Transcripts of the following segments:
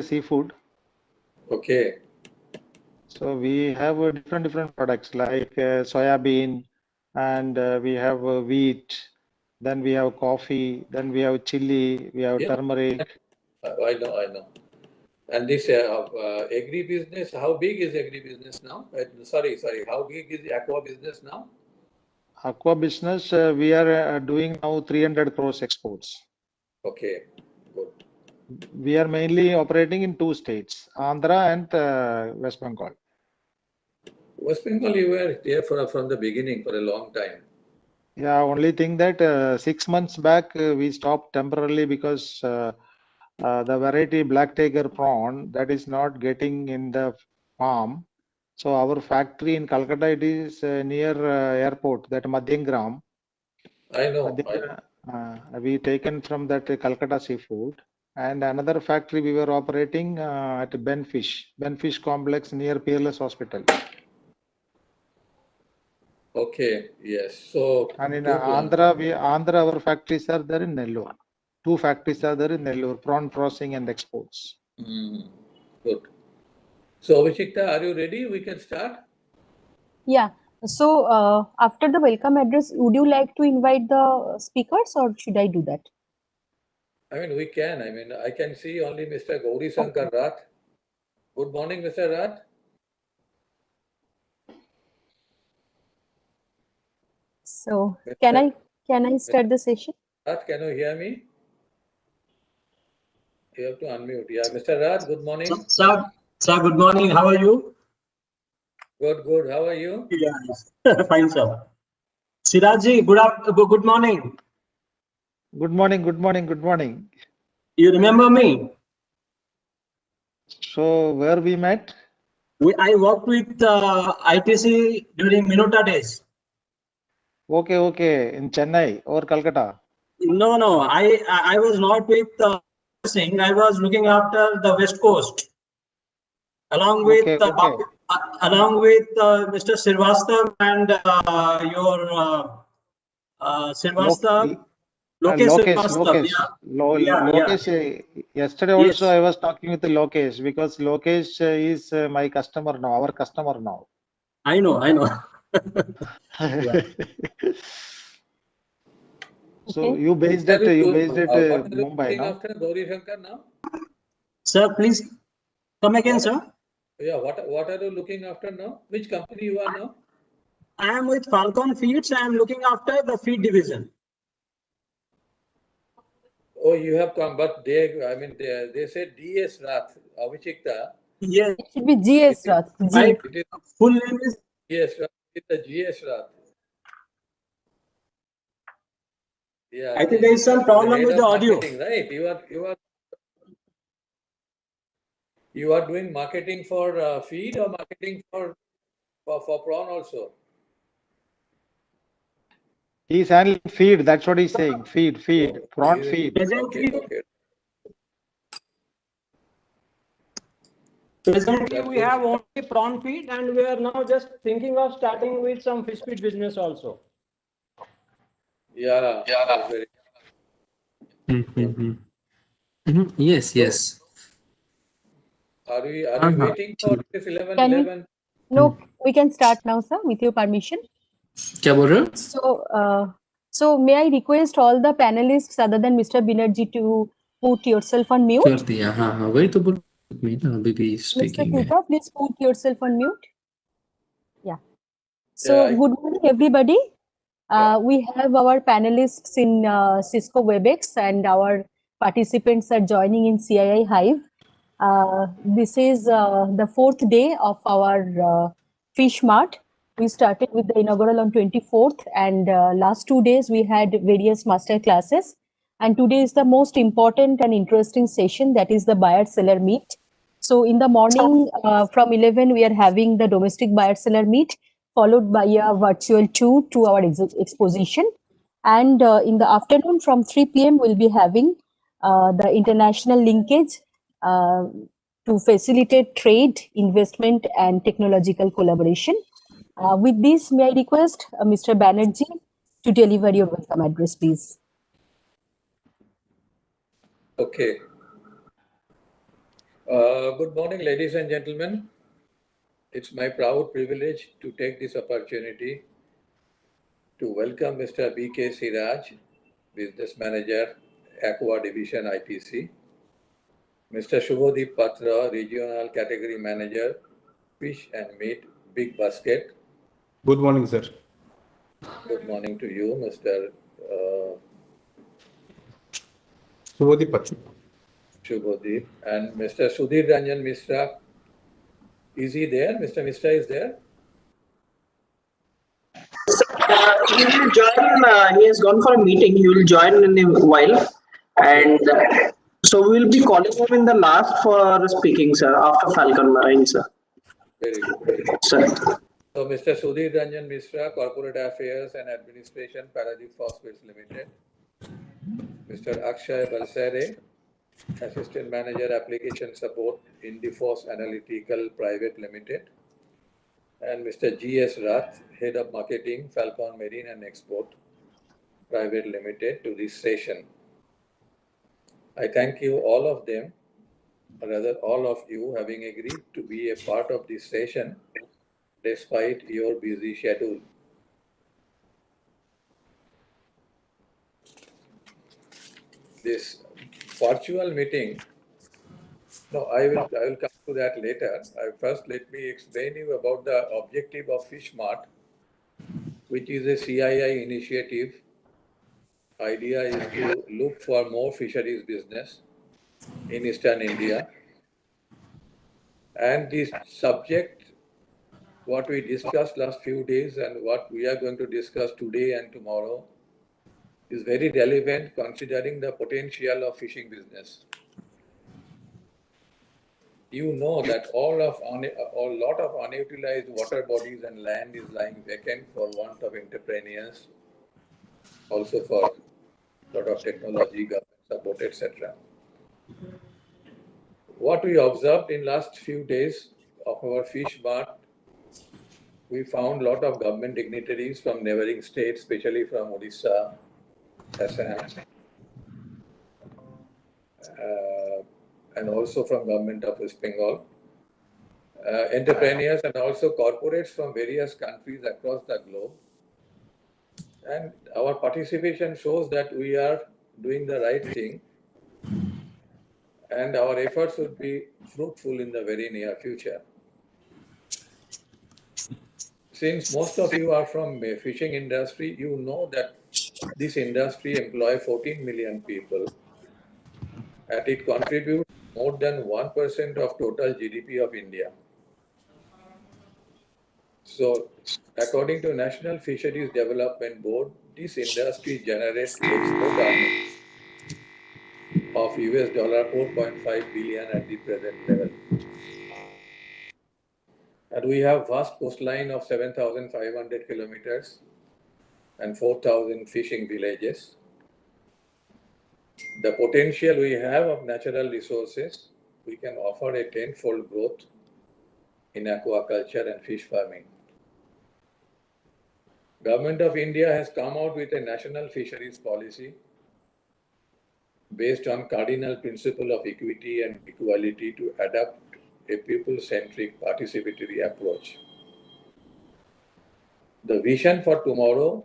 seafood. Okay. So we have different products like soya bean, and we have wheat. Then we have coffee. Then we have chili. We have turmeric. I know. And this agri business, how big is agri business now? Sorry, how big is the aqua business now? Aqua business, we are doing now 300 crores exports. Okay, good. We are mainly operating in 2 states, Andhra and West Bengal. West Bengal, you were there from the beginning for a long time. Yeah, only thing that 6 months back we stopped temporarily because the variety black tiger prawn that is not getting in the farm. So our factory in Calcutta, it is near airport, that Madhyangram. I know. We taken from that Calcutta seafood. And another factory we were operating at Benfish complex near Peerless Hospital. Okay, yes. So And in Andhra, our factories are there in Nellore. 2 factories are there in Nellore, prawn processing and exports. Good. So Abhishekta, are you ready? We can start. Yeah. So after the welcome address, would you like to invite the speakers, or should I do that? I mean, we can. I mean, I can see only Mr. Gauri Shankar Rath. Good morning, Mr. Rath. So can I start the session? Rath, can you hear me? You have to unmute. Yeah, Mr. Rath, good morning. Sir, good morning. How are you? Good. How are you? Yeah, fine, sir. Sirajji, good morning. Good morning. You remember me? So where we met? I worked with ITC during Minuta days. Okay. In Chennai or Calcutta? No. I was not with Singh. I was looking after the West Coast, along with Mr. Srivastava and your Srivastava. Lokesh. Yeah. Lokesh. Yesterday also I was talking with Lokesh because Lokesh is my customer now, our customer now. I know. Yeah. So you based at Mumbai now? After Gauri Shankar now? Sir, please come again, sir. Yeah, what are you looking after now? Which company you are now? I am with Falcon Feeds. I am looking after the feed division. Oh, you have come, but they said DS Rath, Abhishekta. Yes. It should be GS Rath. My full name is GS Rath. It's the GS Rath. Yeah. I think there is some problem with the audio. Right? You are doing marketing for feed or marketing for prawn also? He's handling feed. That's what he's saying. Feed, prawn feed. Presently, we have only prawn feed, and we are now just thinking of starting with some fish feed business also. Yeah. Yes. Are we waiting for this 11? No, we can start now, sir, with your permission. So may I request all the panelists other than Mr. Banerjee to put yourself on mute? Mr. Kuta, please put yourself on mute. Yeah. So good morning, everybody. We have our panelists in Cisco WebEx, and our participants are joining in CII Hive. This is the 4th day of our Fish Mart. We started with the inaugural on 24th, and last 2 days we had various master classes. And today is the most important and interesting session, that is the buyer-seller meet. So in the morning from 11, we are having the domestic buyer-seller meet, followed by a virtual tour to our exposition. And in the afternoon from 3 p.m., we'll be having the international linkage to facilitate trade, investment, and technological collaboration. With this, may I request Mr. Banerjee to deliver your welcome address, please. Okay. Good morning, ladies and gentlemen. It's my proud privilege to take this opportunity to welcome Mr. B.K. Siraj, Business Manager, Aqua Division ITC, Mr. Shubhodip Patra, Regional Category Manager, Fish and Meat, Big Basket. Good morning, sir. Good morning to you, Mr. Shubhodip Patra. Shubhodip, and Mr. Sudhir Ranjan Mishra. Is he there? Mr. Mishra is there? He will join. He has gone for a meeting. He will join in a while, and so we will be calling him in the last for speaking, sir. After Falcon Marine, sir. Very good, very good. Sir. So, Mr. Sudhir Ranjan Mishra, Corporate Affairs and Administration, Paradip Phosphates Limited. Mr. Akshay Balsare, Assistant Manager, Application Support, Indifos Analytical Private Limited. And Mr. G.S. Rath, Head of Marketing, Falcon Marine and Export Private Limited, to this session. I thank you, all of them, or rather all of you, having agreed to be a part of this session despite your busy schedule. This virtual meeting, I will come to that later. First, let me explain you about the objective of FishMart, which is a CII initiative. Idea is to look for more fisheries business in Eastern India. And this subject, what we discussed last few days and what we are going to discuss today and tomorrow, is very relevant considering the potential of fishing business. You know that a lot of unutilized water bodies and land is lying vacant for want of entrepreneurs, also for a lot of technology, government support, etc. What we observed in last few days of our fish mart, we found a lot of government dignitaries from neighboring states, especially from Odisha, Assam, and also from government of West Bengal, entrepreneurs and also corporates from various countries across the globe. And our participation shows that we are doing the right thing, and our efforts would be fruitful in the very near future. Since most of you are from the fishing industry, you know that this industry employs 14 million people, and it contributes more than 1% of total GDP of India. So, according to National Fisheries Development Board, this industry generates export earnings of US $4.5 billion at the present level. And we have vast coastline of 7,500 kilometers and 4,000 fishing villages. The potential we have of natural resources, we can offer a tenfold growth in aquaculture and fish farming. Government of India has come out with a national fisheries policy based on cardinal principle of equity and equality to adopt a people-centric participatory approach. The vision for tomorrow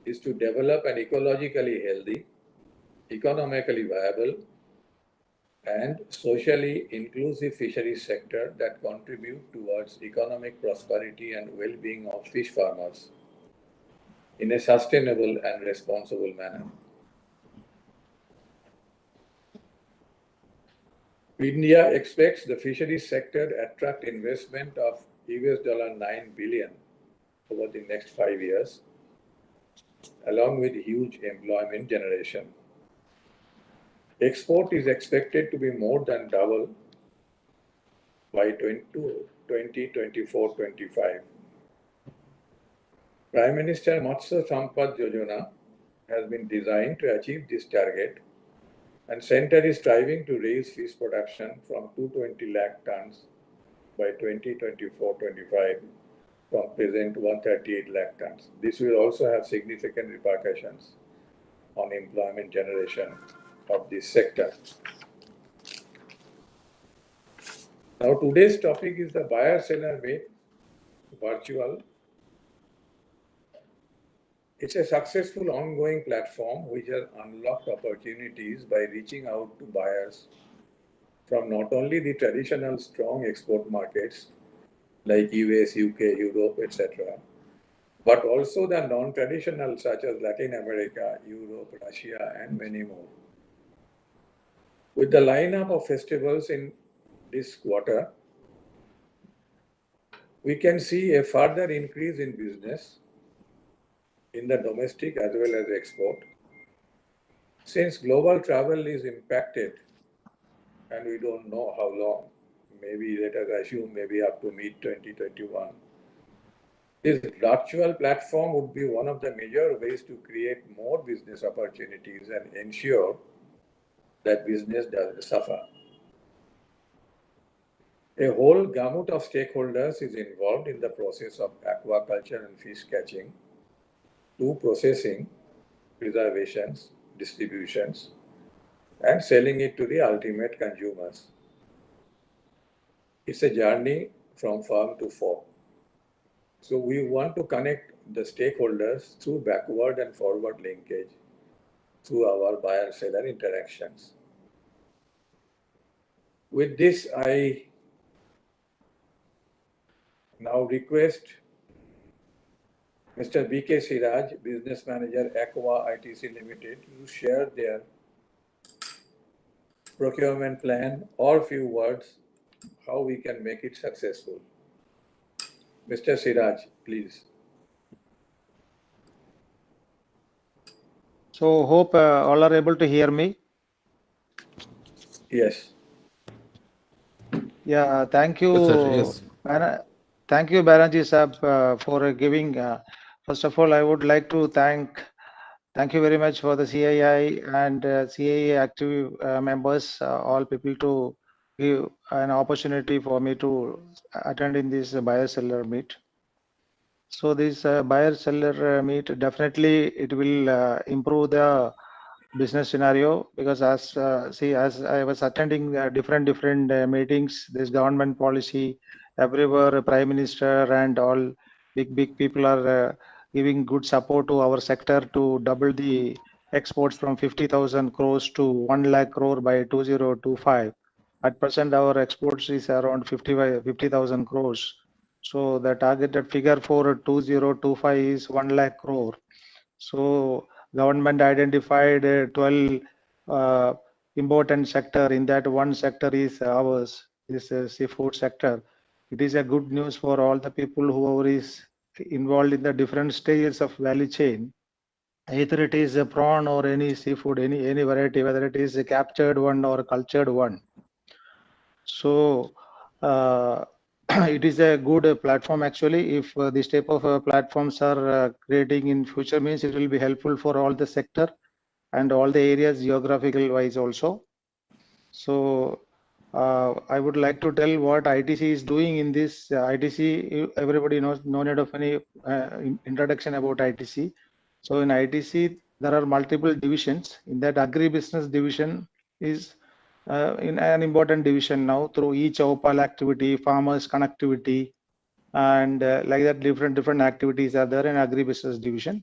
is to develop an ecologically healthy, economically viable, and socially inclusive fisheries sector that contribute towards economic prosperity and well-being of fish farmers in a sustainable and responsible manner. India expects the fisheries sector to attract investment of US $9 billion over the next 5 years, along with huge employment generation. Export is expected to be more than double by 2024-25. Prime Minister Matsya Sampad Yojana has been designed to achieve this target, and Centre is striving to raise fish production from 220 lakh tons by 2024-25 from present 138 lakh tons. This will also have significant repercussions on employment generation of this sector. Now today's topic is the buyer-seller meet virtual. It's a successful ongoing platform which has unlocked opportunities by reaching out to buyers from not only the traditional strong export markets like US, UK, Europe, etc., but also the non-traditional such as Latin America, Europe, Russia, and many more. With the lineup of festivals in this quarter, we can see a further increase in business in the domestic as well as export. Since global travel is impacted and we don't know how long, maybe let us assume maybe up to mid-2021, this virtual platform would be one of the major ways to create more business opportunities and ensure that business doesn't suffer. A whole gamut of stakeholders is involved in the process of aquaculture and fish catching to processing, preservations, distributions, and selling it to the ultimate consumers. It's a journey from farm to fork. So we want to connect the stakeholders through backward and forward linkage through our buyer-seller interactions. With this, I now request Mr. B.K. Siraj, Business Manager, Aqua ITC Limited, to share their procurement plan or few words how we can make it successful. Mr. Siraj, please. So hope all are able to hear me. Yes. Yeah, thank you. Yes, sir. Yes. Thank you, Balaji Saab, for giving. First of all, I would like to thank you very much for the CII and CII active members, all people to give an opportunity for me to attend in this buyer-seller meet. So this buyer-seller meet, definitely it will improve the business scenario, because as I was attending different meetings, this government policy everywhere, Prime Minister and all big people are giving good support to our sector to double the exports from 50,000 crores to 1 lakh crore by 2025. At present, our exports is around 50,000 crores. So the targeted figure for 2025 is 1 lakh crore. So government identified 12 important sector. In that, one sector is ours, this seafood sector. It is a good news for all the people who is involved in the different stages of value chain. Either it is a prawn or any seafood, any variety, whether it is a captured one or a cultured one. So it is a good platform actually. If this type of platforms are creating in future, means it will be helpful for all the sector and all the areas geographical wise also. So I would like to tell what ITC is doing in this. ITC, everybody knows, no need of any introduction about ITC. So in ITC, there are multiple divisions. In that, agribusiness division is in an important division now, through each OPAL activity, farmers connectivity, and like that different activities are there in agribusiness division.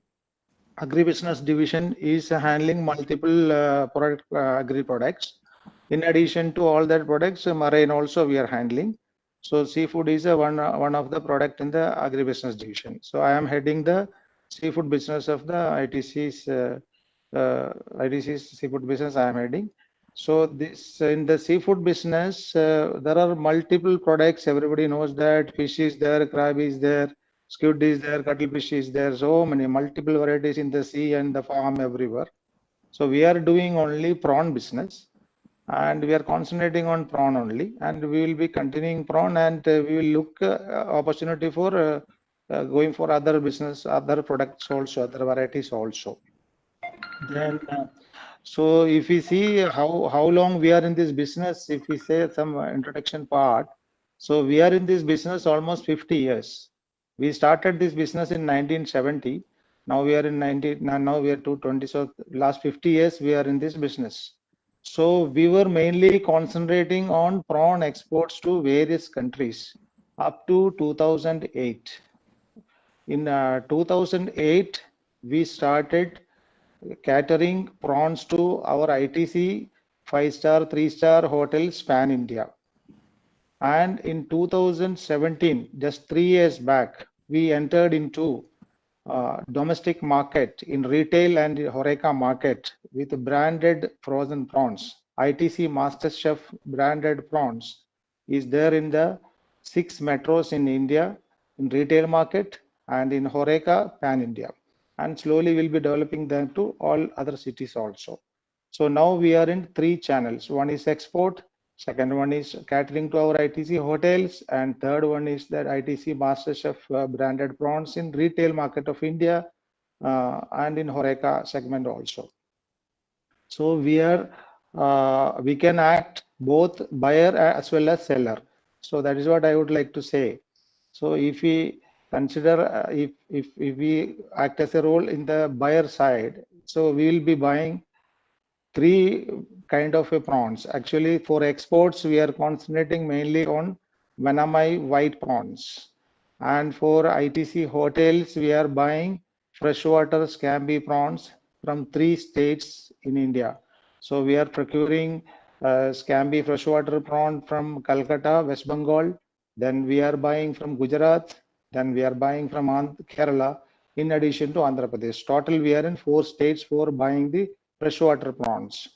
Agribusiness division is handling multiple agri products. In addition to all that products, marine also we are handling. So seafood is one of the product in the agribusiness division. So I am heading the seafood business of the ITC's seafood business I am heading. So this in the seafood business, there are multiple products. Everybody knows that fish is there, crab is there, squid is there, cuttlefish is there. So many multiple varieties in the sea and the farm everywhere. So we are doing only prawn business, and we are concentrating on prawn only, and we will be continuing prawn, and we will look opportunity for going for other business, other products also, other varieties also. Then so if we see how long we are in this business, if we say some introduction part, so we are in this business almost 50 years. We started this business in 1970. Now we are in 19. Now we are 220. So last 50 years we are in this business. So we were mainly concentrating on prawn exports to various countries up to 2008. In 2008, we started catering prawns to our ITC 5-star, 3-star hotels pan India. And in 2017, just 3 years back, we entered into domestic market in retail and Horeca market with branded frozen prawns. ITC MasterChef branded prawns is there in the 6 metros in India in retail market and in Horeca pan India. And slowly we'll be developing them to all other cities also. So now we are in 3 channels. One is export, second one is catering to our ITC hotels, and third one is that ITC MasterChef branded prawns in retail market of India and in Horeca segment also. So we can act both buyer as well as seller. So that is what I would like to say. So if we consider if we act as a role in the buyer side, so we will be buying 3 kind of a prawns. Actually, for exports, we are concentrating mainly on Vanamai white prawns. And for ITC hotels, we are buying freshwater scampi prawns from 3 states in India. So we are procuring scampi freshwater prawn from Calcutta, West Bengal. Then we are buying from Gujarat. Then we are buying from Kerala, in addition to Andhra Pradesh. Total, we are in 4 states for buying the freshwater prawns.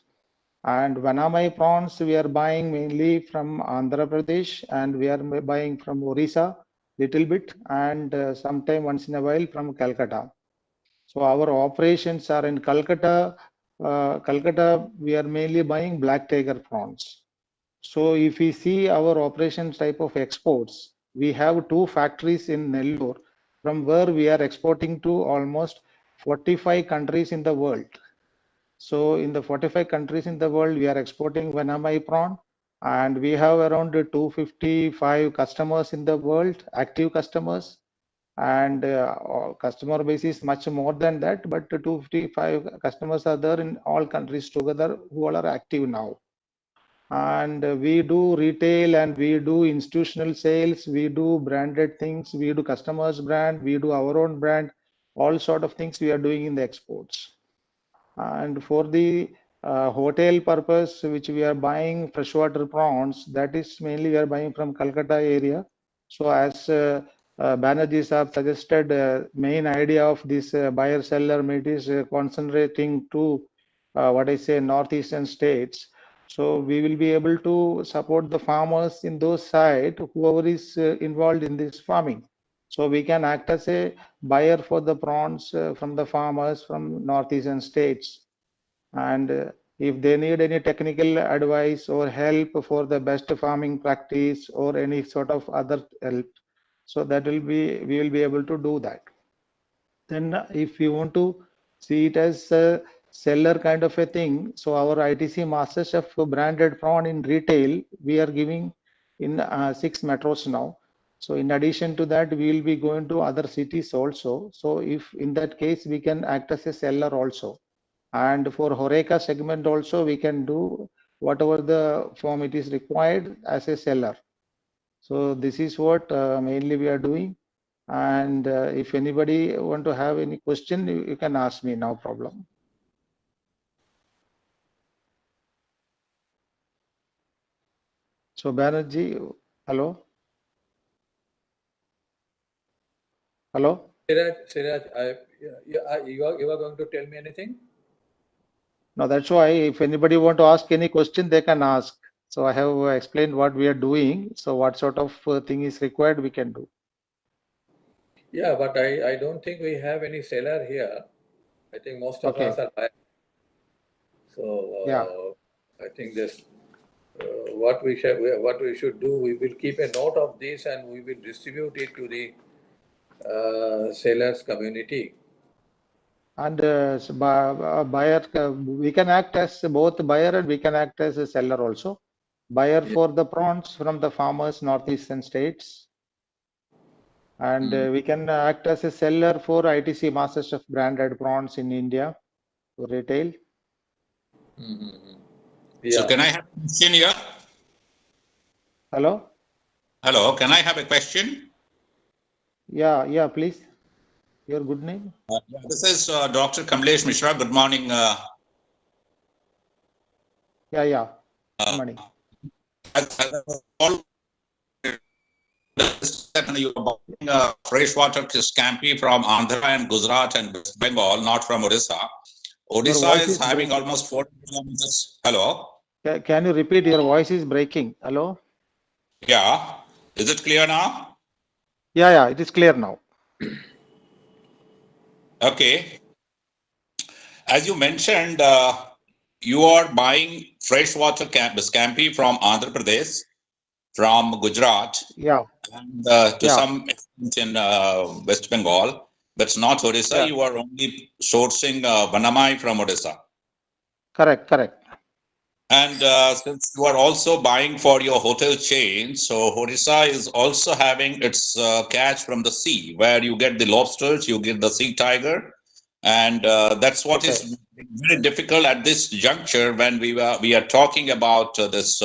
And Vanamai prawns we are buying mainly from Andhra Pradesh, and we are buying from Orissa little bit, and sometime once in a while from Calcutta. So our operations are in Calcutta. Calcutta we are mainly buying black tiger prawns. So if we see our operations type of exports, we have 2 factories in Nellore from where we are exporting to almost 45 countries in the world. So in the 45 countries in the world, we are exporting Vanamai prawn, and we have around 255 customers in the world, active customers, and customer base is much more than that, but 255 customers are there in all countries together who all are active now. And we do retail and we do institutional sales, we do branded things, we do customers brand, we do our own brand, all sort of things we are doing in the exports. And for the hotel purpose, which we are buying freshwater prawns, that is mainly we are buying from Calcutta area. So as Banerjee Saab suggested, main idea of this buyer seller meet is concentrating to what I say northeastern states. So we will be able to support the farmers in those sites, whoever is involved in this farming. So we can act as a buyer for the prawns from the farmers from northeastern states. And if they need any technical advice or help for the best farming practice or any sort of other help, so that will be, we will be able to do that. Then if you want to see it as a seller kind of a thing, so our ITC MasterChef branded prawn in retail, we are giving in 6 metros now. So in addition to that, we will be going to other cities also. So if in that case, we can act as a seller also. And for Horeca segment also, we can do whatever the form it is required as a seller. So this is what mainly we are doing. And if anybody want to have any question, you can ask me, no problem. So Banerjee, hello? Hello? Siraj, you are going to tell me anything? No, that's why if anybody want to ask any question, they can ask. So I have explained what we are doing. So what sort of thing is required, we can do. Yeah, but I don't think we have any seller here. I think most of us are buyers. So yeah, I think this what we should do. We will keep a note of this and we will distribute it to the sellers community. and buyer, we can act as both buyer and we can act as a seller also. Buyer for the prawns from the farmers northeastern states, and we can act as a seller for ITC MasterChef branded prawns in India for retail. Yeah. So can I have a question here? Hello? Hello, can I have a question? Yeah, please. Your good name? This is Dr. Kamlesh Mishra. Good morning. Yeah. Good morning. You are buying freshwater scampi from Andhra and Gujarat and West Bengal, not from Odisha. Your Odisha voice is is having breaking. almost 40 kilometers. Hello? Can you repeat? Your voice is breaking. Hello? Yeah. Is it clear now? Yeah, it is clear now. Okay. As you mentioned, you are buying freshwater scampi from Andhra Pradesh, from Gujarat, Yeah. and to Yeah. some extent in West Bengal. That's not Odisha. Yeah. You are only sourcing Vanamai from Odisha. Correct. And since you are also buying for your hotel chain, so Odisha is also having its catch from the sea, where you get the lobsters, you get the sea tiger, and that's what Okay. is very difficult at this juncture when we are talking about this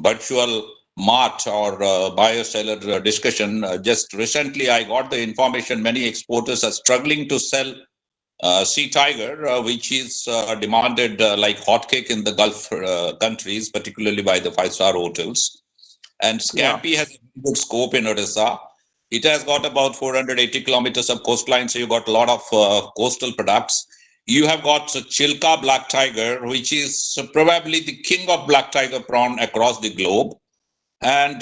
virtual MART or buyer-seller discussion. Just recently, I got the information many exporters are struggling to sell sea tiger, which is demanded like hotcake in the Gulf countries, particularly by the five-star hotels. And scampi has a good scope in Odisha. It has got about 480 kilometers of coastline, so you got a lot of coastal products. You have got Chilka black tiger, which is probably the king of black tiger prawn across the globe. And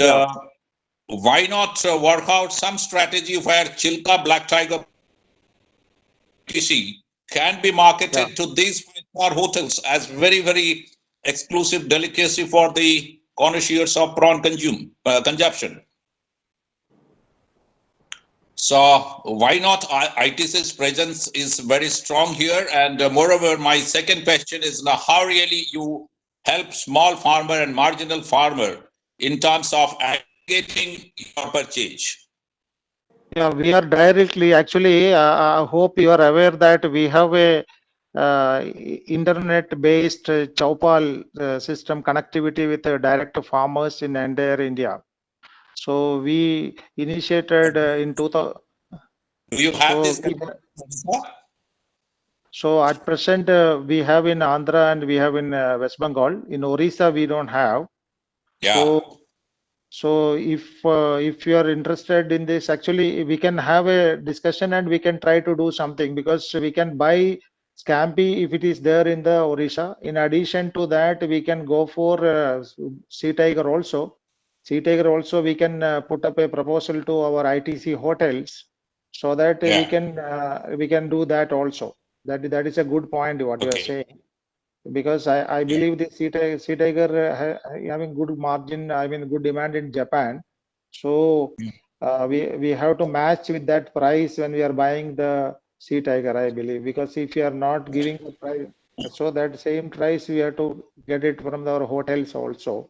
why not work out some strategy where Chilka black tiger can be marketed to these five-star hotels as very, very exclusive delicacy for the connoisseurs of prawn consumption. So why not? ITC's presence is very strong here. And moreover, my second question is now how really you help small farmer and marginal farmer in terms of aggregating your purchase. Yeah, we are directly, actually, I hope you are aware that we have a internet-based Chaupal system connectivity with direct farmers in entire India. So we initiated in 2000. Do you have this? So at present we have in Andhra and we have in West Bengal. In Orissa we don't have. Yeah. So if you are interested in this, actually we can have a discussion and we can try to do something, because we can buy scampi if it is there in the Orissa. In addition to that, we can go for sea tiger also. Sea tiger also we can put up a proposal to our ITC hotels, so that we can do that also. That is a good point what you are saying, because I believe the sea tiger having good margin, I mean good demand in Japan. So we have to match with that price when we are buying the sea tiger, I believe, because if you are not giving the price, so that same price we have to get it from our hotels also.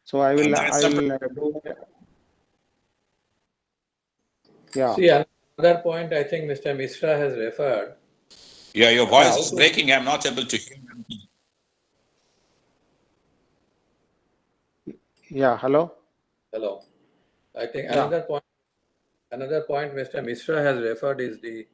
So I will do. Yeah. See, another point I think Mr. Mishra has referred. Yeah, your voice is breaking. I'm not able to hear you. Yeah, hello. Hello. I think another point Mr. Mishra has referred is the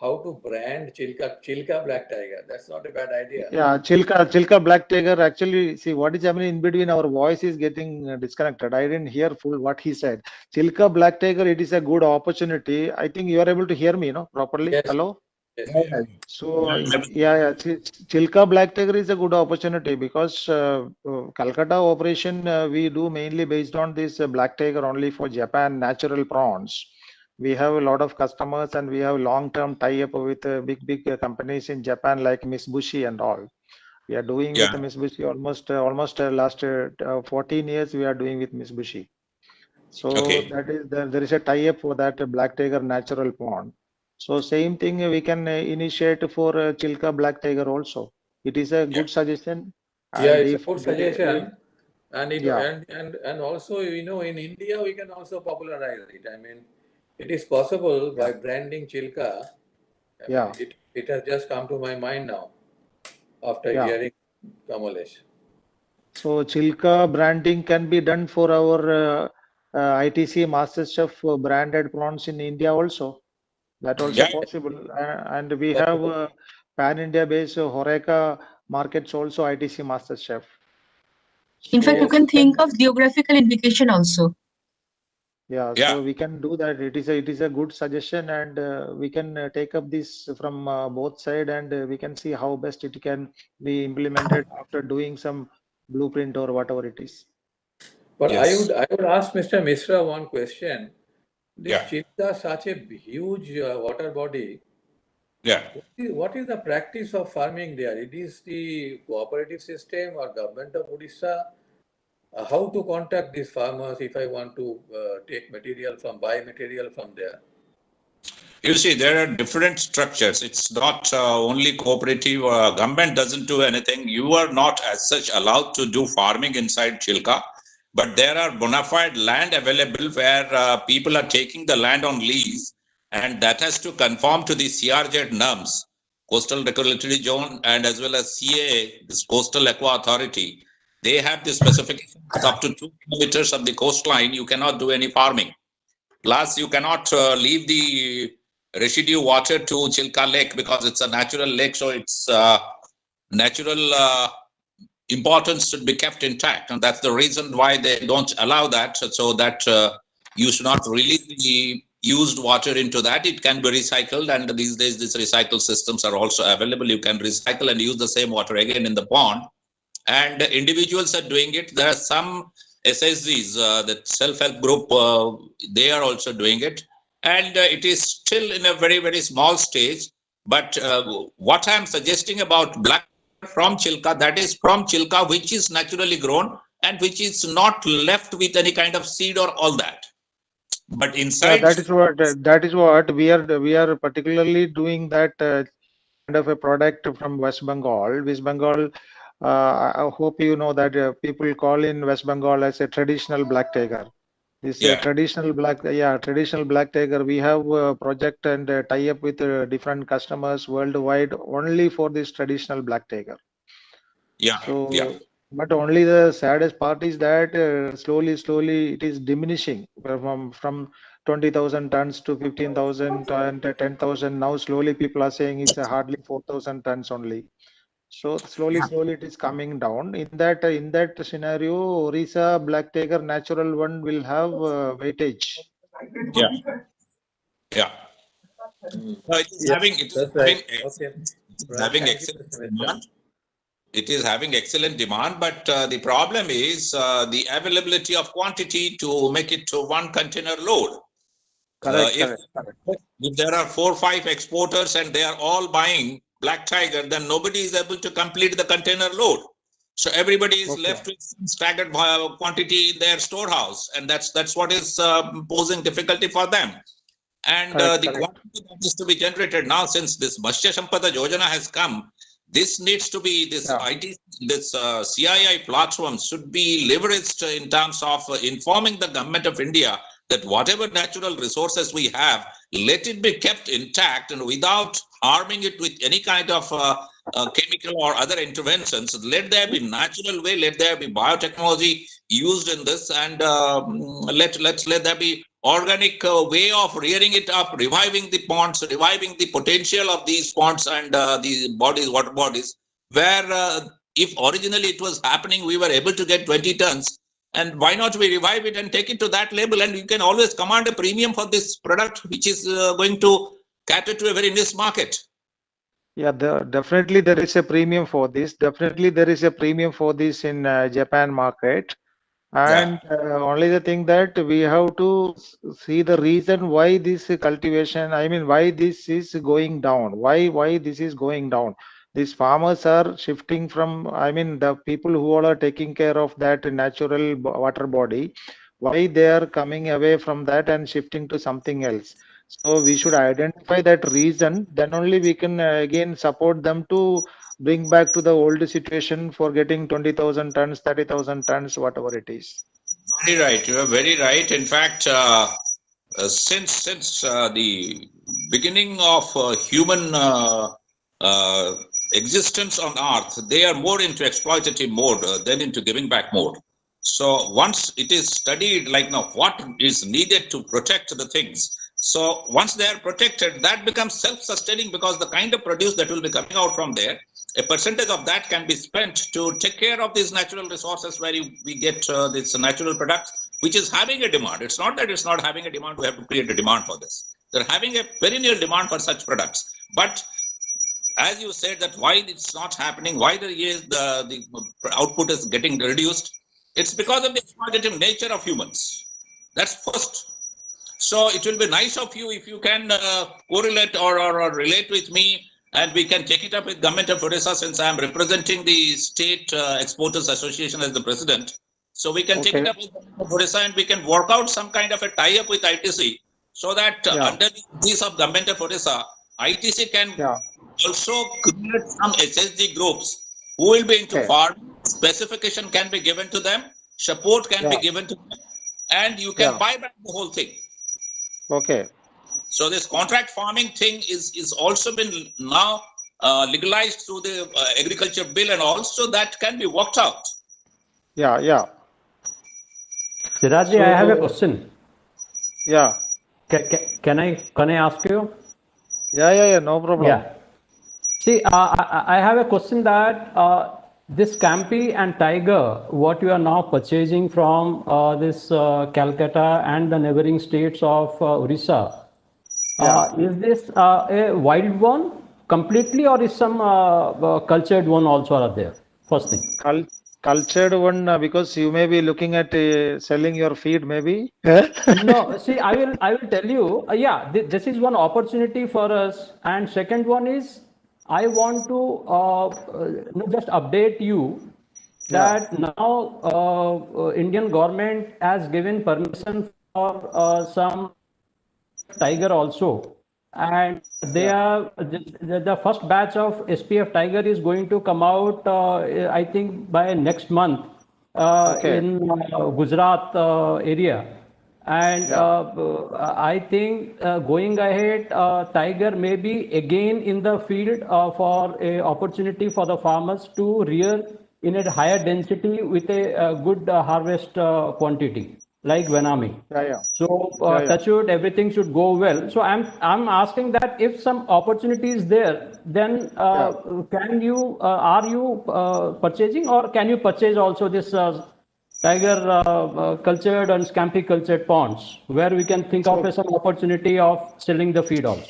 how to brand Chilka Black Tiger. That's not a bad idea. Yeah, Chilka Black Tiger. Actually, see what is happening in between. Our voice is getting disconnected. I didn't hear full what he said. Chilka Black Tiger. It is a good opportunity. I think you are able to hear me, properly. Yes. Hello. Yes. So yeah. Chilka Black Tiger is a good opportunity because Calcutta operation we do mainly based on this Black Tiger only for Japan natural prawns. We have a lot of customers and we have long-term tie-up with big companies in Japan like Mitsubishi and all. We are doing with Mitsubishi almost last 14 years we are doing with Mitsubishi. So that is there is a tie-up for that Black Tiger natural pond. So same thing we can initiate for Chilka Black Tiger also. It is a good suggestion. Yeah, And it's a if good suggestion. And it yeah. and also in India we can also popularize it. I mean, it is possible by branding Chilka. I mean, it has just come to my mind now after hearing Kamalesh. So Chilka branding can be done for our ITC MasterChef branded prawns in India also. That also Yeah. possible. And we have pan-India based Horeca markets also ITC MasterChef. In fact, you So can think of geographical indication also. yeah, Yeah. so we can do that. It is a good suggestion, and we can take up this from both side, and we can see how best it can be implemented after doing some blueprint or whatever it is. But Yes. I would ask Mr. Mishra one question. This Yeah. Chilka, such a huge water body. Yeah. What is the practice of farming there? It is the cooperative system or government of Odisha? How to contact these farmers if I want to buy material from there? You see, there are different structures. It's not only cooperative. Government doesn't do anything. You are not as such allowed to do farming inside Chilka, but there are bona fide land available where people are taking the land on lease, and that has to conform to the CRZ norms, Coastal Regulatory Zone, and as well as CAA, this Coastal Aqua Authority. They have the specifications up to 2 kilometers of the coastline. You cannot do any farming. Plus, you cannot leave the residue water to Chilka Lake because it's a natural lake, so its natural importance should be kept intact, and that's the reason why they don't allow that. So that you should not release the used water into that. It can be recycled, and these days these recycle systems are also available. You can recycle and use the same water again in the pond, and individuals are doing it. There are some SSGs, that self-help group, they are also doing it, and it is still in a very, very small stage. But what I'm suggesting about black from Chilka, that is from Chilka, which is naturally grown and which is not left with any kind of seed or all that. But Yeah, inside, that is what we are particularly doing that kind of a product from West Bengal. West Bengal, I hope you know that people call in West Bengal as a traditional black tiger. This yeah, traditional black tiger. We have a project and tie up with different customers worldwide only for this traditional black tiger. yeah, yeah, So, but only the saddest part is that slowly it is diminishing from 20,000 tons to 15,000 and 10,000. Now slowly people are saying it's hardly 4,000 tons only. So slowly it is coming down. In that scenario, Orissa black tiger natural one will have weightage. yeah, yeah. No, it is Yeah, having that's right. Okay, right. having Thank you, excellent Mr. Mishra. demand. It is having excellent demand, but the problem is the availability of quantity to make it to one container load. Correct, If correct. there are 4 or 5 exporters and they are all buying black tiger, then nobody is able to complete the container load. So everybody is Okay. left with some staggered quantity in their storehouse, and that's what is posing difficulty for them. And Correct, the correct. quantity that is to be generated now, since this Matsya Sampada Yojana has come, this needs to be this Yeah. CII platform should be leveraged in terms of informing the government of India that whatever natural resources we have, let it be kept intact and without harming it with any kind of chemical or other interventions. Let there be natural way, let there be biotechnology used in this, and let there be organic way of rearing it up, reviving the ponds, reviving the potential of these ponds and these bodies, water bodies, where if originally it was happening, we were able to get 20 tons. And why not we revive it and take it to that level? And you can always command a premium for this product, which is going to cater to a very niche market. Yeah, definitely there is a premium for this. Definitely there is a premium for this in Japan market. And only the thing that we have to see the reason why this cultivation, I mean, why this is going down, why this is going down. These farmers are shifting from, I mean, the people who all are taking care of that natural water body, why they are coming away from that and shifting to something else. So we should identify that reason, then only we can again support them to bring back to the old situation for getting 20,000 tons, 30,000 tons, whatever it is. Very right. You are very right. In fact, since the beginning of human existence on earth, they are more into exploitative mode than into giving back mode. So once it is studied, like now what is needed to protect the things. So once they are protected, that becomes self-sustaining, because the kind of produce that will be coming out from there, a percentage of that can be spent to take care of these natural resources where we get these natural products, which is having a demand. It's not that it's not having a demand. We have to create a demand for this. They're having a perennial demand for such products. But as you said, that why it's not happening, why the output is getting reduced, it's because of the exploitative nature of humans. That's first. So it will be nice of you if you can correlate or relate with me, and we can take it up with Government of Odisha, since I am representing the State Exporters Association as the president. So we can take it up with Government of Odisha, and we can work out some kind of a tie-up with ITC, so that under the guise of Government of Odisha, ITC can also create some SSG groups who will be into farming. Specification can be given to them, support can be given to them, and you can buy back the whole thing. Okay. So this contract farming thing is also been now legalized through the agriculture bill, and also that can be worked out. Yeah. Sirajji, I have a question. Yeah. Can I ask you? Yeah, no problem. Yeah. See, I have a question that this Campi and Tiger, what you are now purchasing from this Calcutta and the neighboring states of Orissa, is this a wild one completely, or is some cultured one also are there? First thing. Cultured one, because you may be looking at selling your feed, maybe. No, see, I will tell you. This is one opportunity for us, and second one is I want to just update you that now Indian government has given permission for some Tiger also, and they are the first batch of SPF Tiger is going to come out I think by next month in Gujarat area, and I think going ahead Tiger may be again in the field for a opportunity for the farmers to rear in a higher density with a good harvest quantity like Venami. So touch wood, everything should go well. So I'm asking that if some opportunity is there, then can you are you purchasing, or can you purchase also this Tiger cultured and Scampi cultured ponds, where we can think of some opportunity of selling the feed also?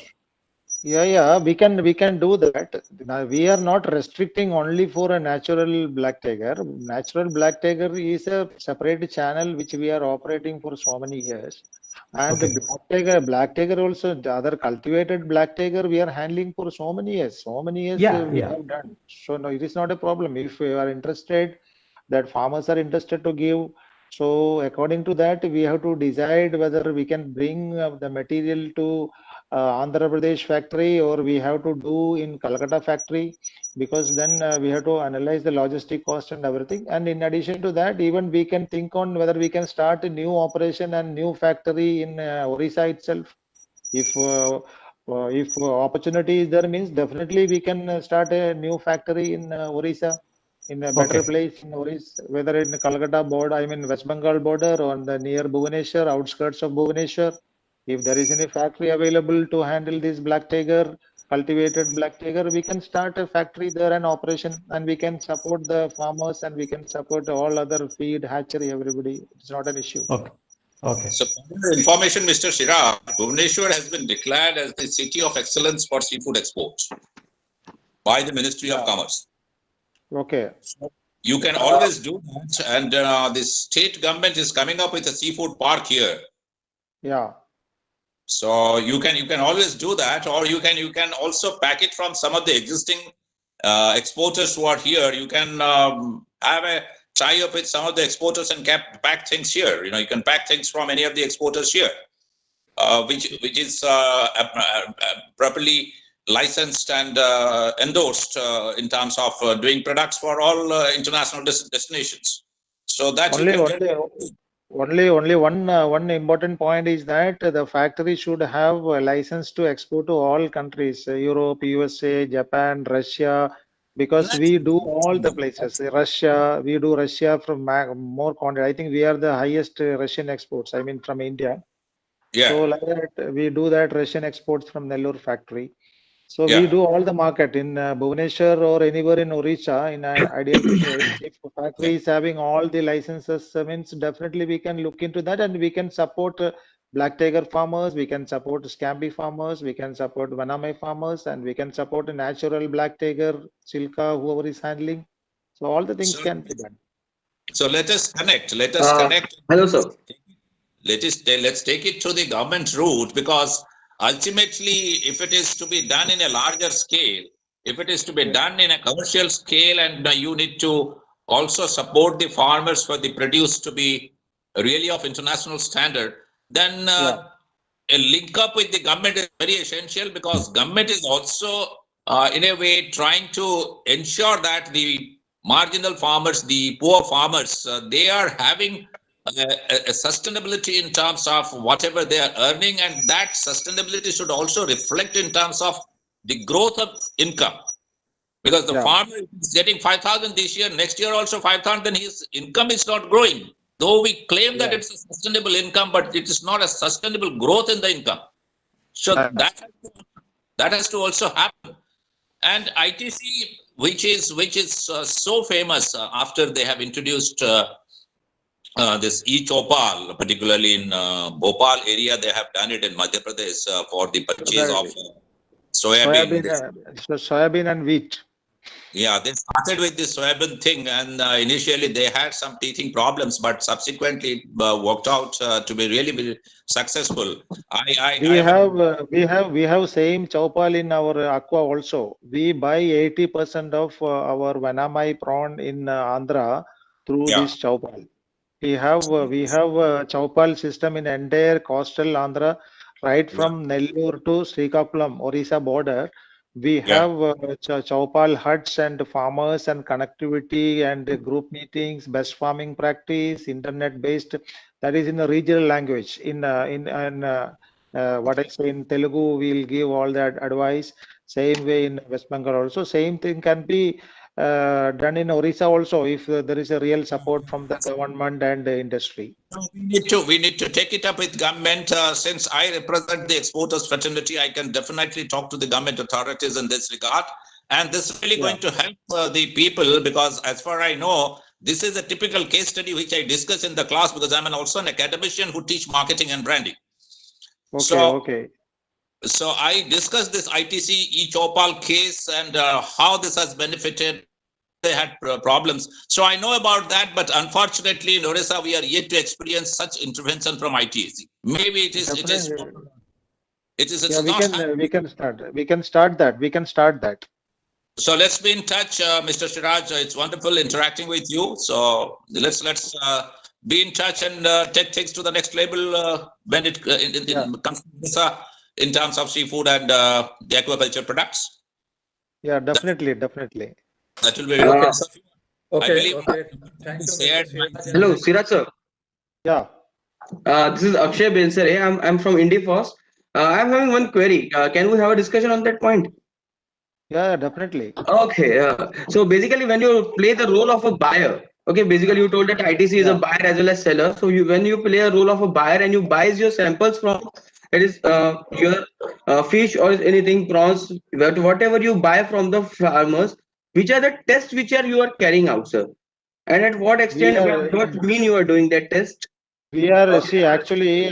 Yeah, we can do that. Now, we are not restricting only for a natural black tiger. Natural black tiger is a separate channel which we are operating for so many years. And black tiger also, the other cultivated black tiger we are handling for so many years. We have done. So no, it is not a problem. If you are interested, that farmers are interested to give. So according to that, we have to decide whether we can bring the material to Andhra Pradesh factory, or we have to do in Calcutta factory, because then we have to analyze the logistic cost and everything. And in addition to that, even we can think on whether we can start a new operation and new factory in Orissa itself. If opportunity is there, means definitely we can start a new factory in Orissa, in a better place in Orissa, whether in Calcutta border, I mean West Bengal border, or on the near Bhubaneswar, outskirts of Bhubaneswar. If there is any factory available to handle this black tiger, cultivated black tiger, we can start a factory there and operation, and we can support the farmers, and we can support all other feed, hatchery, everybody. It's not an issue. So for your information, Mr. Shira, Bhubaneswar has been declared as the city of excellence for seafood exports by the Ministry of Commerce. You can always do that, and the state government is coming up with a seafood park here. So you can always do that, or you can also pack it from some of the existing exporters who are here. You can have a tie up with some of the exporters and pack things here. You can pack things from any of the exporters here, which is properly licensed and endorsed in terms of doing products for all international destinations. So that only one important point is that the factory should have a license to export to all countries: Europe, USA, Japan, Russia, because we do all the places. Russia, we do Russia from more quantity. I think we are the highest Russian exports. I mean, from India. Yeah. So like that, we do that Russian exports from Nellore factory. So Yeah. we do all the market in Bhubaneswar or anywhere in Odisha. In an ideal case, if a factory is having all the licenses, means definitely we can look into that and we can support Black Tiger farmers, we can support Scamby farmers, we can support Vaname farmers, and we can support a natural Black Tiger, Silka, whoever is handling. So all the things can be done. So let us connect. Let us connect. Hello, sir. Let's take it to the government route, because ultimately, if it is to be done in a larger scale, if it is to be done in a commercial scale, and you need to also support the farmers for the produce to be really of international standard, then a link up with the government is very essential, because government is also in a way trying to ensure that the marginal farmers, the poor farmers, they are having a sustainability in terms of whatever they are earning, and that sustainability should also reflect in terms of the growth of income, because the farmer is getting 5,000 this year, next year also 5,000, then his income is not growing, though we claim that it's a sustainable income, but it is not a sustainable growth in the income. So that has to also happen. And ITC, which is so famous after they have introduced this e-Chopal, particularly in Bhopal area, they have done it in Madhya Pradesh for the purchase of soybean. Soybean and wheat. Yeah, they started with the soybean thing, and initially they had some teething problems, but subsequently it worked out to be really successful. We have same Chopal in our aqua also. We buy 80% of our Vanamai prawn in Andhra through this Chopal. We have Chopal system in entire coastal Andhra, right from Nellore to Srikakulam, Orissa border. We have Chopal huts and farmers and connectivity and group meetings, best farming practice, internet based. That is in the regional language. In what I say in Telugu, we'll give all that advice. Same way in West Bengal also. Same thing can be done in Orissa also, if there is a real support from the government and the industry. We need to take it up with government. Since I represent the exporters fraternity, I can definitely talk to the government authorities in this regard. And this is really going to help the people, because as far as I know, this is a typical case study which I discuss in the class, because I'm also an academician who teach marketing and branding. So I discussed this ITC e-Chopal case and how this has benefited. They had problems. So I know about that, but unfortunately in Orissa, we are yet to experience such intervention from ITC. Maybe it is not. We can start that. So let's be in touch, Mr. Siraj. It's wonderful interacting with you. So let's be in touch and take things to the next level when it comes to in terms of seafood and the aquaculture products. Yeah, definitely. That will be very okay. Okay. Thank you. Hello, Siraj sir. Yeah. This is Akshay Bensare. I'm from IndiFoss. I'm having one query. Can we have a discussion on that point? Yeah, definitely. Okay. So basically, when you play the role of a buyer, okay, basically you told that ITC is a buyer as well as seller. So when you play a role of a buyer and you buy your samples from, it is your fish or anything, prawns, whatever you buy from the farmers, which are the tests which you are carrying out, sir? And at what extent, what mean you are doing that test? We are actually,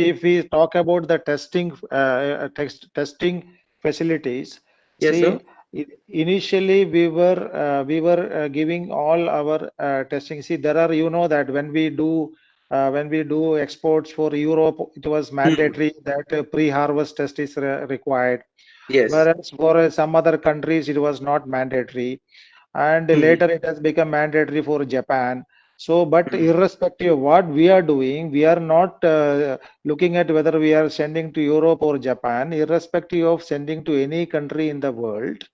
if we talk about the testing facilities, initially we were giving all our testing. See, there are, you know, that when we do exports for Europe, it was mandatory that pre-harvest test is required. Whereas for some other countries, it was not mandatory, and later it has become mandatory for Japan. So, but irrespective of what we are doing, we are not looking at whether we are sending to Europe or Japan. Irrespective of sending to any country in the world.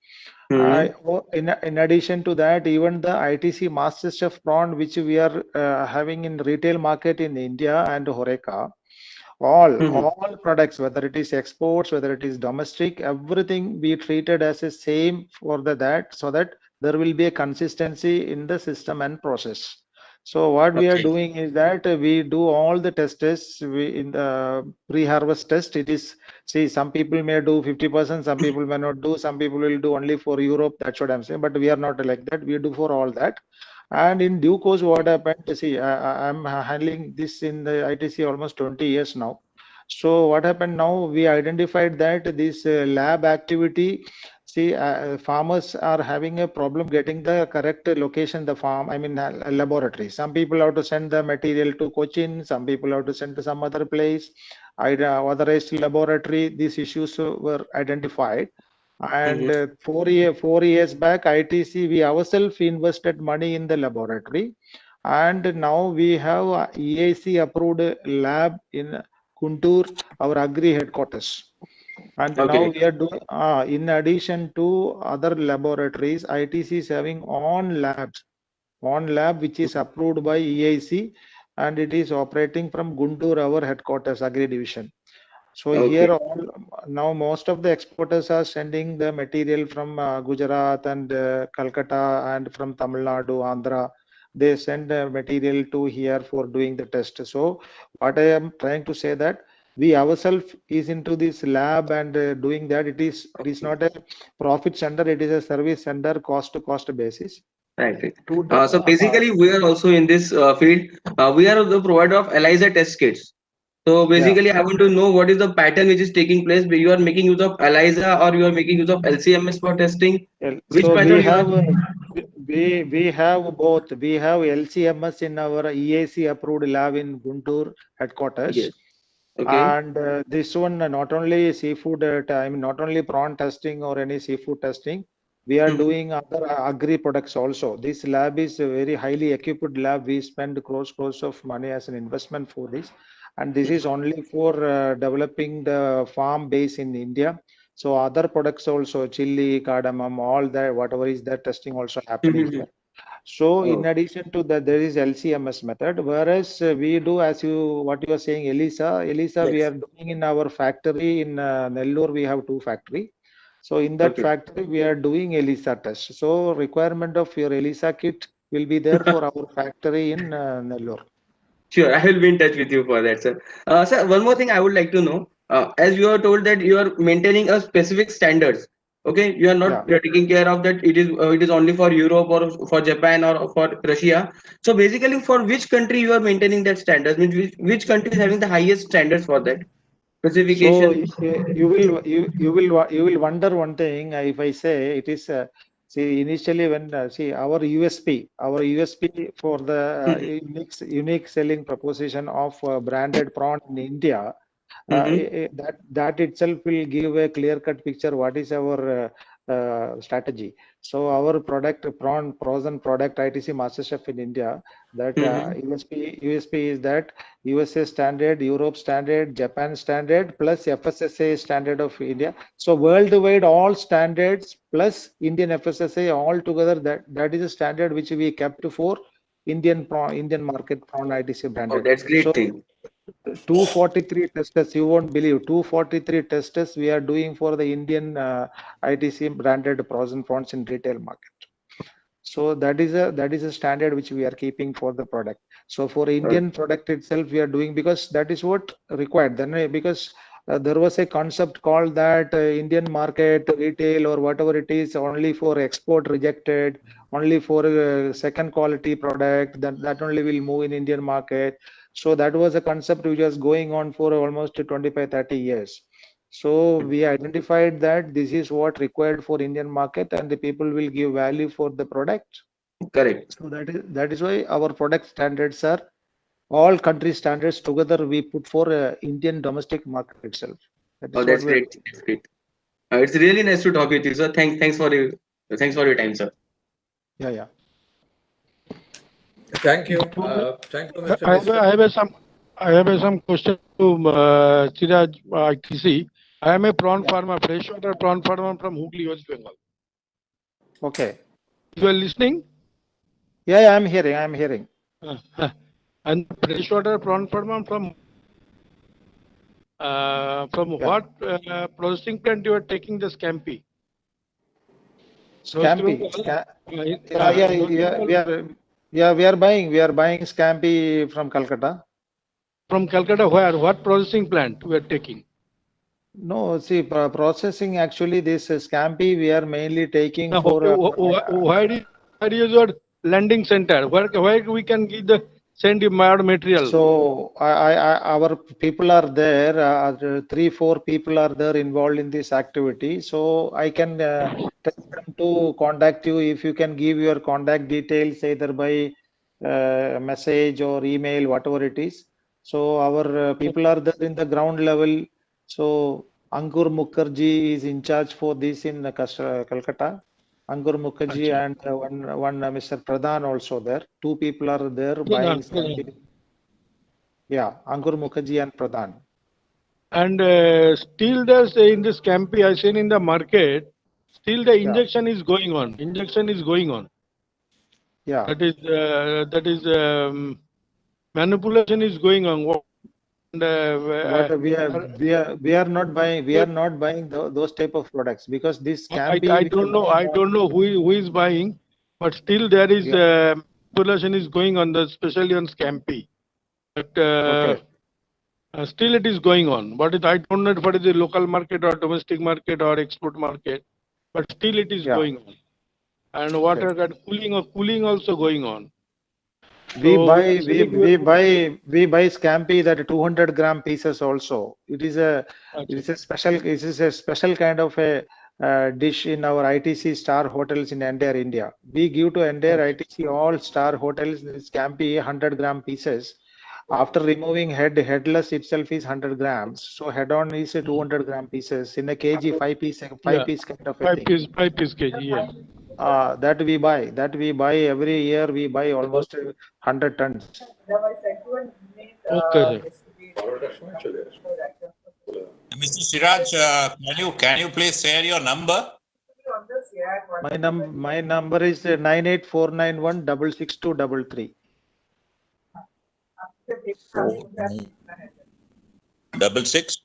In addition to that, even the ITC Master Chef prawn, which we are having in retail market in India and Horeca, All products, whether it is exports, whether it is domestic, everything we treated as a same for that, so that there will be a consistency in the system and process. So what we are doing is that we do all the tests. In the pre-harvest test, it is, see, some people may do 50%, some people may not do, some people will do only for Europe. That's what I'm saying. But we are not like that. We do for all that. And in due course, what happened? See, I'm handling this in the ITC almost 20 years now. So what happened now? We identified that this lab activity. See, farmers are having a problem getting the correct location, the farm, I mean, laboratory. Some people have to send the material to Cochin, some people have to send to some other place, authorized laboratory. These issues were identified. And 4 years back, ITC, we ourselves invested money in the laboratory. And now we have a EAC approved lab in Kuntur, our agri headquarters. And now we are doing, in addition to other laboratories, ITC is having own lab which is approved by EIC, and it is operating from Guntur, our headquarters, agri division. So here now most of the exporters are sending the material from Gujarat and Calcutta and from Tamil Nadu, Andhra. They send material to here for doing the test. So what I am trying to say that we ourselves is into this lab and doing that. It is not a profit center. It is a service center, cost to cost basis. Right. So basically, we are also in this field. We are the provider of ELISA test kits. So basically, I want to know what is the pattern which is taking place. You are making use of ELISA or you are making use of LCMS for testing. Which So pattern we you have are? we have both. We have LCMS in our EAC approved lab in Guntur headquarters. Yes. And this one, not only seafood, I mean, not only prawn testing or any seafood testing, we are doing other agri products also. This lab is a very highly equipped lab. We spend crores of money as an investment for this. And this is only for developing the farm base in India. So other products also, chili, cardamom, all that, whatever is that testing also happening here. So in addition to that, there is LCMS method, whereas we do, as what you are saying, ELISA, we are doing in our factory in Nellore. We have 2 factory. So in that factory, we are doing ELISA test. So requirement of your ELISA kit will be there for our factory in Nellore. Sure, I will be in touch with you for that, sir. Sir, one more thing I would like to know. As you are told that you are maintaining a specific standards. Okay, you are not taking care of that. It is only for Europe or for Japan or for Russia. So basically, for which country you are maintaining that standards? Means which country is having the highest standards for that So specification? you will wonder one thing if I say it is see initially when see our USP for the unique selling proposition of branded prawn in India, that itself will give a clear-cut picture what is our strategy. So our product, prawn frozen product, ITC MasterChef in India, that USP is that USA standard, Europe standard, Japan standard, plus FSSAI standard of India. So worldwide, all standards plus Indian FSSAI all together, that is a standard which we kept for Indian market prawn ITC branded. Oh, that's great So thing. 243 testers, you won't believe, 243 testers we are doing for the Indian ITC branded frozen prawns in retail market. So that is a standard which we are keeping for the product. So for Indian product itself, we are doing, because that is what required. Then because there was a concept called that Indian market retail or whatever it is only for export rejected, only for second quality product, that only will move in Indian market. So that was a concept which was going on for almost 25-30 years. So we identified that this is what required for Indian market, and the people will give value for the product. Correct. So that is why our product standards are all country standards together. We put for Indian domestic market itself. That is That's what great. That's great. It's really nice to talk with you, sir. Thanks for your time, sir. Yeah. Thank you. Thank you, Mr. Mishra. I have some question to Siraj ITC. I am a prawn farmer, freshwater prawn farmer from Hooghly, West Bengal. Okay. You are listening? Yeah, I'm hearing. I'm hearing. And freshwater prawn farmer from From what processing plant you are taking the scampi? Scampi. We are buying scampi from Calcutta. From Calcutta, where? What processing plant we are taking? No, see, processing actually this scampi we are mainly taking for. Where is your landing center? Where we can give the send the MART material? So our people are there. 3-4 people are there involved in this activity. So I can tell them to contact you if you can give your contact details either by message or email, whatever it is. So our people are there in the ground level. So Ankur Mukherjee is in charge for this in Calcutta. Ankur Mukherjee and one Mr. Pradhan also there. 2 people are there buying scampi. Yeah, Ankur Mukherjee and Pradhan. And still there's in this scampi I seen in the market, still the injection is going on. Injection is going on. Yeah. That is manipulation is going on. What we are not buying those type of products because this scampi. I don't know who is buying, but still there is manipulation is going on, especially on scampi. But still it is going on. I don't know what is the local market or domestic market or export market, but still it is going on. And water cooling also going on. We buy scampi that 200 gram pieces also. It is a special kind of a dish in our ITC star hotels in entire India. We give to entire ITC all star hotels scampi 100 gram pieces. After removing headless itself is 100 grams. So head on is 200 gram pieces in a kg, 5 piece kind of a thing. 5 piece kg, yeah. That we buy every year. We buy almost 100 tons. Okay, Mr. Siraj, can you please share your number? My number is 98491 66233. 66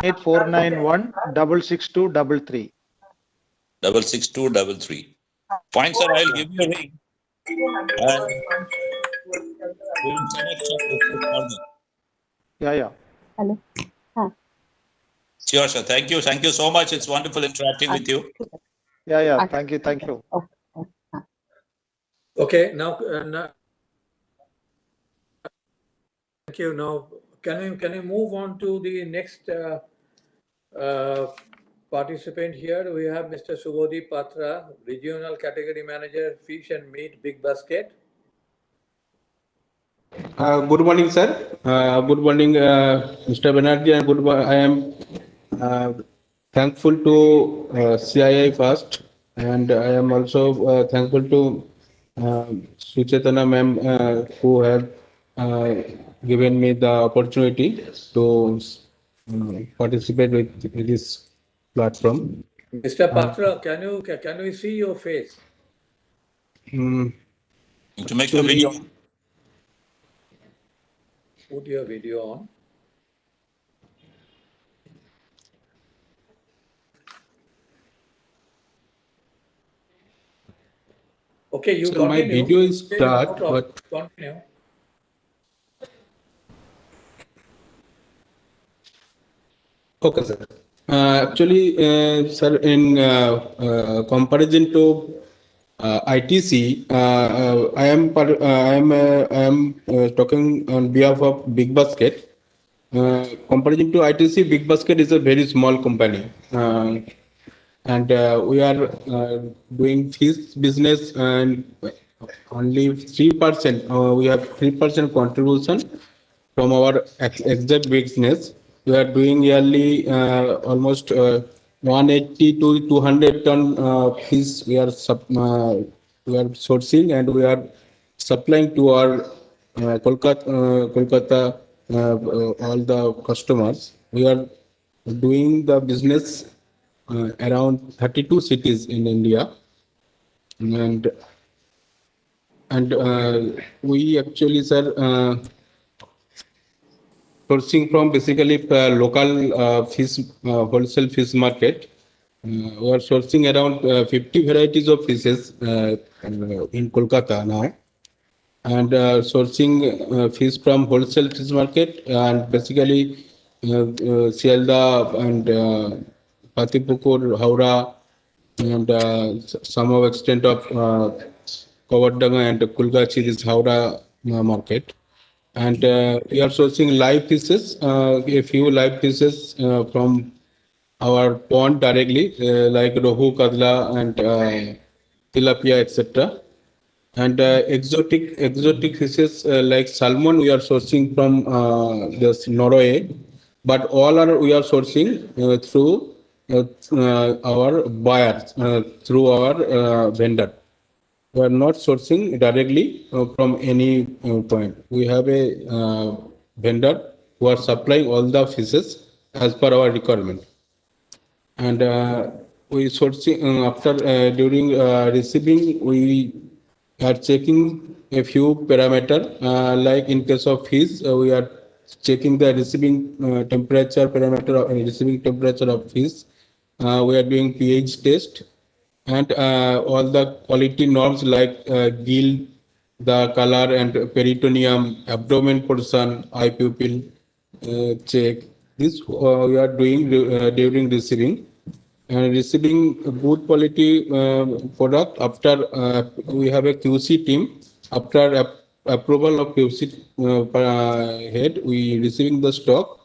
8491 66233. 66233. Fine, sir. I'll give you a ring. And we will connect with you further. Yeah. Hello. Sure, sir. Thank you. Thank you so much. It's wonderful interacting with you. Yeah. Thank you. Okay. Now, thank you. Now, can we move on to the next participant here? We have Mr. Subodhi Patra, Regional Category Manager, Fish and Meat, Big Basket. Good morning, sir. Good morning, Mr. Banerjee, and I am thankful to CII first, and I am also thankful to Suchetana ma'am who have given me the opportunity to participate with this platform. Mr. Patra, can we see your face? To make a video. Put your video on. Okay, you so continue. My video is start, but continue. Okay, sir. Actually, sir, in comparison to ITC, I am talking on behalf of Big Basket. Comparison to ITC, Big Basket is a very small company, and we are doing fish business, and only 3%. We have 3% contribution from our exact business. We are doing yearly almost 180 to 200 ton fish. We are sourcing, and we are supplying to our Kolkata all the customers. We are doing the business around 32 cities in India, and we actually, sir, sourcing from basically local fish wholesale fish market. We are sourcing around 50 varieties of fishes in Kolkata now, and sourcing fish from wholesale fish market, and basically Sialda and Patipukur, Howrah, and some of extent of Kavardanga and Kulgachi, this Howrah market. And we are sourcing live fishes, a few live fishes from our pond directly, like Rohu, Kadla, and Tilapia, etc. And exotic fishes like salmon we are sourcing from this Norway, but all are we are sourcing through our buyers, through our vendor. We are not sourcing directly from any point. We have a vendor who are supplying all the fishes as per our requirement. And we sourcing after during receiving, we are checking a few parameter, like in case of fish, we are checking the receiving temperature parameter of receiving temperature of fish. We are doing pH test, and all the quality norms like gill, the color and peritoneum, abdomen portion, eye pupil check. This we are doing during receiving. And receiving a good quality product after we have a QC team. After approval of QC head, we receiving the stock,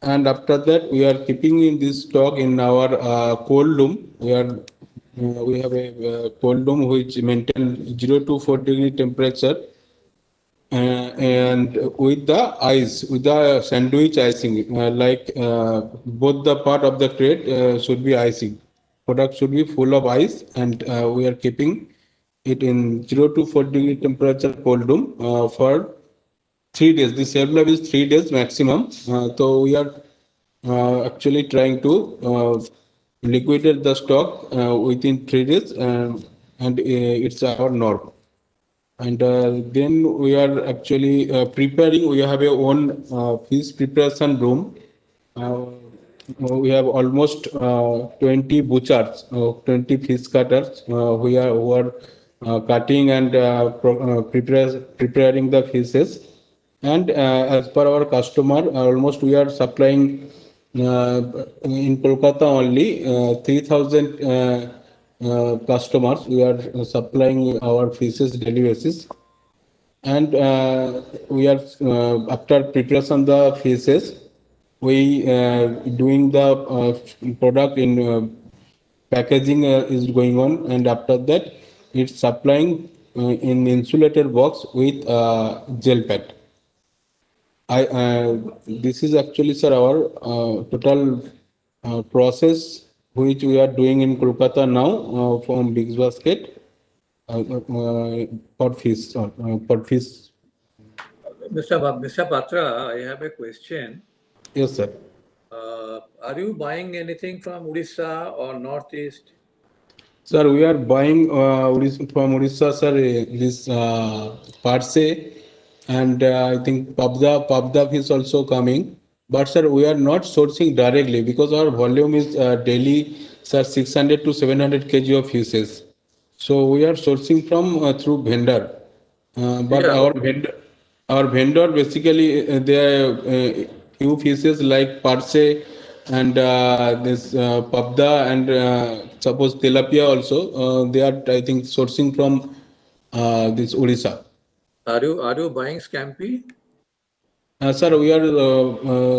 and after that we are keeping in this stock in our cold room. We have a cold room which maintain 0 to 4 degree temperature, and with the ice, with the sandwich icing, like both the part of the crate should be icing. Product should be full of ice, and we are keeping it in 0 to 4 degree temperature cold room for 3 days. The shelf life is 3 days maximum. So we are actually trying to liquidate the stock within 3 days, and it's our norm. And then we are actually preparing. We have a own fish preparation room. We have almost 20 butchers, 20 fish cutters who are cutting and preparing the fishes. And as per our customer, almost we are supplying in Kolkata only 3,000 customers. We are supplying our fishes daily basis, and we are after preparation the fishes, we doing the product in packaging is going on, and after that it's supplying in insulated box with gel pad. This is actually, sir, our total process which we are doing in Kolkata now from Big Basket for fish. Mr. Patra, I have a question. Yes, sir. Are you buying anything from Odisha or Northeast? Sir, we are buying from Odisha, sir, this Parse, and I think Pabda is also coming. But sir, we are not sourcing directly because our volume is daily, sir, 600 to 700 kg of fishes. So we are sourcing from through vendor. But Yeah. our vendor basically they are few fishes like Parse and this Pabda, and suppose Tilapia also. They are, I think, sourcing from this Odisha. Are you buying scampi? Sir, we are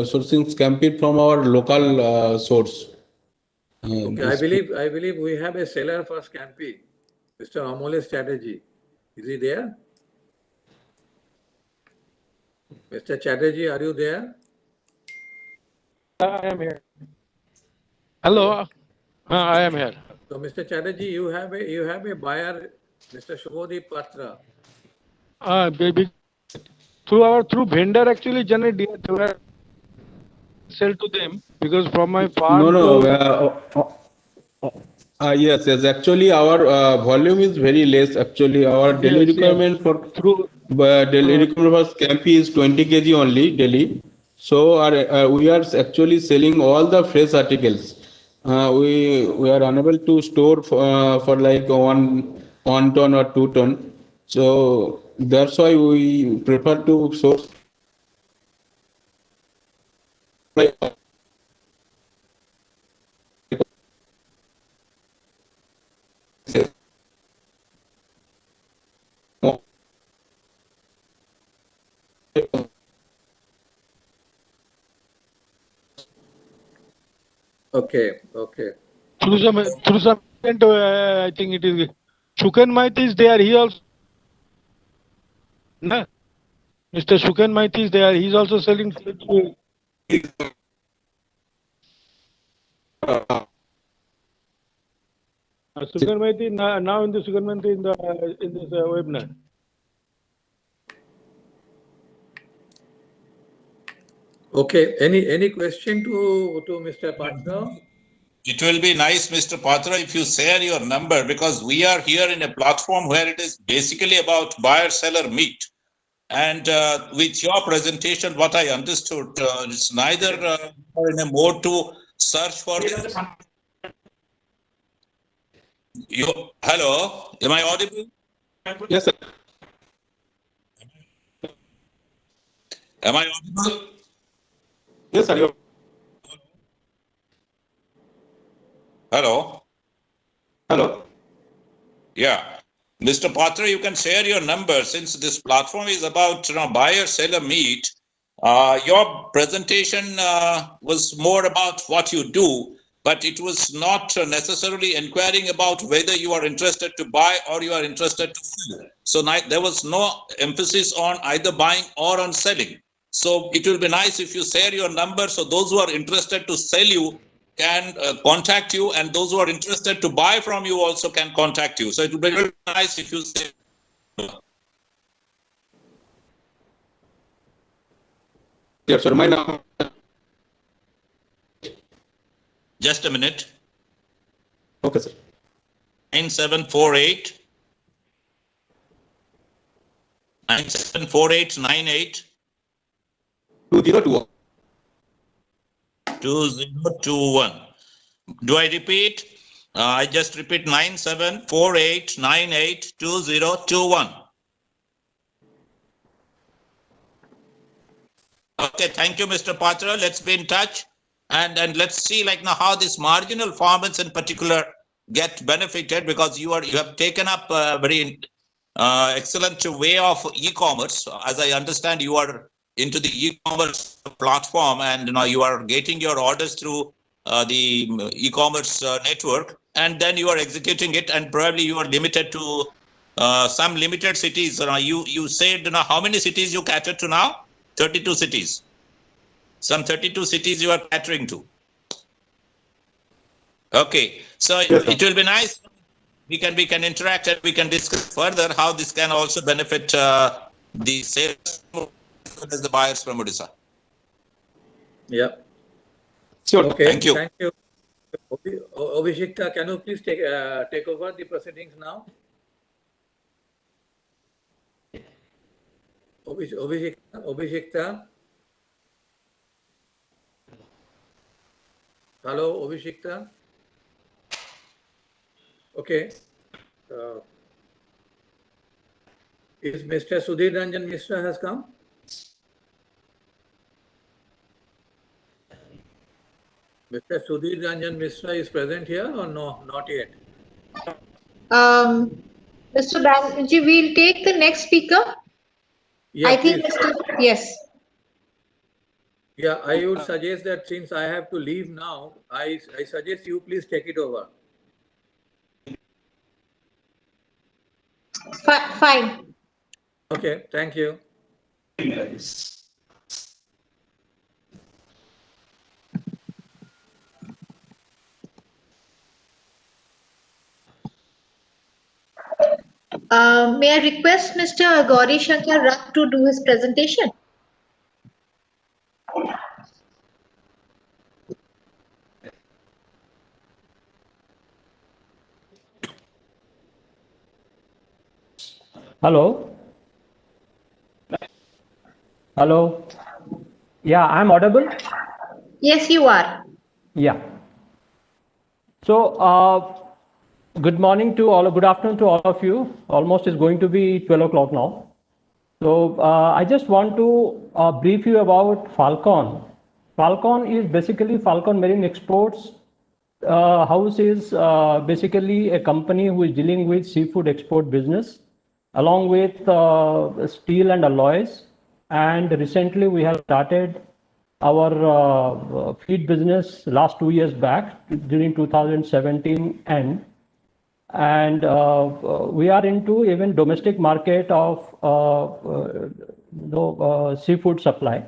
sourcing scampi from our local source. Okay, I believe we have a seller for scampi, Mr. Amoles Chatterjee. Is he there? Mr. Chatterjee, are you there? I am here. Hello, I am here. So, Mr. Chatterjee, you have a buyer, Mr. Shubhodip Patra. Through vendor, actually, generally they were sell to them, because from my farm yes. Actually, our volume is very less. Actually, our daily requirement for daily requirement for scampi is 20 kg only daily. So we are actually selling all the fresh articles. We are unable to store for like one ton or 2 ton. So that's why we prefer to source like Okay, okay. Through some extent, I think it is Shuken Maiti is there. He also, na? Mr. Shuken Maiti is there. He's also selling. Shuken Maiti now in the Shuken Maiti in this webinar. Okay. Any question to Mr. Patra? It will be nice, Mr. Patra, if you share your number, because we are here in a platform where it is basically about buyer-seller meet. And with your presentation, what I understood, it's neither in a mode to search for. Hello, am I audible? yes, sir. Am I audible? Yes, sir. Hello. Hello. Yeah. Mr. Patra, you can share your number since this platform is about buyer-seller meet. Your presentation was more about what you do, but it was not necessarily inquiring about whether you are interested to buy or you are interested to sell. So there was no emphasis on either buying or on selling. So it will be nice if you share your number so those who are interested to sell you can contact you, and those who are interested to buy from you also can contact you. So it would be really nice if you say. Yes, sir. My number. Just a minute. Okay, sir. 9748 974898 2021. 2021. Do I repeat? I just repeat 9748982021. Okay, thank you, Mr. Patra. Let's be in touch, and let's see like now how these marginal farmers in particular get benefited, because you have taken up a very excellent way of e-commerce. As I understand, you are into the e-commerce platform, and you are getting your orders through the e-commerce network, and then you are executing it, and probably you are limited to some limited cities. You said how many cities you cater to now? 32 cities. Some 32 cities you are catering to. Okay, so it will be nice. We can interact and we can discuss further how this can also benefit the sales as the buyers from Odisha. Yeah. Sure. Okay. Thank you. Thank you. Abhishekta, can you please take over the proceedings now? Abhishekta. Hello, Abhishekta. Okay. Is Mr. Sudhir Ranjan Mishra has come? Mr. Sudhir Ranjan Mishra is present here or no? Not yet. Mr. Banerjee, we'll take the next speaker. Yeah, I think please. yes. Yeah, I would suggest that since I have to leave now, I suggest you please take it over. Fine. Okay, thank you. May I request Mr. Gauri Shankar Rak to do his presentation? Hello. Hello. Yeah, I'm audible? Yes, you are. Yeah. So, good morning to all, good afternoon to all of you. Almost is going to be 12 o'clock now. So, I just want to brief you about Falcon. Falcon is basically Falcon Marine Exports House is basically a company who is dealing with seafood export business along with steel and alloys. And recently we have started our feed business last 2 years back during 2017 end. And we are into even domestic market of seafood supply.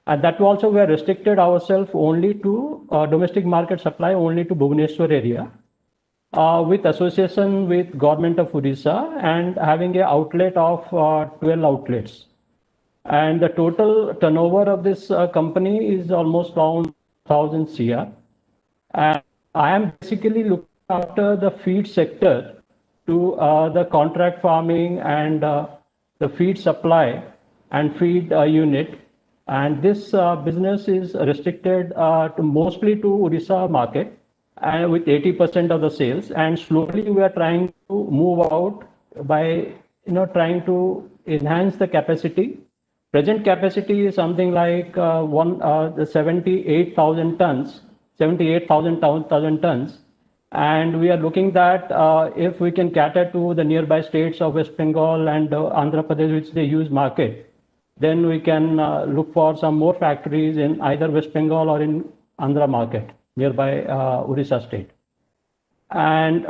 And that also we are restricted ourselves only to domestic market supply only to Bhubaneswar area with association with government of Odisha and having an outlet of 12 outlets. And the total turnover of this company is almost around 1,000 CR. And I am basically looking after the feed sector to the contract farming and the feed supply and feed unit. And this business is restricted to mostly to Odisha market and with 80% of the sales. And slowly we are trying to move out by trying to enhance the capacity. Present capacity is something like 78,000 tons, 78,000 tons. And we are looking that if we can cater to the nearby states of West Bengal and Andhra Pradesh, which they use market, then we can look for some more factories in either West Bengal or in Andhra market, nearby Odisha state. And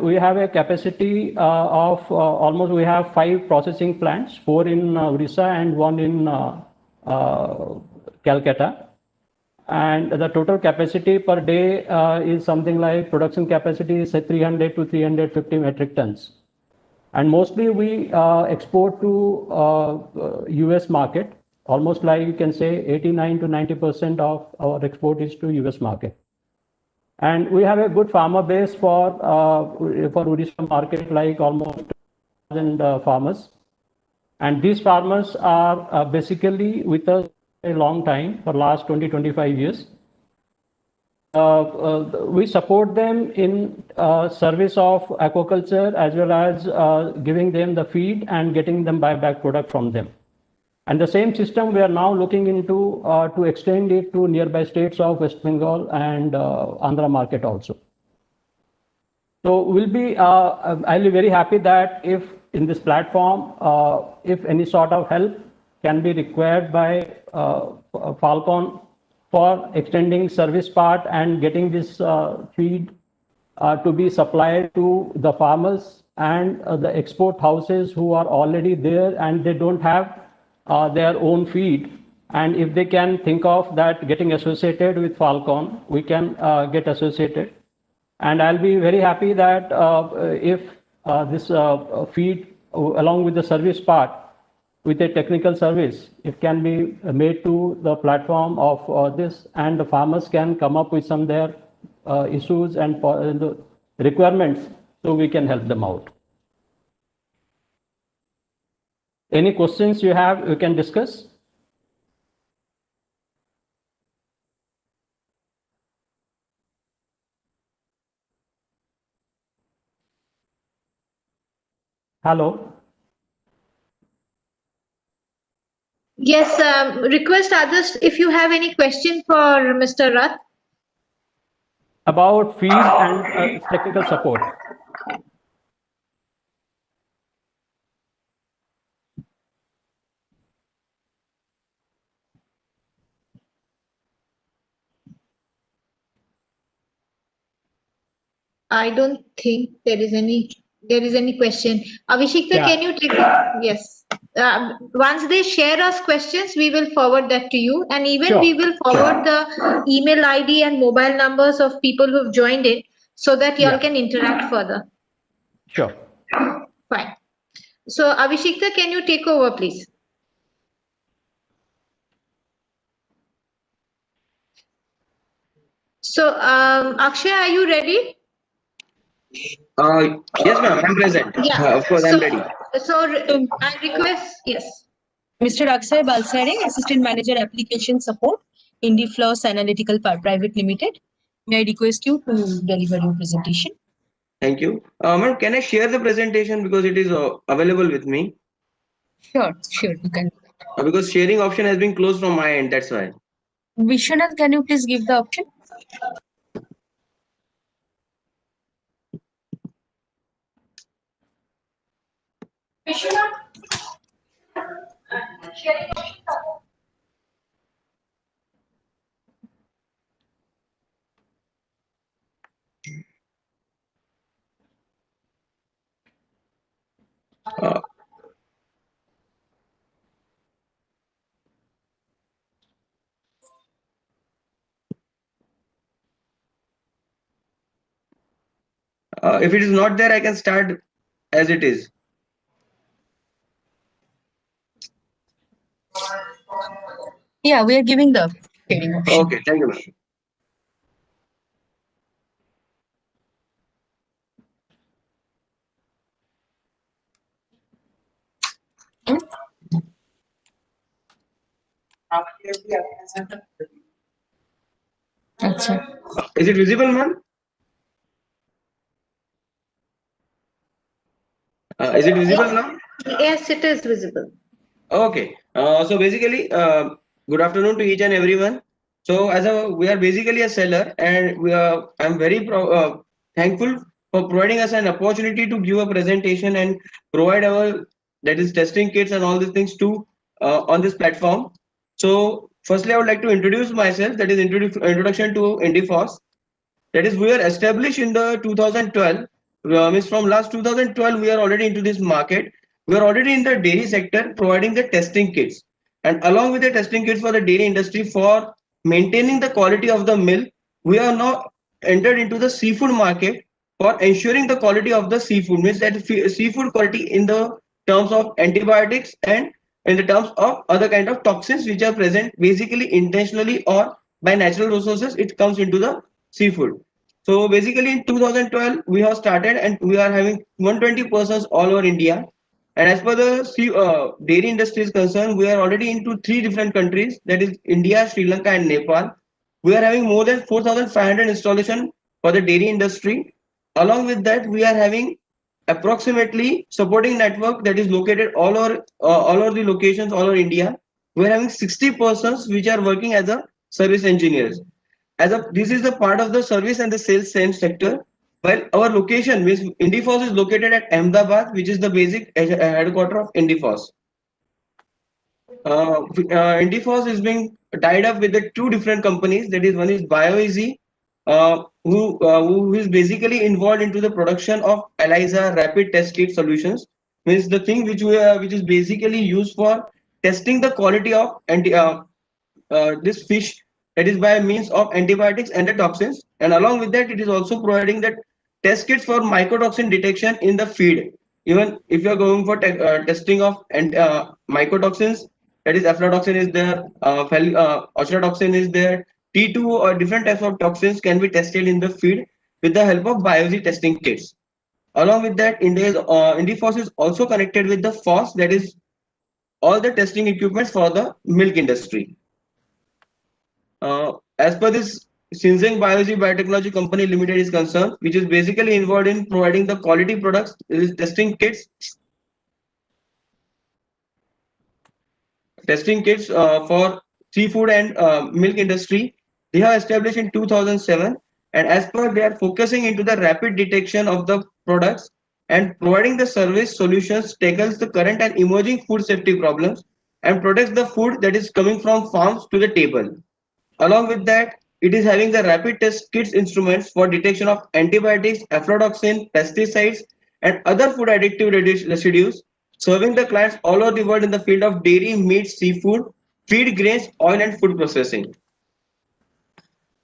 we have a capacity of almost, we have 5 processing plants, 4 in Odisha and 1 in Calcutta. And the total capacity per day is something like production capacity is 300 to 350 metric tons. And mostly we export to US market, almost like you can say 89 to 90% of our export is to US market. And we have a good farmer base for Odisha market, like almost 1,000 farmers. And these farmers are basically with us a long time, for last 20-25 years. We support them in service of aquaculture as well as giving them the feed and getting them buyback product from them. And the same system we are now looking into to extend it to nearby states of West Bengal and Andhra market also. So I'll be very happy that if in this platform, if any sort of help can be required by Falcon for extending service part and getting this feed to be supplied to the farmers and the export houses who are already there and they don't have their own feed. And if they can think of that getting associated with Falcon, we can get associated. And I'll be very happy that if this feed along with the service part with a technical service, it can be made to the platform of this, and the farmers can come up with some of their issues and the requirements, so we can help them out. Any questions you have, we can discuss. Hello. Yes, request others if you have any question for Mr. Rath. About feed and technical support. I don't think there is any question. Avishikta, can you take it? Yes. Once they share us questions, we will forward that to you, and even we will forward the email ID and mobile numbers of people who've joined in, so that y'all can interact further. Sure. Fine. So Avishikta, can you take over, please? So Akshay, are you ready? Yes, ma'am, I'm present. Yeah. Of course, I'm ready. So I request, yes. Mr. Akshay Balsare, Assistant Manager Application Support, IndieFloss Analytical Private Limited. May I request you to deliver your presentation? Thank you. Ma'am, can I share the presentation because it is available with me? Sure, you can. Because sharing option has been closed from my end, that's why. Vishwanath, can you please give the option? Vishwanath. If it is not there, I can start as it is. Yeah, we are giving the sharing option. Okay, thank you, ma'am. Is it visible, ma'am? Is it visible now? Yes, it is visible. Okay. So basically, good afternoon to each and everyone. So we are basically a seller, and I'm very thankful for providing us an opportunity to give a presentation and provide our that is testing kits and all these things to on this platform. So firstly, I would like to introduce myself. That is introduction to IndieFOSS. That is, we are established in the 2012. Means from last 2012, we are already into this market. We are already in the dairy sector, providing the testing kits, and along with the testing kits for the dairy industry for maintaining the quality of the milk, we are now entered into the seafood market for ensuring the quality of the seafood. Means that seafood quality in the terms of antibiotics and in the terms of other kind of toxins which are present basically intentionally or by natural resources. It comes into the seafood. So basically in 2012 we have started and we are having 120 persons all over India. And as per the dairy industry is concerned, we are already into 3 different countries, that is India, Sri Lanka and Nepal. We are having more than 4,500 installation for the dairy industry. Along with that, we are having approximately supporting network that is located all over the locations all over India. We are having 60 persons which are working as a service engineers. This is the part of the service and the sales same sector. While our location, which IndieFOSS is located at Ahmedabad, which is the basic headquarter of IndieFOSS. IndieFOSS is being tied up with the 2 different companies. That is, one is BioEasy, who is basically involved into the production of ELISA rapid test kit solutions. Means the thing which is basically used for testing the quality of this fish, that is by means of antibiotics and the toxins, and along with that it is also providing that test kits for mycotoxin detection in the feed. Even if you are going for testing of mycotoxins, that is aflatoxin is there, oxalotoxin is there, T2 or different types of toxins can be tested in the feed with the help of BioEasy testing kits. Along with that, IndieFOSS is also connected with the FOSS, that is all the testing equipments for the milk industry. As per this, Shenzhen Biotechnology Company Limited is concerned, which is basically involved in providing the quality products, testing kits for seafood and milk industry. They have established in 2007, and as per they are focusing into the rapid detection of the products and providing the service solutions, tackles the current and emerging food safety problems and protects the food that is coming from farms to the table. Along with that, it is having the rapid test kits instruments for detection of antibiotics, aflatoxin, pesticides, and other food addictive residues, serving the clients all over the world in the field of dairy, meat, seafood, feed grains, oil, and food processing.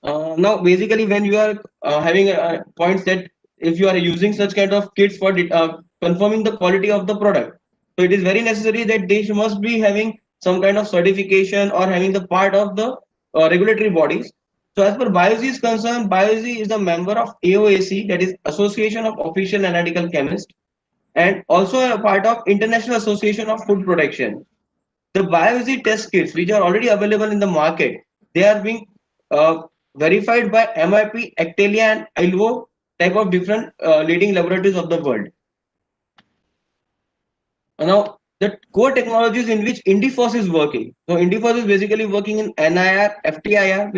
Now, basically, when you are having points that if you are using such kind of kits for confirming the quality of the product, so it is very necessary that they must be having some kind of certification or having the part of the regulatory bodies. So as per BioEasy is concerned, BioEasy is a member of AOAC, that is Association of Official Analytical Chemists, and also a part of International Association of Food Protection. the bioeasy test kits which are already available in the market, they are being verified by MIP, Actelia, and ILVO type of different leading laboratories of the world. Now, the core technologies in which INDIFOS is working. So, INDIFOS is basically working in NIR, FTIR,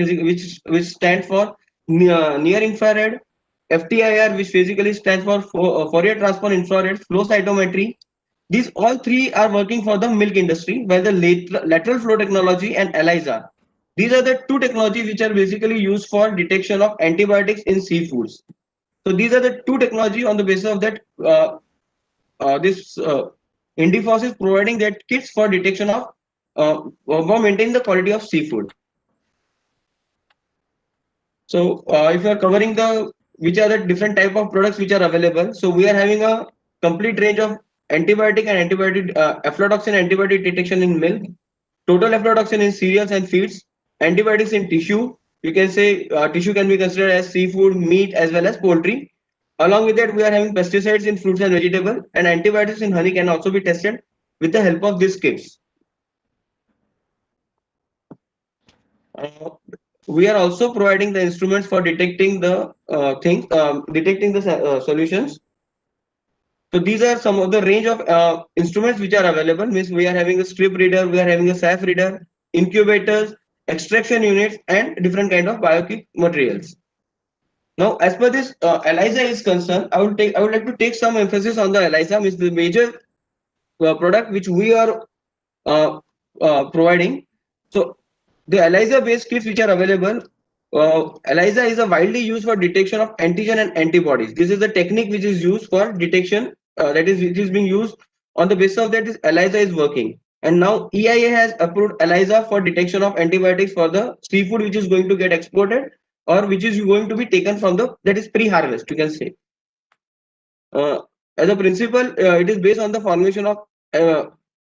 which stands for near infrared, FTIR, which basically stands for Fourier transform infrared flow cytometry. These all three are working for the milk industry, while the lateral flow technology and ELISA. These are the two technologies which are basically used for detection of antibiotics in seafoods. So these are the two technology on the basis of that this INDIFOS is providing that kits for detection of for maintaining the quality of seafood. So if you are covering the which are the different type of products which are available, so we are having a complete range of antibiotic and antibiotic aflatoxin antibiotic detection in milk, total aflatoxin in cereals and feeds, antibiotics in tissue. You can say tissue can be considered as seafood, meat, as well as poultry. Along with that, we are having pesticides in fruits and vegetables, and antibiotics in honey can also be tested with the help of these kits. We are also providing the instruments for detecting the solutions. So these are some of the range of instruments which are available. Means we are having a strip reader, we are having a SAF reader, incubators, extraction units, and different kind of biokit materials. Now, as per this ELISA is concerned, I would like to take some emphasis on the ELISA, which is the major product which we are providing. So the ELISA based kits which are available, ELISA is a widely used for detection of antigen and antibodies. This is the technique which is used for detection, which is being used on the basis of that is ELISA is working. And now EIA has approved ELISA for detection of antibiotics for the seafood which is going to get exported or which is going to be taken from the, that is pre-harvest, you can say. As a principle, it is based on the formation of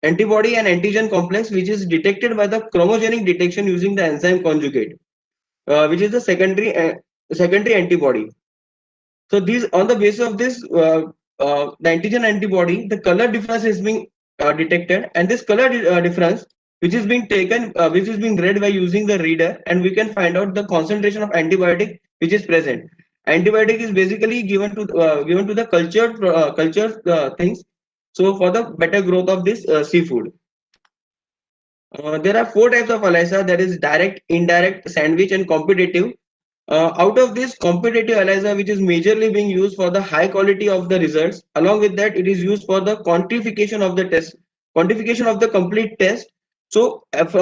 antibody and antigen complex, which is detected by the chromogenic detection using the enzyme conjugate, which is the secondary antibody. So these, on the basis of this, the antigen antibody, the color difference is being detected, and this color difference, which is being taken, which is being read by using the reader, and we can find out the concentration of antibiotic which is present. Antibiotic is basically given to the cultured things, so for the better growth of this seafood. There are 4 types of ELISA, that is direct, indirect, sandwich, and competitive. Out of this, competitive ELISA, which is majorly being used for the high quality of the results, along with that, it is used for the quantification of the test, quantification of the complete test. So, if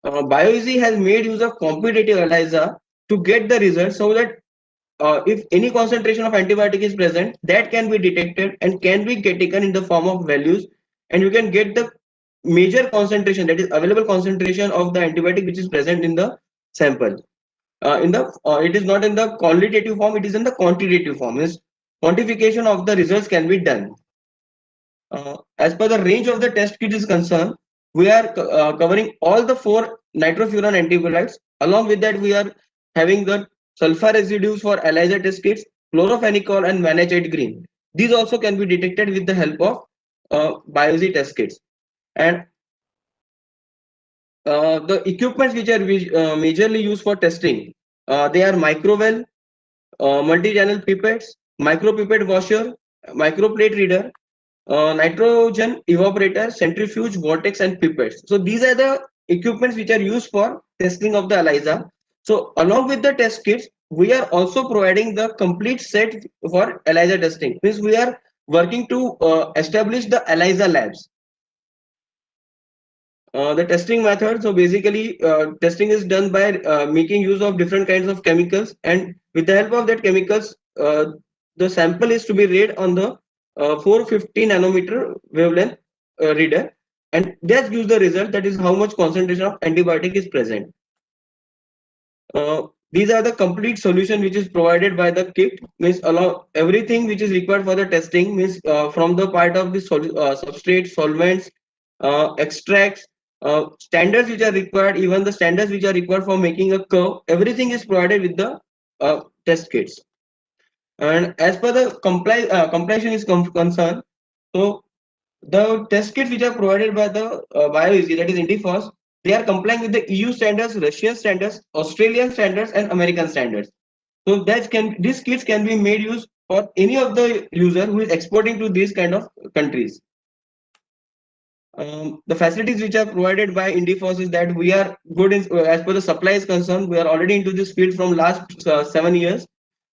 BioEasy has made use of competitive ELISA to get the results, so that if any concentration of antibiotic is present, that can be detected and can be taken in the form of values, and you can get the major concentration, that is available concentration of the antibiotic which is present in the sample. It is not in the qualitative form, it is in the quantitative form. Is quantification of the results can be done. As per the range of the test kit is concerned, we are covering all the 4 nitrofuran antibiotics. Along with that, we are having the sulfur residues for ELISA test kits, chlorophenicol and vanillate green. These also can be detected with the help of BioEasy test kits. And the equipments which are majorly used for testing, they are microwell, multi-channel pipettes, micropipette washer, microplate reader, nitrogen evaporator, centrifuge, vortex, and pipettes. So these are the equipments which are used for testing of the ELISA. So along with the test kits, we are also providing the complete set for ELISA testing. Means we are working to establish the ELISA labs. The testing method, so basically testing is done by making use of different kinds of chemicals, and with the help of that chemicals, the sample is to be read on the 450 nanometer wavelength reader, and that gives the result, that is how much concentration of antibiotic is present. These are the complete solution which is provided by the kit. Means allow everything which is required for the testing, means from the part of the substrate, solvents, extracts, standards which are required, even the standards which are required for making a curve, everything is provided with the test kits. And as per the compliance is concerned, so the test kits which are provided by the BioEasy, that is Indifos, they are complying with the EU standards, Russian standards, Australian standards, and American standards. So these kits can be made use for any of the user who is exporting to these kind of countries. The facilities which are provided by Indifos is that we are good in, as per the supply is concerned. We are already into this field from last 7 years.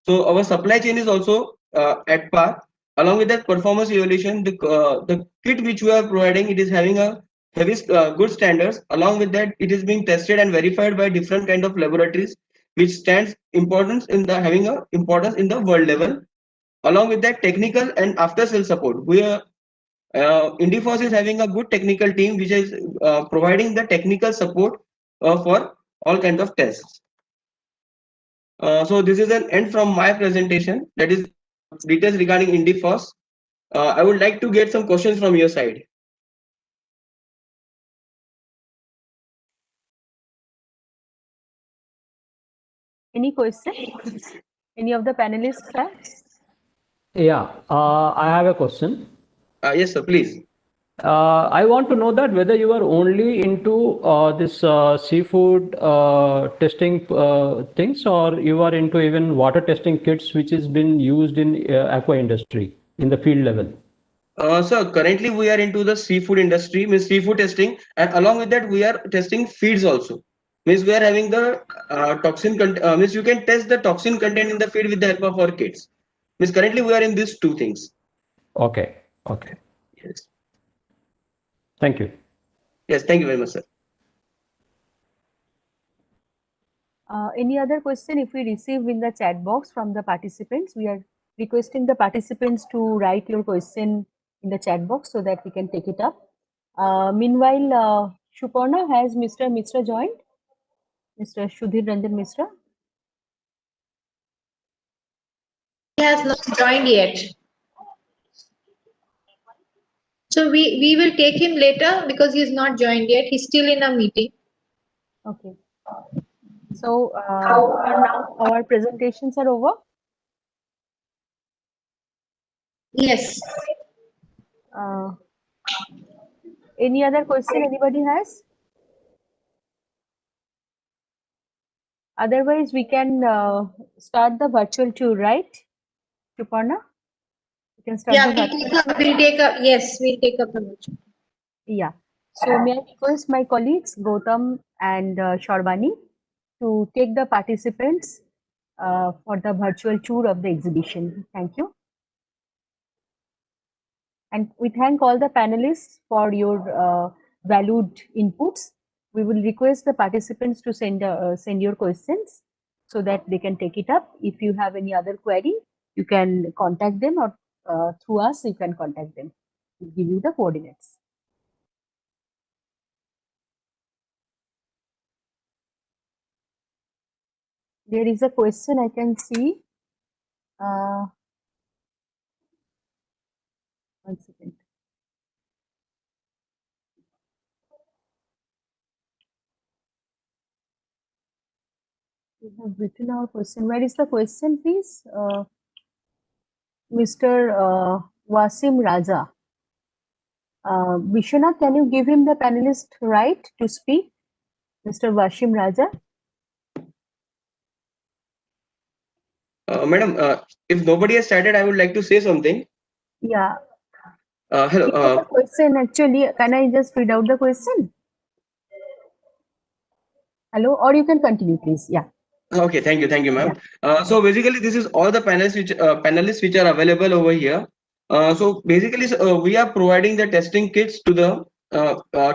So our supply chain is also at par. Along with that performance evaluation, the kit which we are providing, it is having a heavy good standards. Along with that, it is being tested and verified by different kind of laboratories, which stands importance in the having a importance in the world level. Along with that, technical and after sale support. We are Indifos is having a good technical team which is providing the technical support for all kinds of tests. So this is an end from my presentation. That is details regarding Indifos. I would like to get some questions from your side. Any question? Any of the panelists have? Yeah, I have a question. Yes, sir, please. I want to know that whether you are only into this seafood testing things, or you are into even water testing kits, which has been used in aqua industry in the field level. So currently we are into the seafood industry, means seafood testing, and along with that we are testing feeds also. Means we are having the toxin content. Means you can test the toxin content in the feed with the help of our kits. Means currently we are in these two things. Okay. Okay. Yes. Thank you. Yes, thank you very much, sir. Any other question if we receive in the chat box from the participants? We are requesting the participants to write your question in the chat box so that we can take it up. Meanwhile, Shuparna, has Mr. Mishra joined? Mr. Sudhir Ranjan Mishra? He has not joined yet. So we will take him later because he is not joined yet. He's still in a meeting. Okay. So for now, our presentations are over. Yes. Any other question anybody has? Otherwise, we can start the virtual tour, right, Suparna? We can start the virtual. We'll take up. Yes, we'll take up the virtual. Yeah. So may I request my colleagues Gautam and Sharbani to take the participants for the virtual tour of the exhibition. Thank you. And we thank all the panelists for your valued inputs. We will request the participants to send your questions so that they can take it up. If you have any other query, you can contact them, or through us, you can contact them. We'll give you the coordinates. There is a question I can see. One second. We have written our question. Where is the question, please? Mr. Wasim Raja. Vishwanath, can you give him the panelist right to speak? Mr. Wasim Raja. Madam, if nobody has started, I would like to say something. Yeah. Hello. The question actually, can I just read out the question? Hello, or you can continue, please. Yeah. Okay, thank you, ma'am. Yeah. So basically, this is all the panelists which are available over here. So basically, we are providing the testing kits to the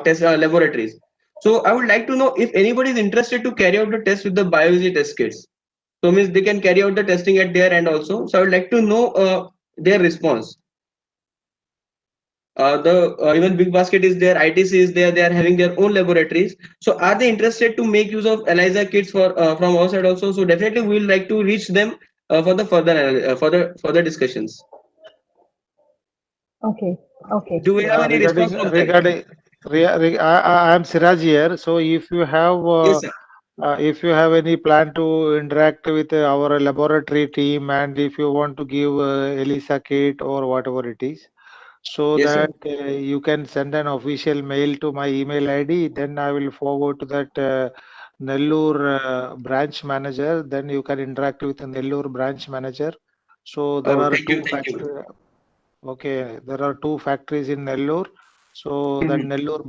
test laboratories. So I would like to know if anybody is interested to carry out the test with the BioEasy test kits. So means they can carry out the testing at their end also. So I would like to know their response. Even Big Basket is there, ITC is there. They are having their own laboratories. So are they interested to make use of ELISA kits for from our side also? So definitely we will like to reach them for the further discussions. Okay. Okay. Do we have any response from them? I am Siraj here. So if you have Yes, sir. if you have any plan to interact with our laboratory team, and if you want to give ELISA kit or whatever it is, so Yes, that sir. you can send an official mail to my email ID. Then I will forward to that Nellore branch manager. Then you can interact with the Nellore branch manager. So there Oh, are thank you, two thank you. factories. Okay, there are two factories in Nellore. So that Nellore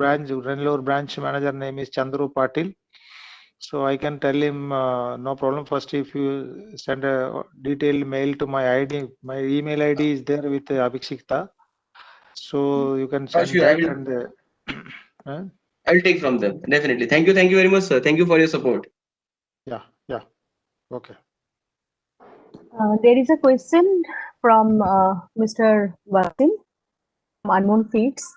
branch manager name is Chandru Patil. So I can tell him no problem. First, if you send a detailed mail to my ID, my email ID is there with Abhishekta. So you can send Sure, I that will. and I'll take from them definitely. Thank you very much, sir. Thank you for your support. yeah, okay. There is a question from Mr. Wasim from Unknown Feeds.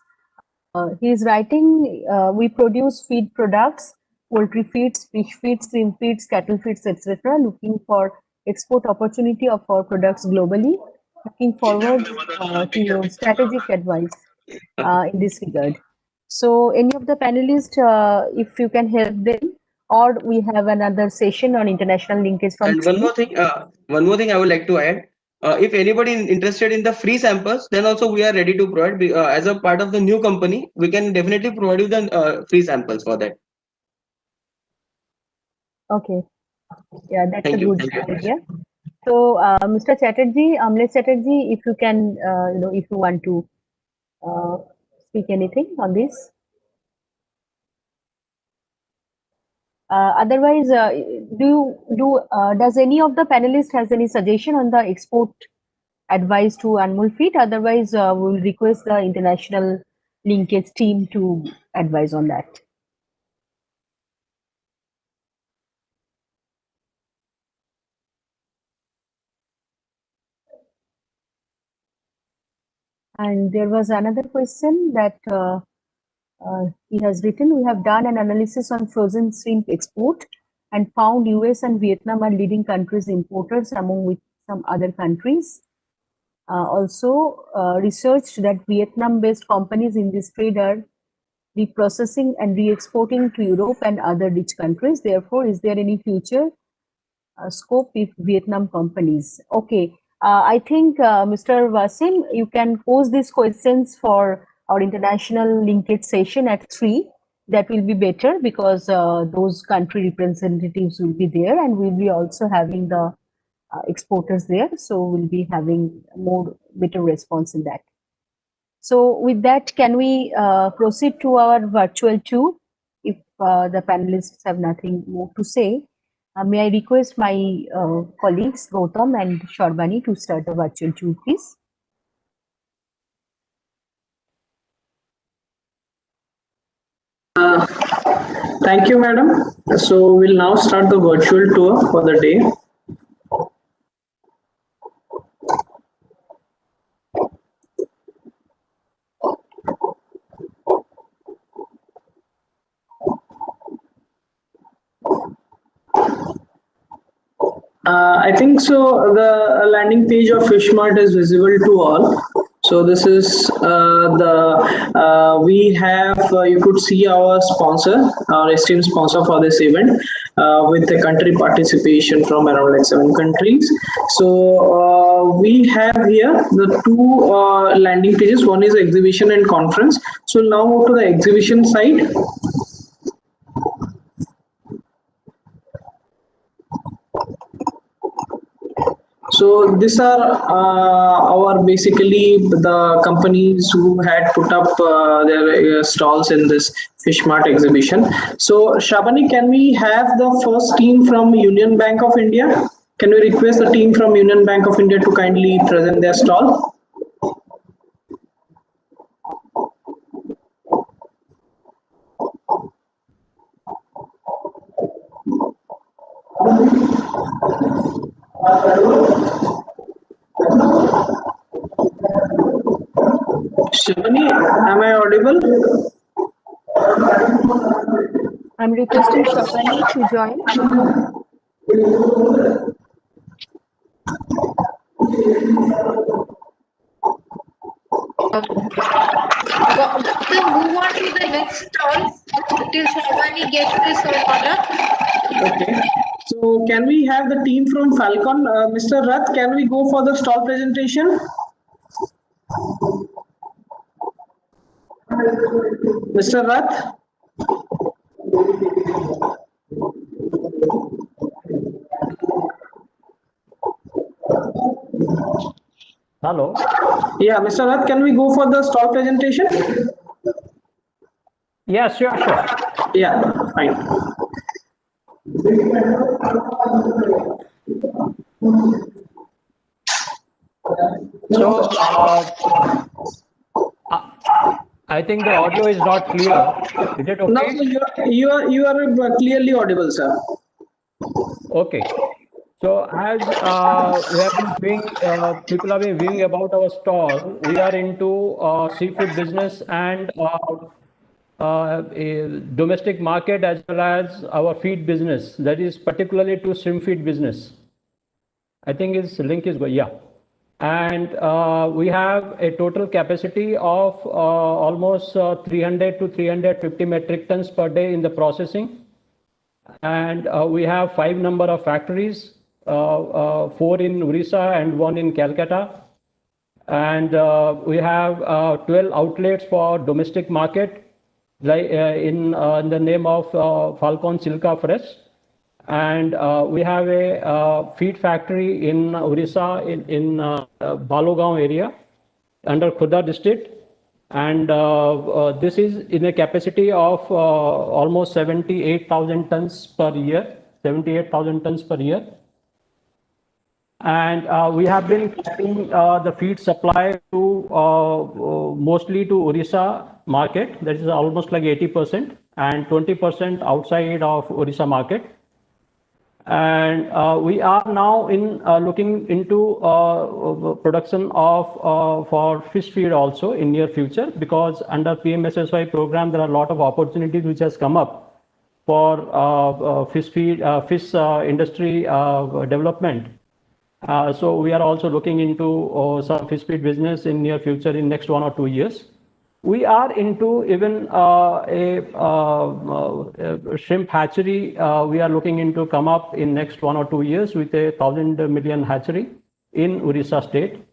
He is writing, we produce feed products, poultry feeds, fish feeds, shrimp feeds, cattle feeds, etc. Looking for export opportunity of our products globally. Looking forward to your strategic advice in this regard. So any of the panelists, if you can help them, or we have another session on international linkage from And one more thing I would like to add. If anybody is interested in the free samples, then also we are ready to provide. As a part of the new company, we can definitely provide you the free samples for that. Okay, yeah, that's a Thank you. good Thank you. idea. So, Mr. Chatterjee, Amlet Chatterjee, if you can, if you want to speak anything on this. Otherwise, does any of the panelists has any suggestion on the export advice to Anmol Feed? Otherwise, we'll request the international linkage team to advise on that. And there was another question that he has written, we have done an analysis on frozen shrimp export and found US and Vietnam are leading countries importers among with some other countries. Also researched that Vietnam-based companies in this trade are reprocessing and re-exporting to Europe and other rich countries. Therefore, is there any future scope with Vietnam companies? Okay, I think Mr. Wasim, you can pose these questions for our international linkage session at 3. That will be better because those country representatives will be there and we'll be also having the exporters there. So we'll be having more better response in that. So with that, can we proceed to our virtual 2? If the panelists have nothing more to say, may I request my colleagues Gautam and Sharbani to start the virtual 2, please? Thank you, madam. So we'll now start the virtual tour for the day. I think so. The landing page of FishMart is visible to all. So this is we have, you could see our sponsor, our esteemed sponsor for this event with the country participation from around like 7 countries. So we have here the 2 landing pages. One is exhibition and conference. So now move to the exhibition side. So these are our basically the companies who had put up their stalls in this FishMart exhibition. So Shabani, can we have the first team from Union Bank of India? Can we request the team from Union Bank of India to kindly present their stall? Shabani, am I audible? I'm requesting Sharbani to join. Move on to the next stall till Sharbani gets this order. Okay. So can we have the team from Falcon? Mr. Rath, can we go for the stall presentation? Mr. Rath? Hello. Yeah, Mr. Rath, can we go for the stall presentation? Yeah, sure. Yeah, fine. So I think the audio is not clear. Is it okay? No, sir, you are clearly audible, sir. Okay. So as we have been viewing, people have been viewing about our stall. We are into seafood business and a domestic market as well as our feed business. That is particularly to shrimp feed business. I think its link is yeah. And we have a total capacity of almost 300 to 350 metric tons per day in the processing. And we have 5 number of factories, 4 in Orissa and 1 in Calcutta. And we have 12 outlets for domestic market, like in the name of Falcon Silka Fresh. And we have a feed factory in Orissa in Balogaon area under Khurda district. And this is in a capacity of almost 78,000 tons per year, 78,000 tons per year. And we have been getting the feed supply to mostly to Orissa market. That is almost like 80% and 20% outside of Orissa market. And we are now in looking into production of for fish feed also in near future, because under PMSSY program there are a lot of opportunities which has come up for fish feed fish industry development. So we are also looking into some fish feed business in near future in next 1 or 2 years. We are into even a shrimp hatchery. We are looking into come up in next 1 or 2 years with a 1,000 million hatchery in Orissa state.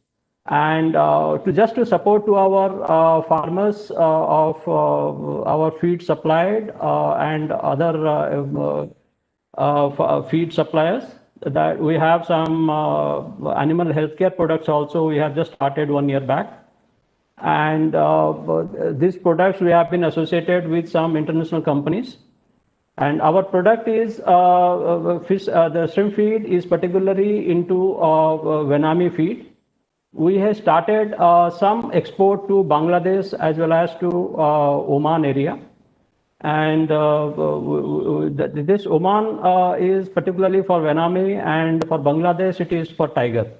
And to support to our farmers of our feed supplied and other feed suppliers, that we have some animal healthcare products also. We have just started 1 year back. And these products we have been associated with some international companies. And our product is fish. The shrimp feed is particularly into Venami feed. We have started some export to Bangladesh as well as to Oman area. And this Oman is particularly for Venami, and for Bangladesh it is for tiger.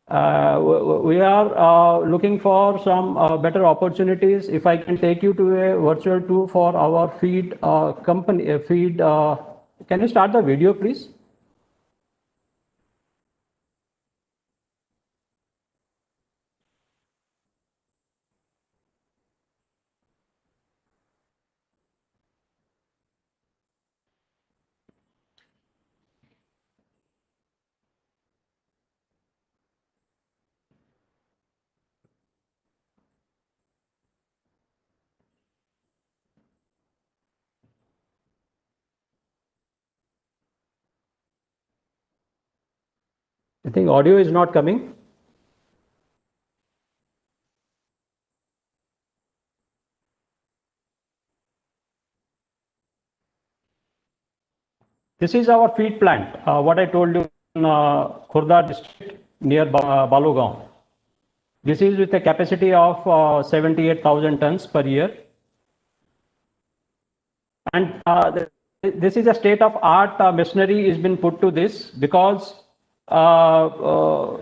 We are looking for some better opportunities. If I can take you to a virtual tour for our feed company, feed. Can you start the video, please? I think audio is not coming. This is our feed plant, what I told you in Khurda district near Balogaon. This is with a capacity of 78,000 tons per year. And this is a state-of-art machinery has been put to this, because the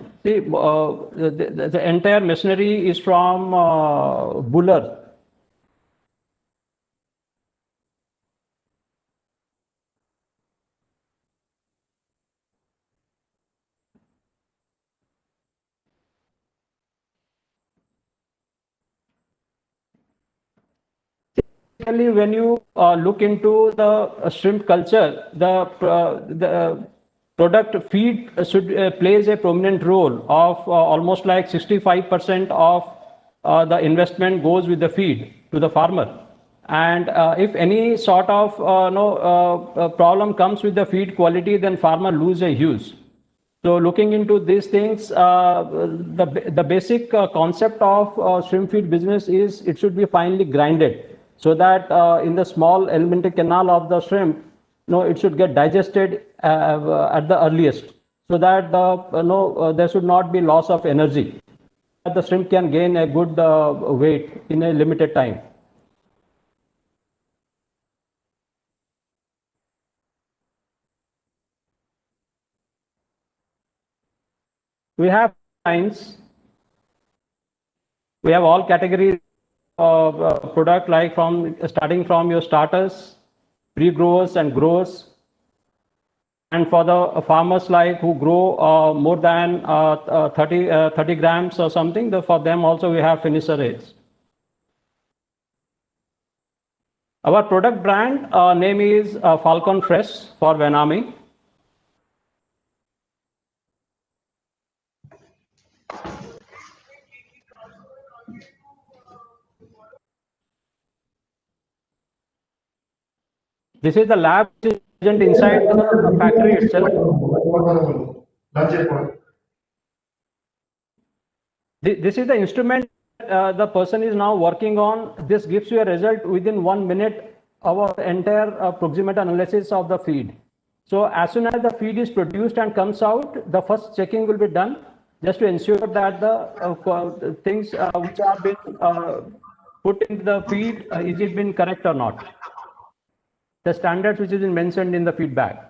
entire machinery is from Buller. When you look into the shrimp culture, the product feed should plays a prominent role of almost like 65% of the investment goes with the feed to the farmer. And if any sort of problem comes with the feed quality, then farmer lose a huge. So looking into these things, the basic concept of shrimp feed business is it should be finely grinded so that in the small alimentary canal of the shrimp, it should get digested at the earliest, so that there should not be loss of energy. The shrimp can gain a good weight in a limited time. We have lines. We have all categories of product, like starting from your starters, pre-growers and growers. And for the farmers like who grow more than 30 grams or something, for them also we have finisher rates. Our product brand name is Falcon Fresh for Venami. This is the lab inside the factory itself. This is the instrument the person is now working on. This gives you a result within 1 minute, our entire proximate analysis of the feed. So as soon as the feed is produced and comes out, the first checking will be done just to ensure that the things which have been put in the feed, is it been correct or not? The standards which has been mentioned in the feedback.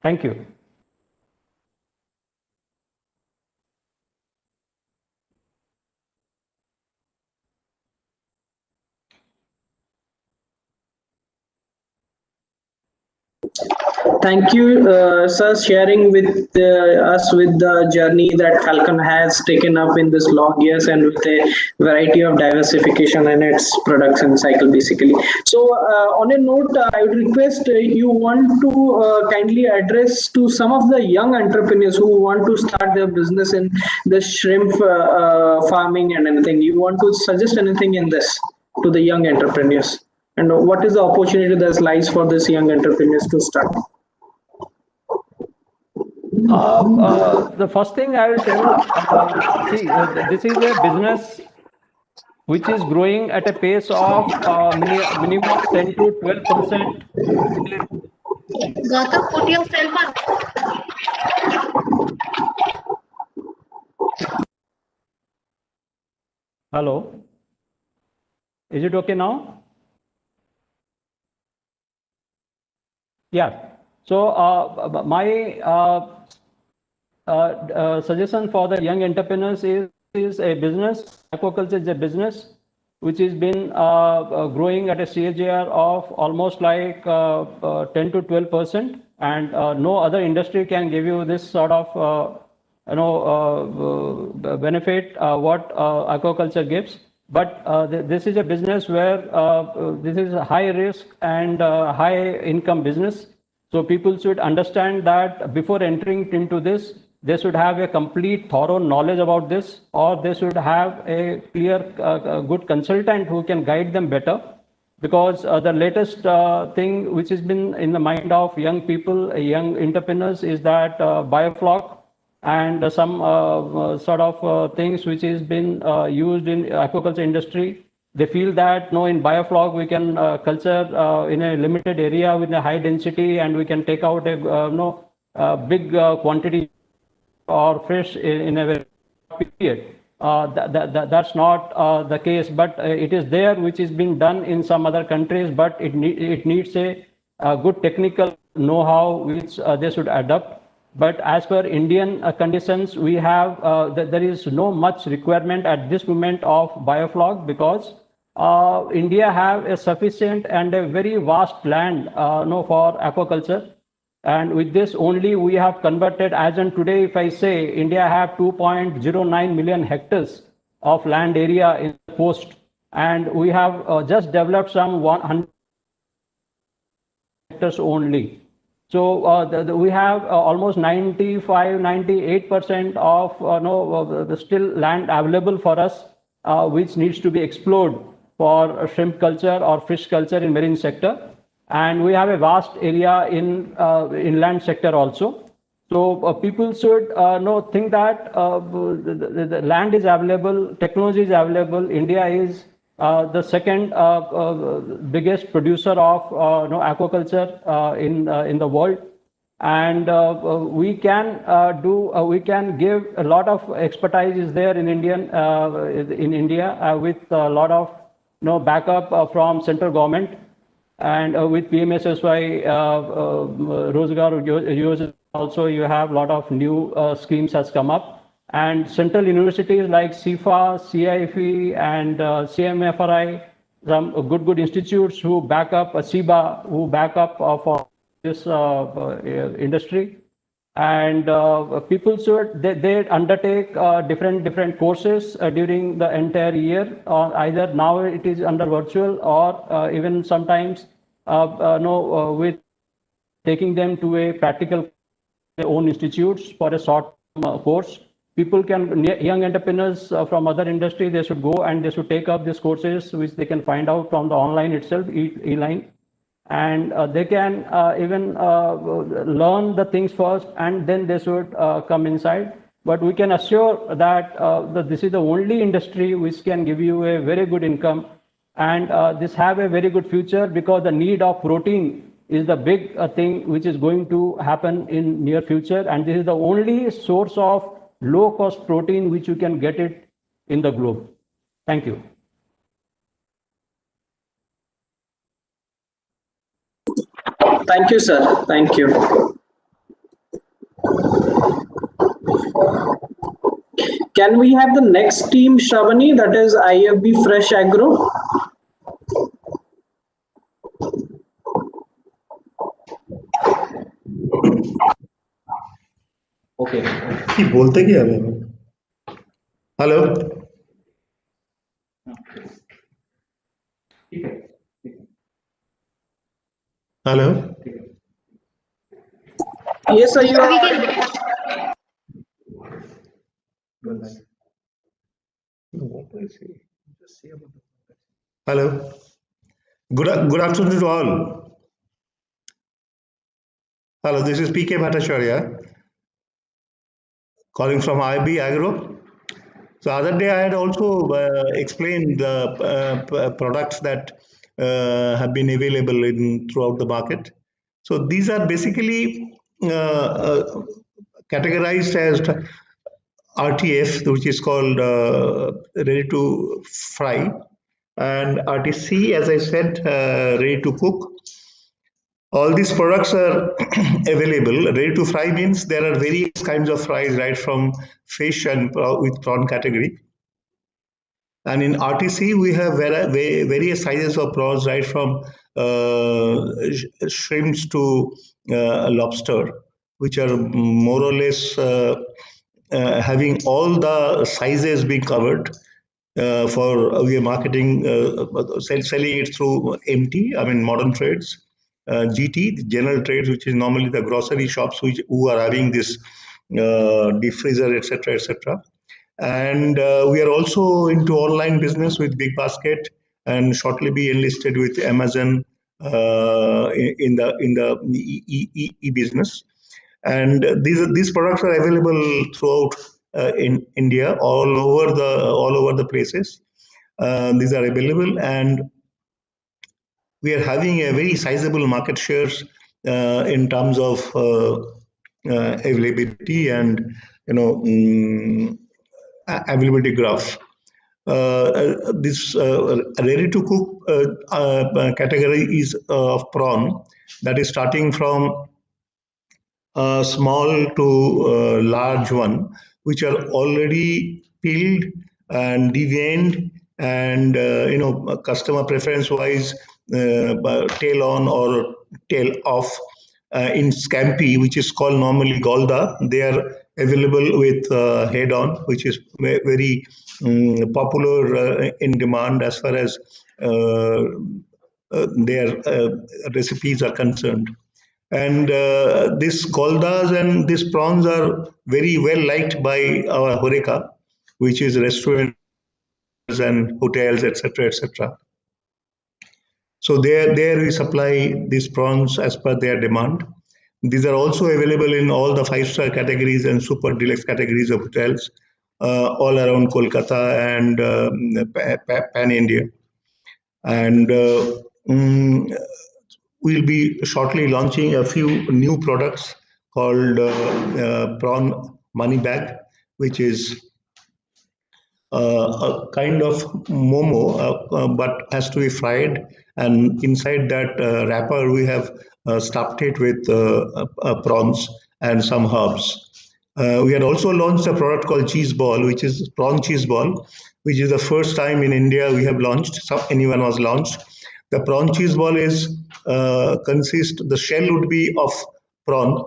Thank you. Thank you, sir, sharing with us with the journey that Falcon has taken up in this long years and with a variety of diversification in its production cycle, basically. So, on a note, I would request you want to kindly address to some of the young entrepreneurs who want to start their business in the shrimp farming and anything. You want to suggest anything in this to the young entrepreneurs? And what is the opportunity that lies for these young entrepreneurs to start? The first thing I will tell, this is a business which is growing at a pace of minimum 10 to 12%. Gautam, put yourself on. Hello. Is it okay now? Yeah. So my suggestion for the young entrepreneurs is a business. Aquaculture is a business which has been growing at a CAGR of almost like 10 to 12%, and no other industry can give you this sort of benefit what aquaculture gives. But this is a business where this is a high risk and high income business. So people should understand that before entering into this, they should have a complete thorough knowledge about this, or they should have a clear, good consultant who can guide them better. Because the latest thing which has been in the mind of young people, young entrepreneurs, is that biofloc and some sort of things which has been used in aquaculture industry. They feel that in biofloc we can culture in a limited area with a high density, and we can take out a big quantity or fish in a very short period. That's not the case, but it is there, which is being done in some other countries, but it needs a good technical know-how which they should adopt. But as per Indian conditions, we have there is no much requirement at this moment of bioflok, because India have a sufficient and a very vast land for aquaculture. And with this only we have converted, as on today, if I say, India have 2.09 million hectares of land area in the coast, and we have just developed some 100 hectares only. So we have almost 98% of the still land available for us, which needs to be explored for shrimp culture or fish culture in marine sector. And we have a vast area in inland sector also. So people should think that the land is available, technology is available. India is the second biggest producer of aquaculture in the world, and we can give a lot of expertise is there in India with a lot of backup from central government, and with PMSSY Rozgar Yojana also you have a lot of new schemes has come up. And central universities like CIFA, CII, and CMFRI, some good institutes who back up CIBA, who back up for this industry. And people should they undertake different courses during the entire year, or either now it is under virtual, or even sometimes with taking them to a practical their own institutes for a short course. People can, young entrepreneurs from other industry, they should go and they should take up these courses, which they can find out from the online itself, e-line. And they can even learn the things first, and then they should come inside. But we can assure that, this is the only industry which can give you a very good income, and this have a very good future, because the need of protein is the big thing which is going to happen in near future, and this is the only source of low cost protein which you can get it in the globe. Thank you. Thank you, sir. Thank you. Can we have the next team, Shravani, that is IFB Fresh Agro? Okay की बोलते क्या है hello hello Yes, sir, you are. Hello. Good afternoon to all. Hello, this is PK Bhattacharya calling from IB Agro. So other day I had also explained the products that have been available throughout the market. So these are basically categorized as RTF, which is called ready to fry, and RTC, as I said, ready to cook. All these products are available. Ready to fry means there are various kinds of fries, right from fish and with prawn category. And in RTC, we have various sizes of prawns, right from shrimps to lobster, which are more or less having all the sizes being covered. We are marketing, selling it through MT, I mean modern trades, GT, the general trades, which is normally the grocery shops who are having this deep freezer, etc., etc. And we are also into online business with Big Basket, and shortly be enlisted with Amazon in the e-business. And these products are available throughout in India, all over the places. These are available, and we are having a very sizable market shares in terms of availability and availability graph. This ready to cook category is of prawn, that is starting from small to large one, which are already peeled and deveined, and customer preference wise, tail on or tail off. In scampi, which is called normally golda, they are available with head on, which is very popular in demand as far as their recipes are concerned. And these goldas and these prawns are very well liked by our horeca, which is restaurants and hotels, etc., etc. So there we supply these prawns as per their demand. These are also available in all the five-star categories and super deluxe categories of hotels all around Kolkata and Pan India. And we'll be shortly launching a few new products called prawn money bag, which is a kind of momo, but has to be fried. And inside that wrapper, we have stuffed it with prawns and some herbs. We had also launched a product called cheese ball, which is prawn cheese ball, which is the first time in India we have launched. Anyone was launched. The prawn cheese ball is the shell would be of prawn,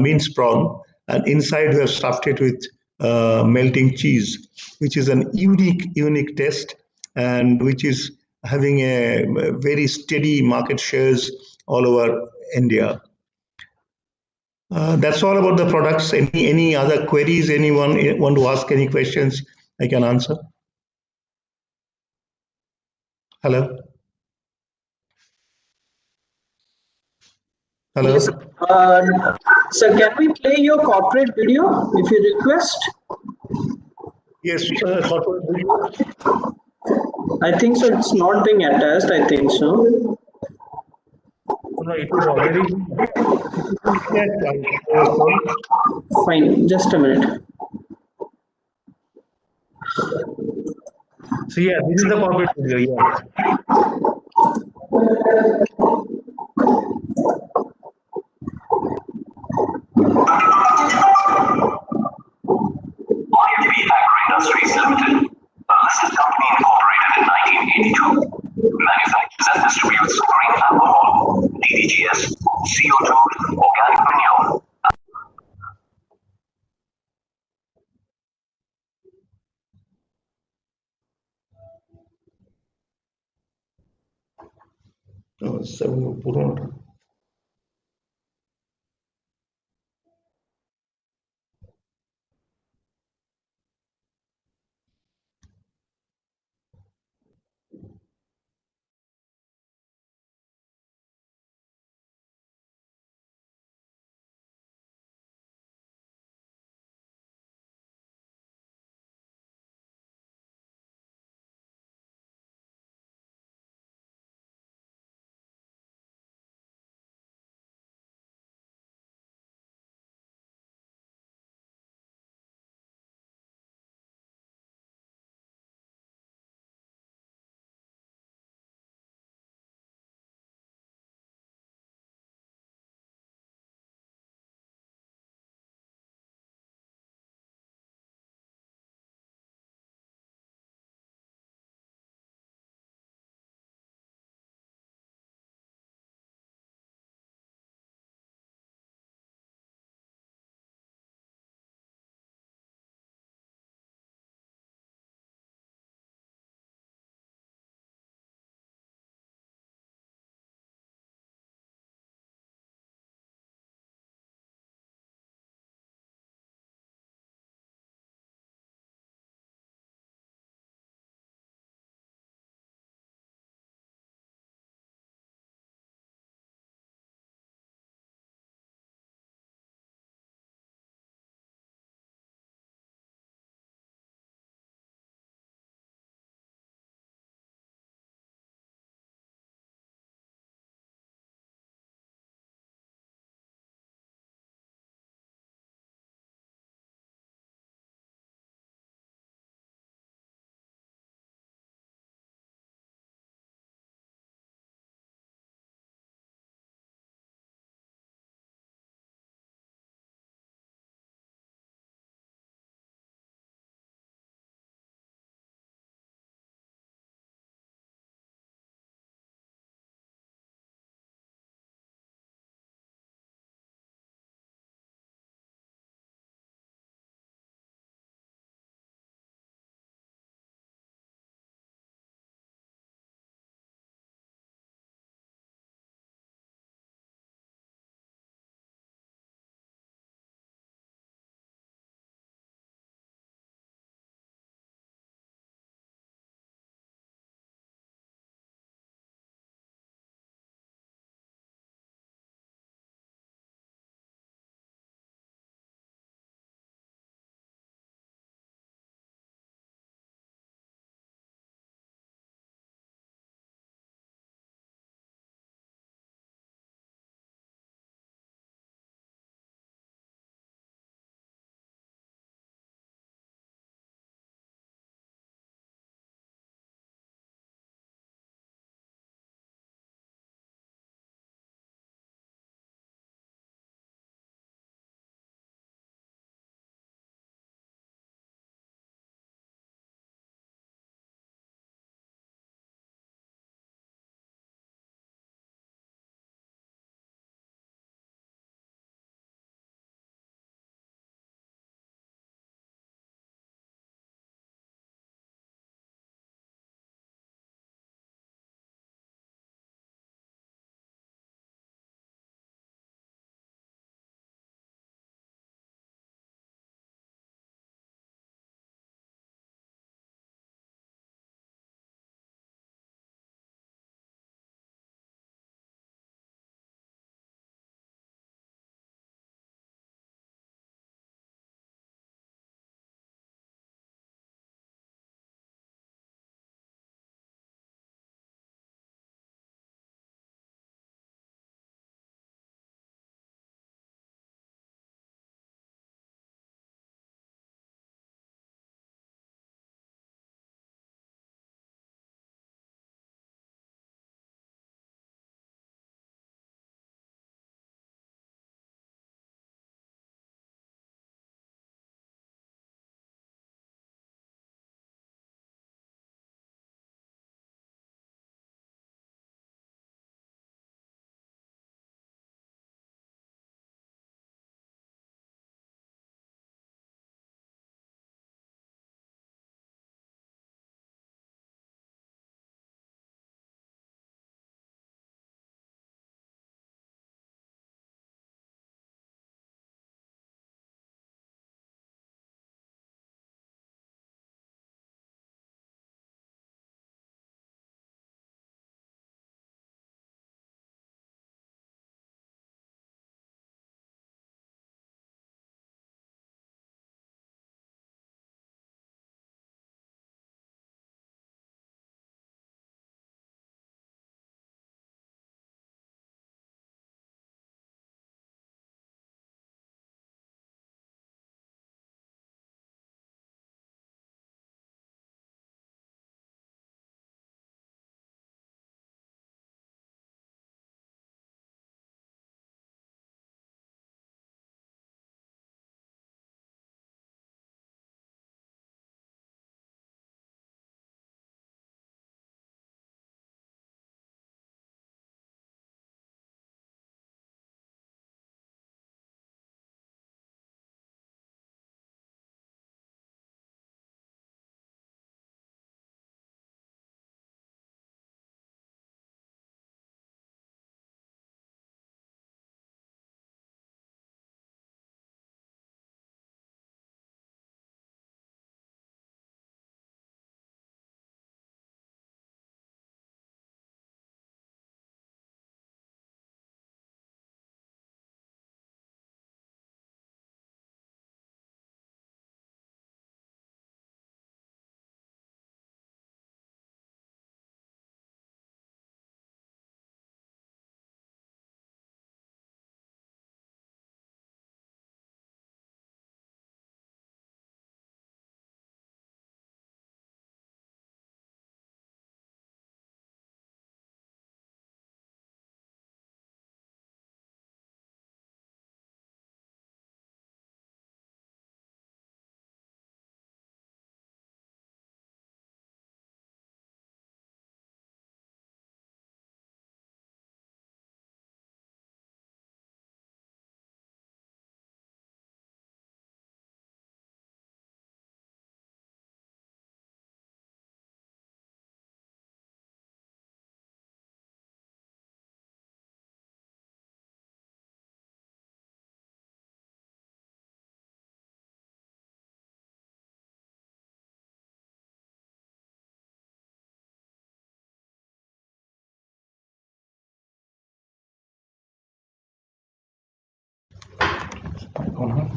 minced prawn, and inside we have stuffed it with melting cheese, which is an unique taste, and which is having a very steady market shares all over India. That's all about the products. Any other queries? Anyone want to ask any questions? I can answer. Hello. Hello. Yes. Sir, can we play your corporate video if you request? Yes, corporate video. I think so. It's not being attached. I think so. No, it is already. Fine. Just a minute. So yeah, this is the corporate video. Yeah. Industries Limited, a listed company incorporated in 1982, manufactures and distributes green alcohol, DDGS, CO2, organic manure. So,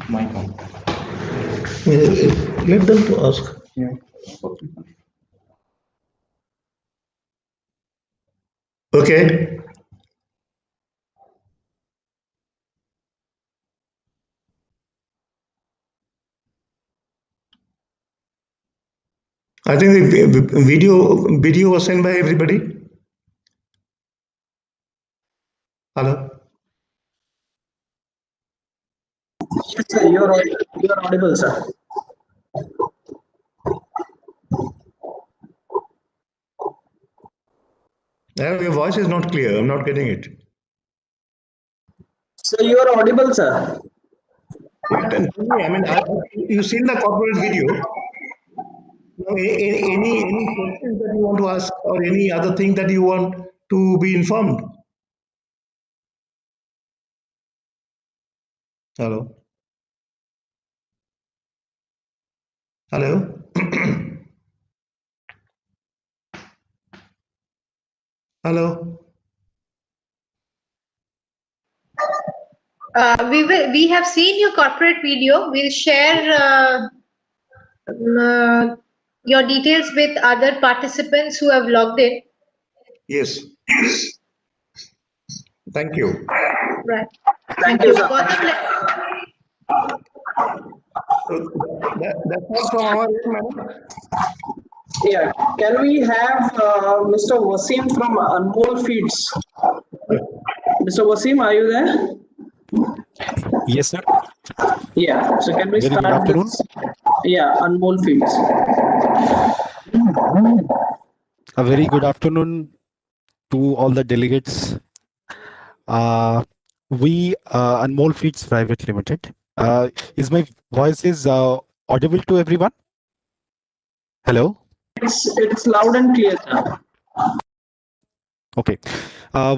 Mic on. Let them to ask. Yeah. Okay. I think the video was sent by everybody. Hello. Yes, sir, you're audible, sir. Your voice is not clear. I'm not getting it. So you are audible, sir. Yeah, tell me. I mean, you've seen the corporate video. Now, any questions that you want to ask, or any other thing that you want to be informed? Hello. Hello. Hello. We have seen your corporate video. We'll share your details with other participants who have logged in. Yes. Thank you. Right. Thank you, sir. That's all from our end, madam. Yeah. Can we have Mr. Wasim from Anmol Feeds? Mr. Wasim, are you there? Yes, sir. Yeah. So can we Very good start afternoon. this? Yeah, Anmol Feeds. A very good afternoon to all the delegates. We Anmol Feeds Private Limited. Is my voice is audible to everyone? Hello. It's loud and clear, sir. Okay.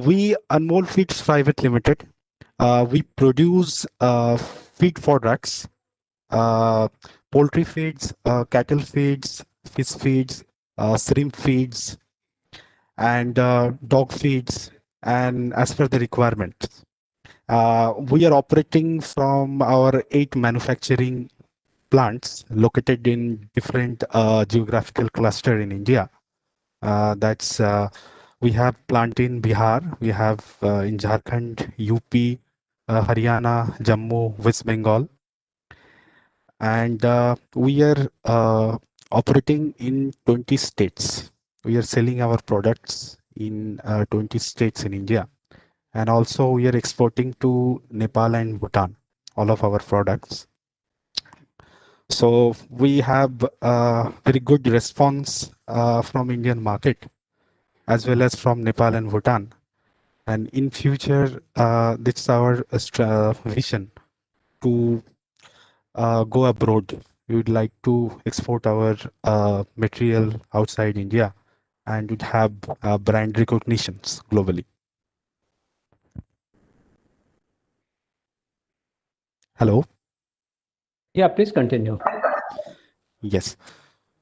We Anmol Feeds Private Limited. We produce feed products, poultry feeds, cattle feeds, fish feeds, shrimp feeds, and dog feeds, and as per the requirement. We are operating from our 8 manufacturing plants located in different geographical cluster in India. That's we have plant in Bihar, we have in Jharkhand, UP, Haryana, Jammu, West Bengal, and we are operating in 20 states. We are selling our products in 20 states in India, and also we are exporting to Nepal and Bhutan, all of our products. So we have very good response from Indian market as well as from Nepal and Bhutan. And in future, this is our vision to go abroad. We would like to export our material outside India and would have brand recognitions globally. Hello. Yeah, please continue. Yes.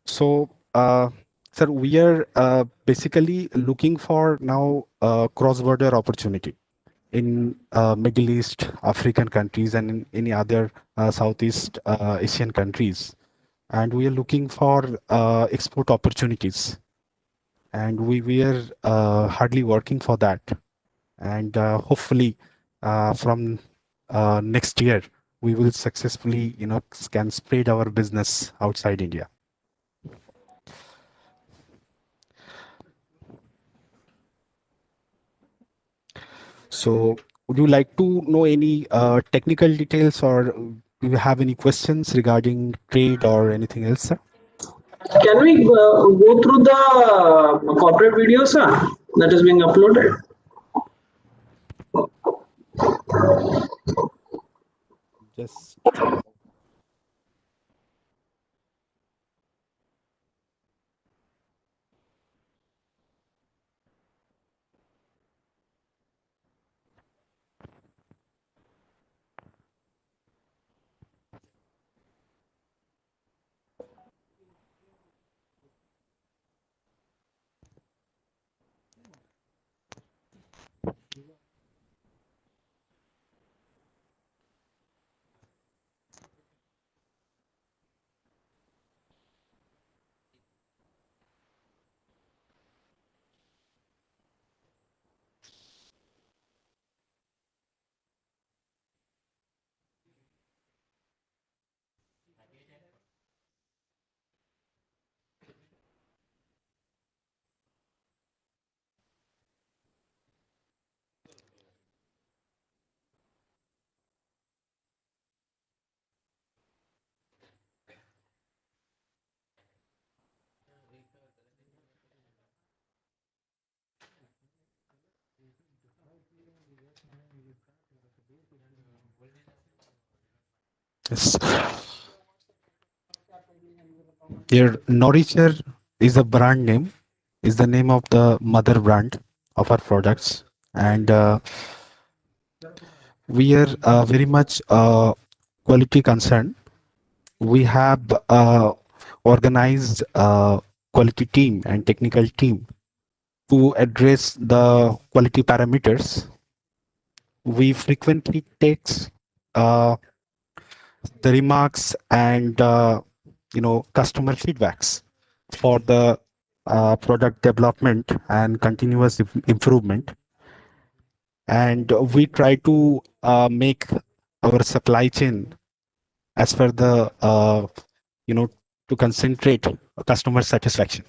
So, sir, we are basically looking for now cross-border opportunity in Middle East, African countries, and in any other Southeast Asian countries. And we are looking for export opportunities. And we are hardly working for that. And hopefully from next year, we will successfully, can spread our business outside India. So would you like to know any technical details, or do you have any questions regarding trade or anything else, sir? Can we go through the corporate video, sir, that is being uploaded? Just Yes. Here, Nourisher is a brand name, is the name of the mother brand of our products, and we are very much quality concerned. We have organized quality team and technical team to address the quality parameters. We frequently takes the remarks and customer feedbacks for the product development and continuous improvement, and we try to make our supply chain as per the to concentrate customer satisfaction.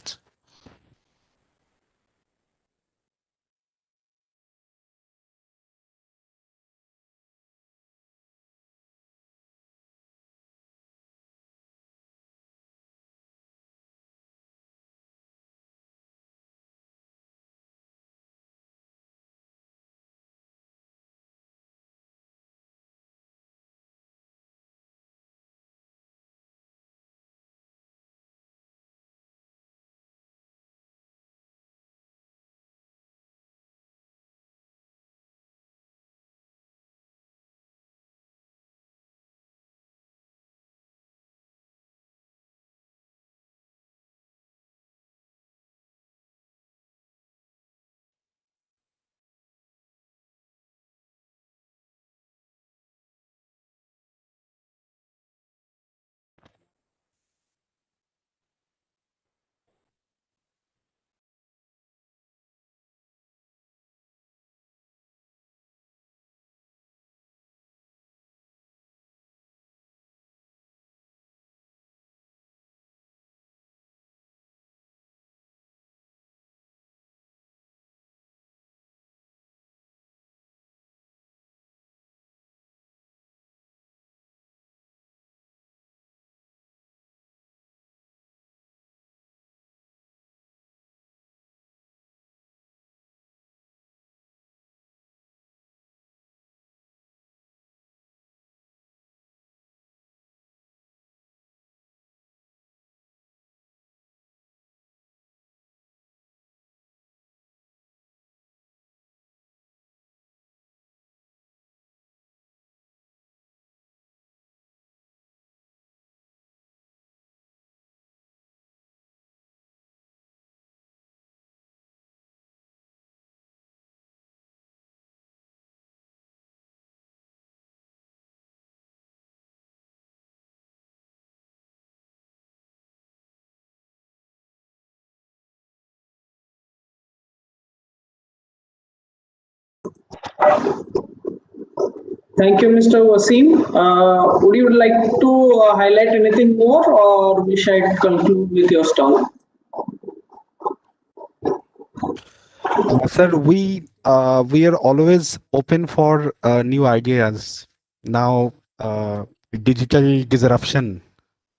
Thank you, Mr. Wasim. Would you like to highlight anything more, or we should conclude with your stall? Sir, we are always open for new ideas. Now, digital disruption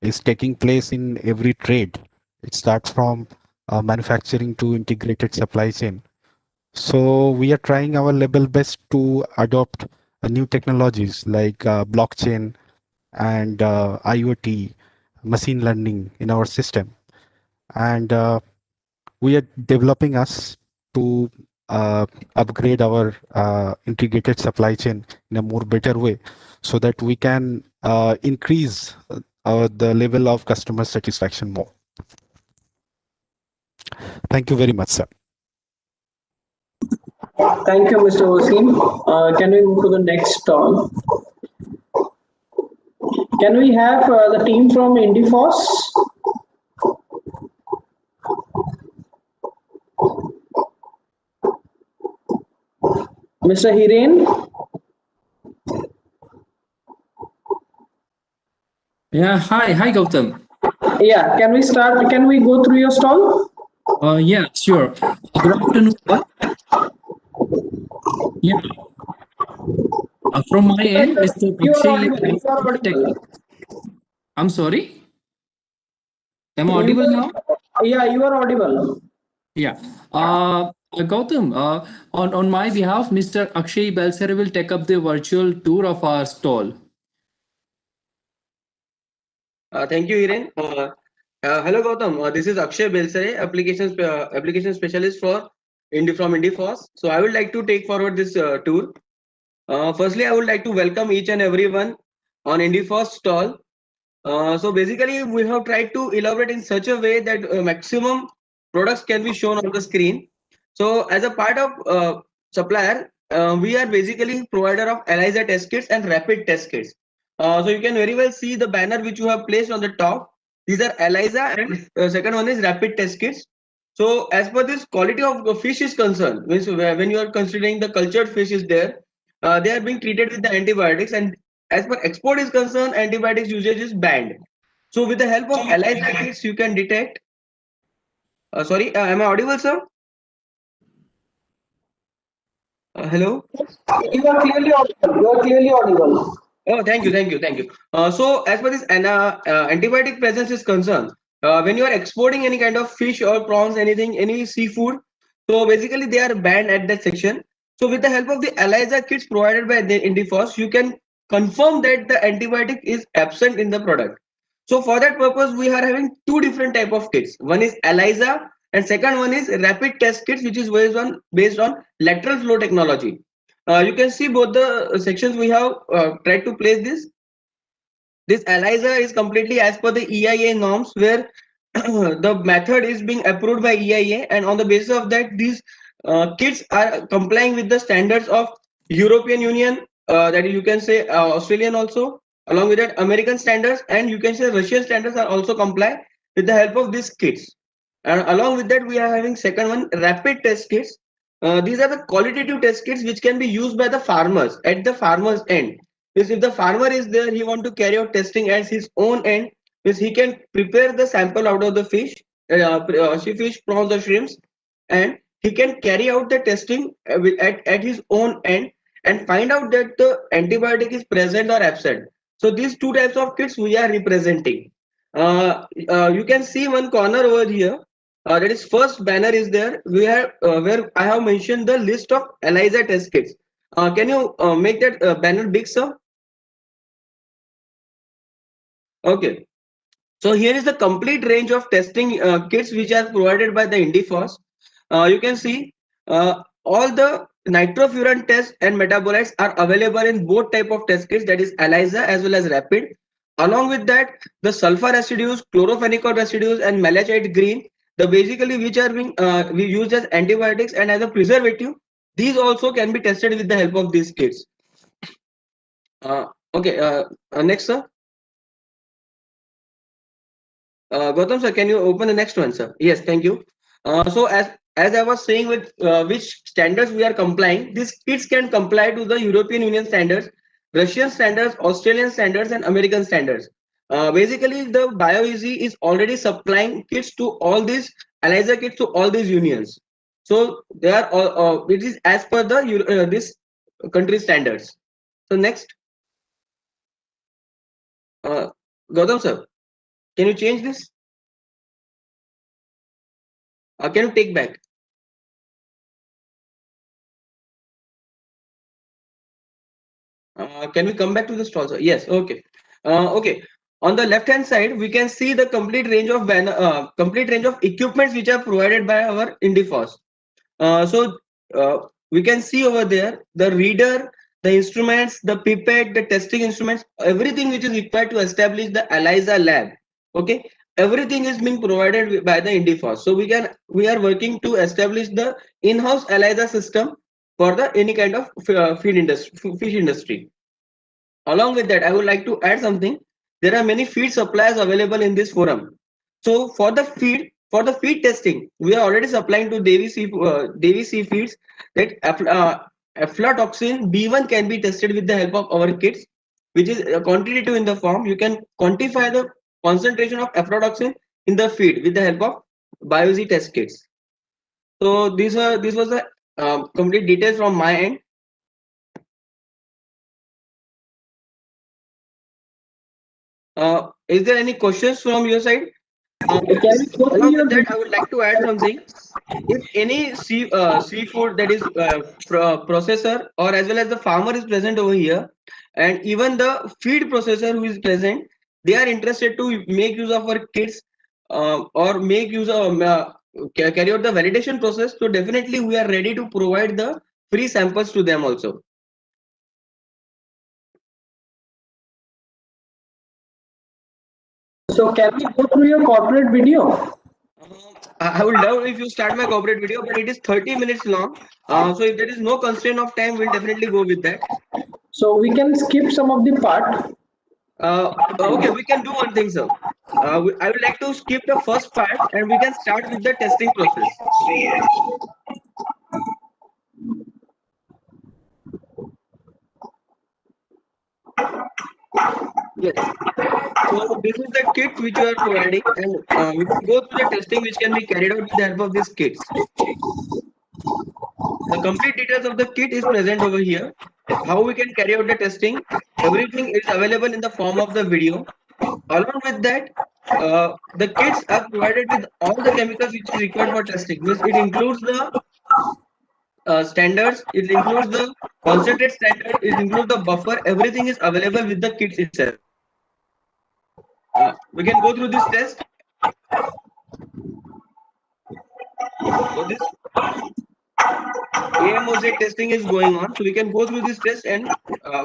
is taking place in every trade. It starts from manufacturing to integrated supply chain. So we are trying our level best to adopt new technologies like blockchain and IoT, machine learning in our system, and we are developing us to upgrade our integrated supply chain in a more better way, so that we can increase the level of customer satisfaction more. Thank you very much, sir. Thank you, Mr. Wasim. Can we move to the next stall? Can we have the team from Indifos? Mr. Hiren? Yeah, hi Gautam. Yeah, can we start? Can we go through your stall? Yeah, sure. Good afternoon. Yeah. From my end, Mr. Bakshi. I'm sorry. Am I audible now? Yeah, you are audible. Yeah. Gautam, on my behalf, Mr. Akshay Balsare will take up the virtual tour of our stall. Thank you, Hiren. Hello, Gautam. This is Akshay Balsare, application specialist from IndieFoss. So I would like to take forward this tour. Firstly, I would like to welcome each and everyone on IndieFoss stall. So basically, we have tried to elaborate in such a way that maximum products can be shown on the screen. So as a part of supplier, we are basically provider of ELISA test kits and rapid test kits. So you can very well see the banner which you have placed on the top. These are ELISA and second one is rapid test kits. So as per this quality of the fish is concerned, means when you are considering the cultured fish is there, they are being treated with the antibiotics, and as per export is concerned, antibiotics usage is banned. So with the help of ELISA kits, you can detect. Sorry, am I audible, sir? Hello? You are clearly audible. You are clearly audible. Oh, thank you, thank you, thank you. So as far as antibiotic presence is concerned, when you are exporting any kind of fish or prawns, anything, any seafood, so basically they are banned at that section. So with the help of the ELISA kits provided by the IndieFoss, you can confirm that the antibiotic is absent in the product. So for that purpose, we are having two different type of kits. One is ELISA and second one is rapid test kits, which is based on lateral flow technology. You can see both the sections we have tried to place this. This ELISA is completely as per the EIA norms, where the method is being approved by EIA, and on the basis of that, these kits are complying with the standards of European Union, that you can say Australian also, along with that American standards, and you can say Russian standards are also comply with the help of these kits. And along with that, we are having second one, rapid test kits. These are the qualitative test kits which can be used by the farmers at the farmer's end. Because if the farmer is there, he want to carry out testing at his own end, because he can prepare the sample out of the fish, fish, prawns or shrimps, and he can carry out the testing at his own end and find out that the antibiotic is present or absent. So these two types of kits we are representing. You can see one corner over here. That is first banner is there. We have where I have mentioned the list of ELISA test kits. Can you make that banner big, sir? Okay. So here is the complete range of testing kits which are provided by the IndieFoss. You can see all the nitrofuran tests and metabolites are available in both type of test kits, that is ELISA as well as rapid. Along with that, the sulfur residues, chlorophenicol residues, and malachite green, the basically which are being we used as antibiotics and as a preservative, these also can be tested with the help of these kits. Okay, next, sir. Gautam sir, can you open the next one, sir? Yes, thank you. So as I was saying, with which standards we are complying, these kits can comply to the European Union standards, Russian standards, Australian standards, and American standards. Basically, the BioEasy is already supplying kits to all these ELISA kits to all these unions. So they are all it is as per the this country standards. So next, Gautam sir, can you change this? Can you take back? Can we come back to this also? Yes. Okay. Okay. On the left hand side, we can see the complete range of equipments which are provided by our IndieFoss. So we can see over there the reader, the instruments, the pipette, the testing instruments, everything which is required to establish the ELISA lab. Okay. Everything is being provided by the IndieFoss. So we are working to establish the in-house ELISA system for the any kind of fish industry. Along with that, I would like to add something. There are many feed suppliers available in this forum. So for the feed testing, we are already supplying to Davy Sea Feeds that aflatoxin B1 can be tested with the help of our kits, which is quantitative in the form. You can quantify the concentration of aflatoxin in the feed with the help of BioZ test kits. So this was the complete details from my end. Is there any questions from your side? Along with that, I would like to add something. If any seafood that is processor or as well as the farmer is present over here, and even the feed processor who is present, they are interested to make use of our kits or make use of carry out the validation process. So definitely we are ready to provide the free samples to them also. So can we go through your corporate video? I would love if you start my corporate video, but it is 30 minutes long. So if there is no constraint of time, we'll definitely go with that. So we can skip some of the part. Okay, we can do one thing, sir. I would like to skip the first part and we can start with the testing process. Yes. So this is the kit which you are providing, and we can go through the testing which can be carried out with the help of these kits. The complete details of the kit is present over here. How we can carry out the testing, everything is available in the form of the video. Along with that, the kits are provided with all the chemicals which is required for testing. Means it includes the standards, it includes the concentrate standard, it includes the buffer. Everything is available with the kits itself. We can go through this test. So this AMOZ testing is going on, so we can go through this test and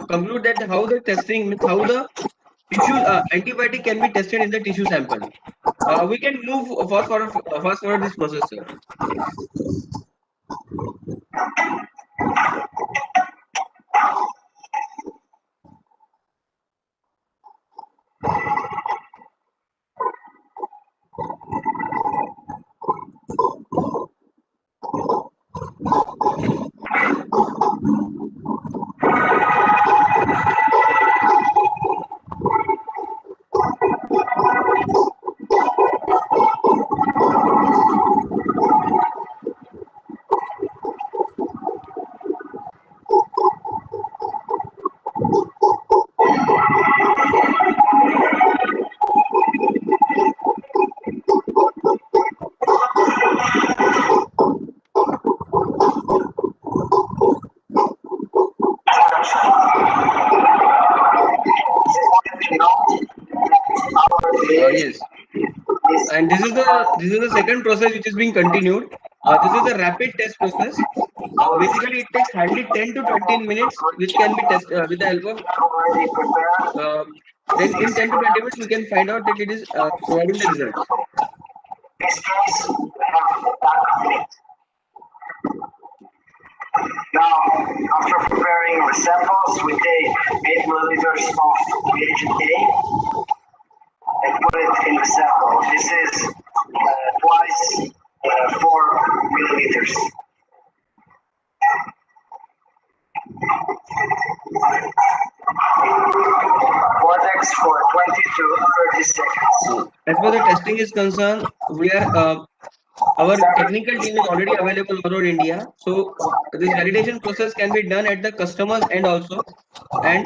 conclude that how the testing means how the tissue antibiotic can be tested in the tissue sample. We can move fast forward this process, sir. Yes, and this is the second process which is being continued. This is a rapid test process. Basically, it takes hardly 10 to 20 minutes, which can be tested with the help of. Then in 10 to 20 minutes, we can find out that it is providing the results. Now, after preparing the samples, we take 8 milliliters of reagent A and put it in the sample. This is twice 4 milliliters. Vortex for 20 to 30 seconds. As far as the testing is concerned, we are our technical team is already available all over India. So this validation process can be done at the customer's end also. And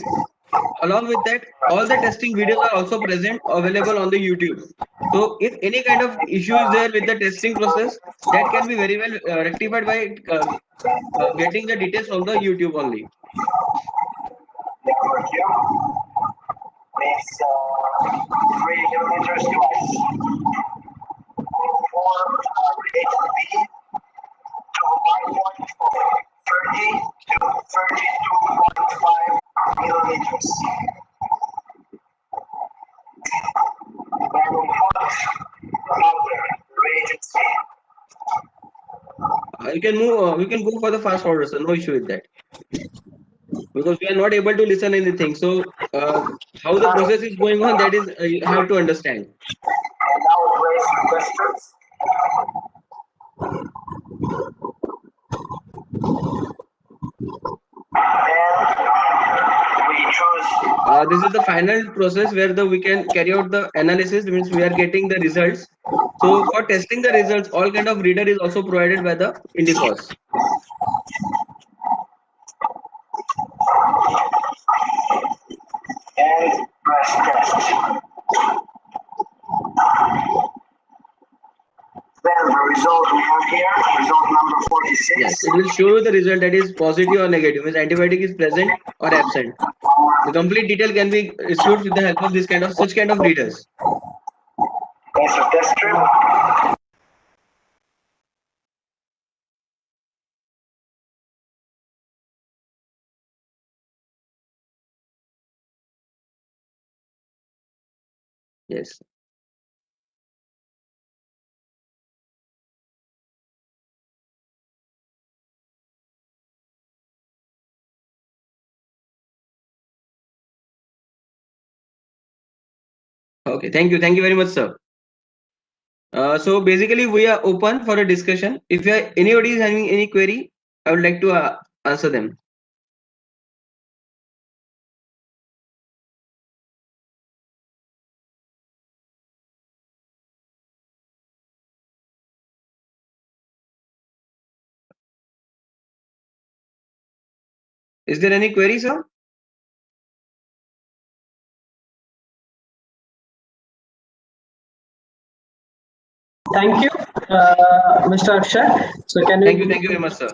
along with that, all the testing videos are also present available on the YouTube. So if any kind of issue is there with the testing process, that can be very well rectified by getting the details from the YouTube only. It's 3 millimeters twice. For reagent B to a point of 30 to 32.5 milliliters. Then we put powder, reagent C. You can move. We can go for the fast forward, so no issue with that. Because we are not able to listen anything. So how the process is going on, that is you have to understand. And now raise questions. This is the final process where we can carry out the analysis. Means we are getting the results. So for testing the results, all kind of reader is also provided by the Indifos. And press test. result we have here, result number 46. Yes, it will show you the result that is positive or negative, means antibiotic is present or absent. The complete detail can be issued with the help of this kind of such kind of readers. That's a test strip. Yes. Okay, thank you very much, sir. So basically we are open for a discussion. If anybody is having any query, I would like to answer them. Is there any query, sir? Thank you, Mr. Akshay. So can Thank you very much, sir.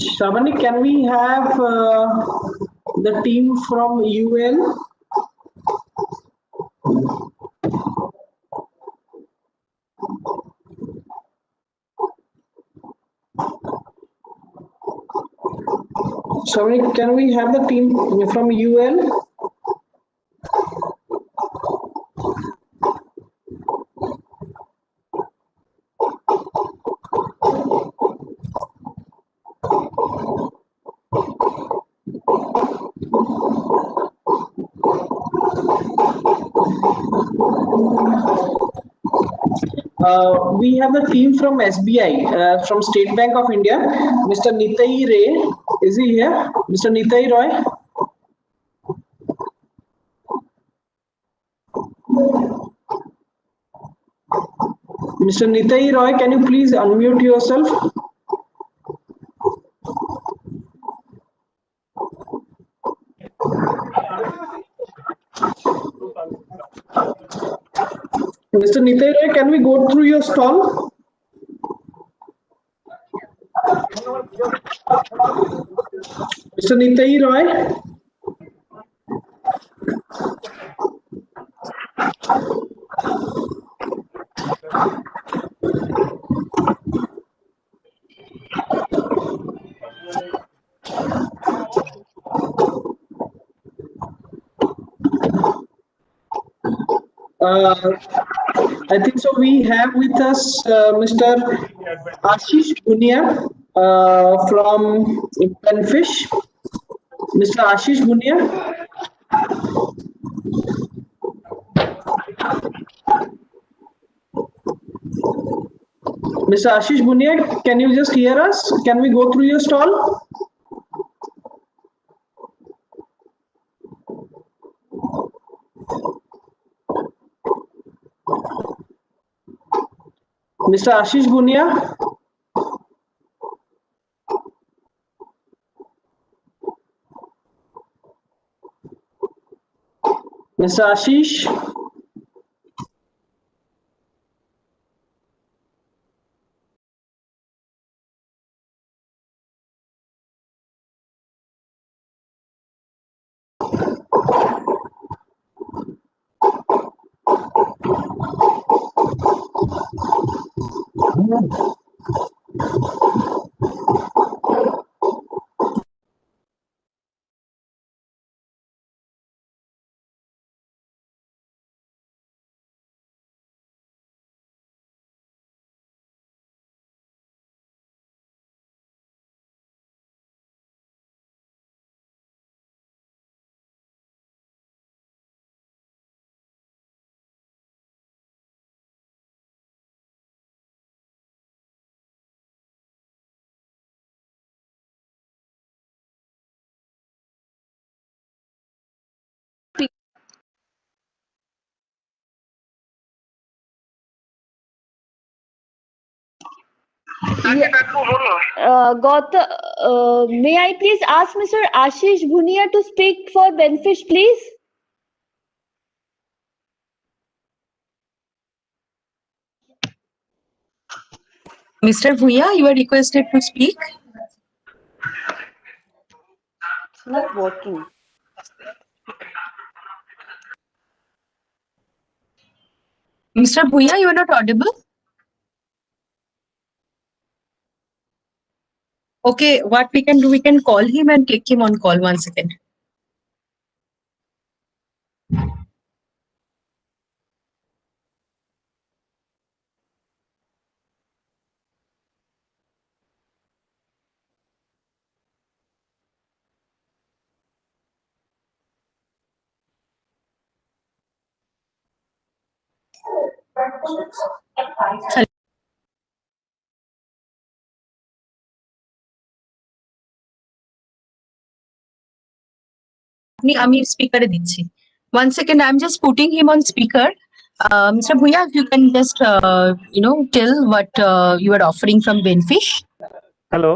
Shravani, can we have the team from UL? Shravani, can we have the team from UL? We have the team from SBI, from State Bank of India. Mr. Nitai Ray, is he here? Mr. Nitai Roy? Mr. Nitai Roy, can you please unmute yourself? Mr. Nitai Roy, can we go through your stall? Mr. Nitai Roy? I think so. We have with us Mr. Ashish Bunia from Penfish. Mr. Ashish Bunia. Mr. Ashish Bunia, can you just hear us? Can we go through your stall? Mr. Ashish Bunia. Mr. Ashish. May I please ask Mr. Ashish Bhunia to speak for Benfish, please? Mr. Bhuya, you are requested to speak. It's not working. Mr. Bhuya, you are not audible. Okay, what we can do, we can call him and take him on call. 1 second. আমি স্পিকারে দিচ্ছি 1 second. I'm just putting him on speaker. Mr. Bhuya, if you can just tell what you are offering from Benfish. Hello.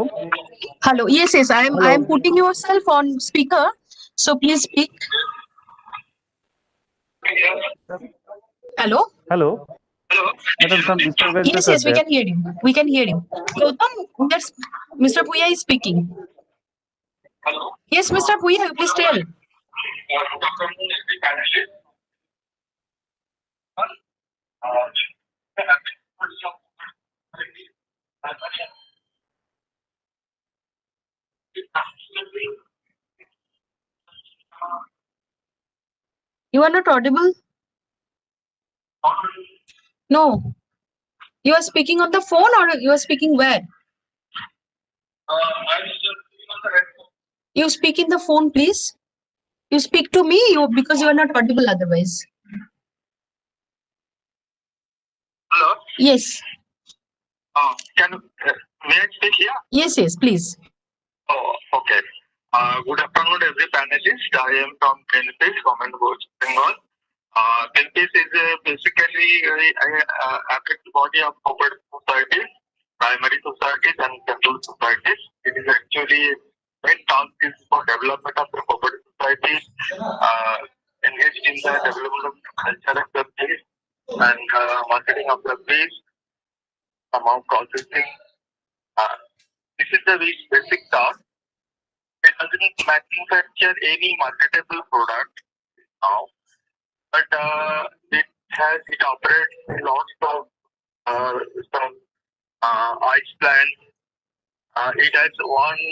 Hello. Yes, I am putting yourself on speaker, so please speak. Hello. Hello. Madam, some disturbances Yes, we are can hear you. We can hear you. Gautam, Mr. Bhuya is speaking. Hello. Yes, Mr. Bhuya, please tell. You are not audible. No. You are speaking on the phone or you are speaking where? You speak in the phone, please. You speak to me because you are not audible otherwise. Hello? Yes. May I speak here? Yes, please. Oh, okay. Good afternoon, every panelist. I am from Benfish, Government Board, Bengal. Benfish is basically a active body of corporate societies, primary societies, and central societies. It is actually main task is for development of the corporate societies, engaged in the development of culture of the fish and marketing of the fish, amount processing. This is the very basic task. It doesn't manufacture any marketable product now, but it operates lots of some ice plants. It has one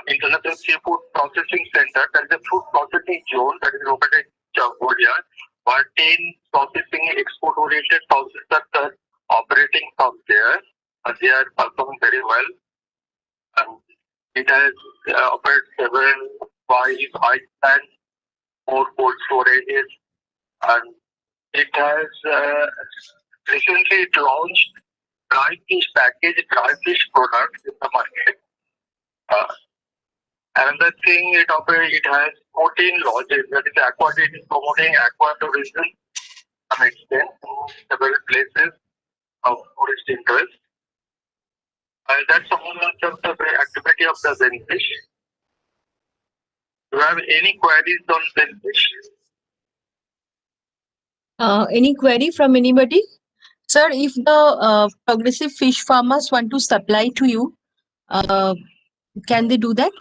international seafood processing center. That is a food processing zone that is located in Cambodia, where 10 processing export-oriented processors are operating from there. They are performing very well. It has operated 7 ice plants, 4 cold storages, and it has recently launched dry fish packaged products in the market. Another thing it has 14 lodges, that is it is promoting aqua tourism to some extent in several places of tourist interest. That's so much of the activity of the Benfish. Do you have any queries on Benfish? Any query from anybody? Sir, if the progressive fish farmers want to supply to you, can they do that?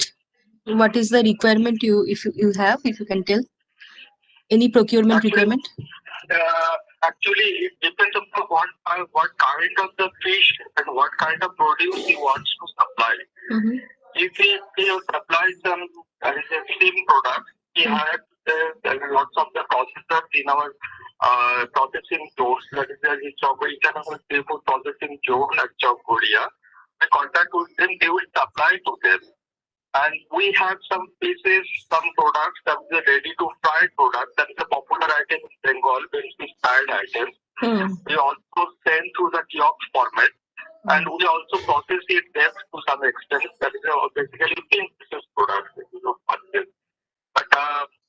What is the requirement if you can tell? Any procurement requirement? Actually, it depends upon what kind of the fish and what kind of produce he wants to supply. Mm-hmm. If he supply some steam products, he has lots of the processors in our processing zones. That is the international seafood processing zone at Cambodia. The contact with them, they will supply to them. And we have some pieces, some products that are ready to fry products. That is a popular item in Bengal, Benfish fried items. We also send through the kiosk format, and we also process it there to some extent. That is basically business products. But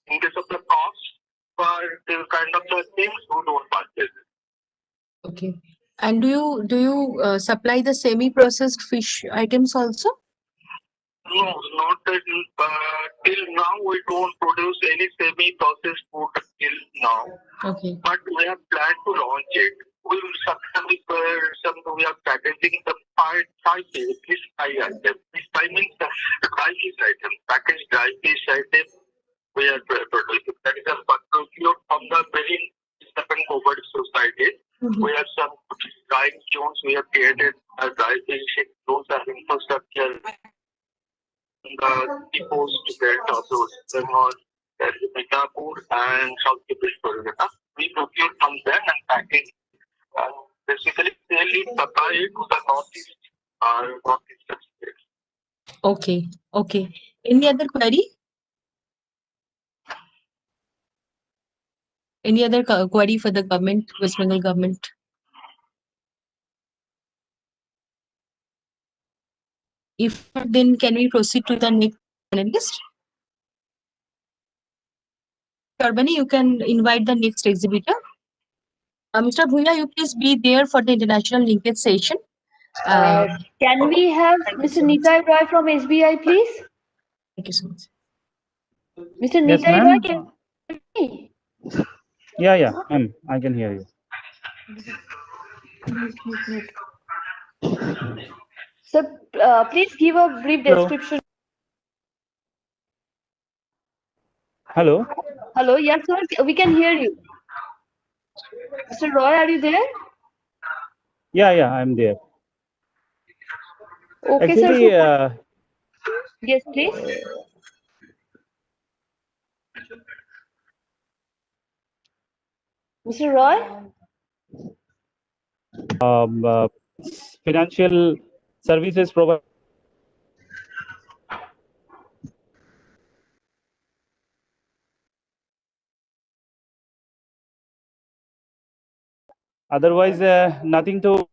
in case of the cost, for the kind of the things, we don't purchase it. Okay. And do you supply the semi-processed fish items also? No, not that. Till now, we don't produce any semi-processed food till now. Okay. But we have planned to launch it. We will we are packaging some five days, this five item. This five means the dry fish item, packaged dry fish item we are producing. That is a procure from the very second covered society. We have some drying zones. We have created a dry finishing zones and infrastructure. The depots to get also Bengal, Megapur and South Kolkata. We procure from them and package. Basically, they supply it to the northeast states. Okay. Okay. Any other query? Any other query for the government, West Bengal government? If not, then can we proceed to the next panelist? Charbani, you can invite the next exhibitor. Mr. Bhuya, you please be there for the international linkage session. Can we have Mr. Nitai Roy from SBI, please? Thank you so much. Mr. Yes, Nitai Roy, ma'am. can you hear me? Yeah, ma'am. I can hear you. Sir, please give a brief Hello. description. Hello. Hello, yes, sir, we can hear you. Mr. Roy, are you there? Yeah, I'm there. Okay, Actually, sir. Yes, please. Mr. Roy? Financial services provider. Otherwise, nothing to.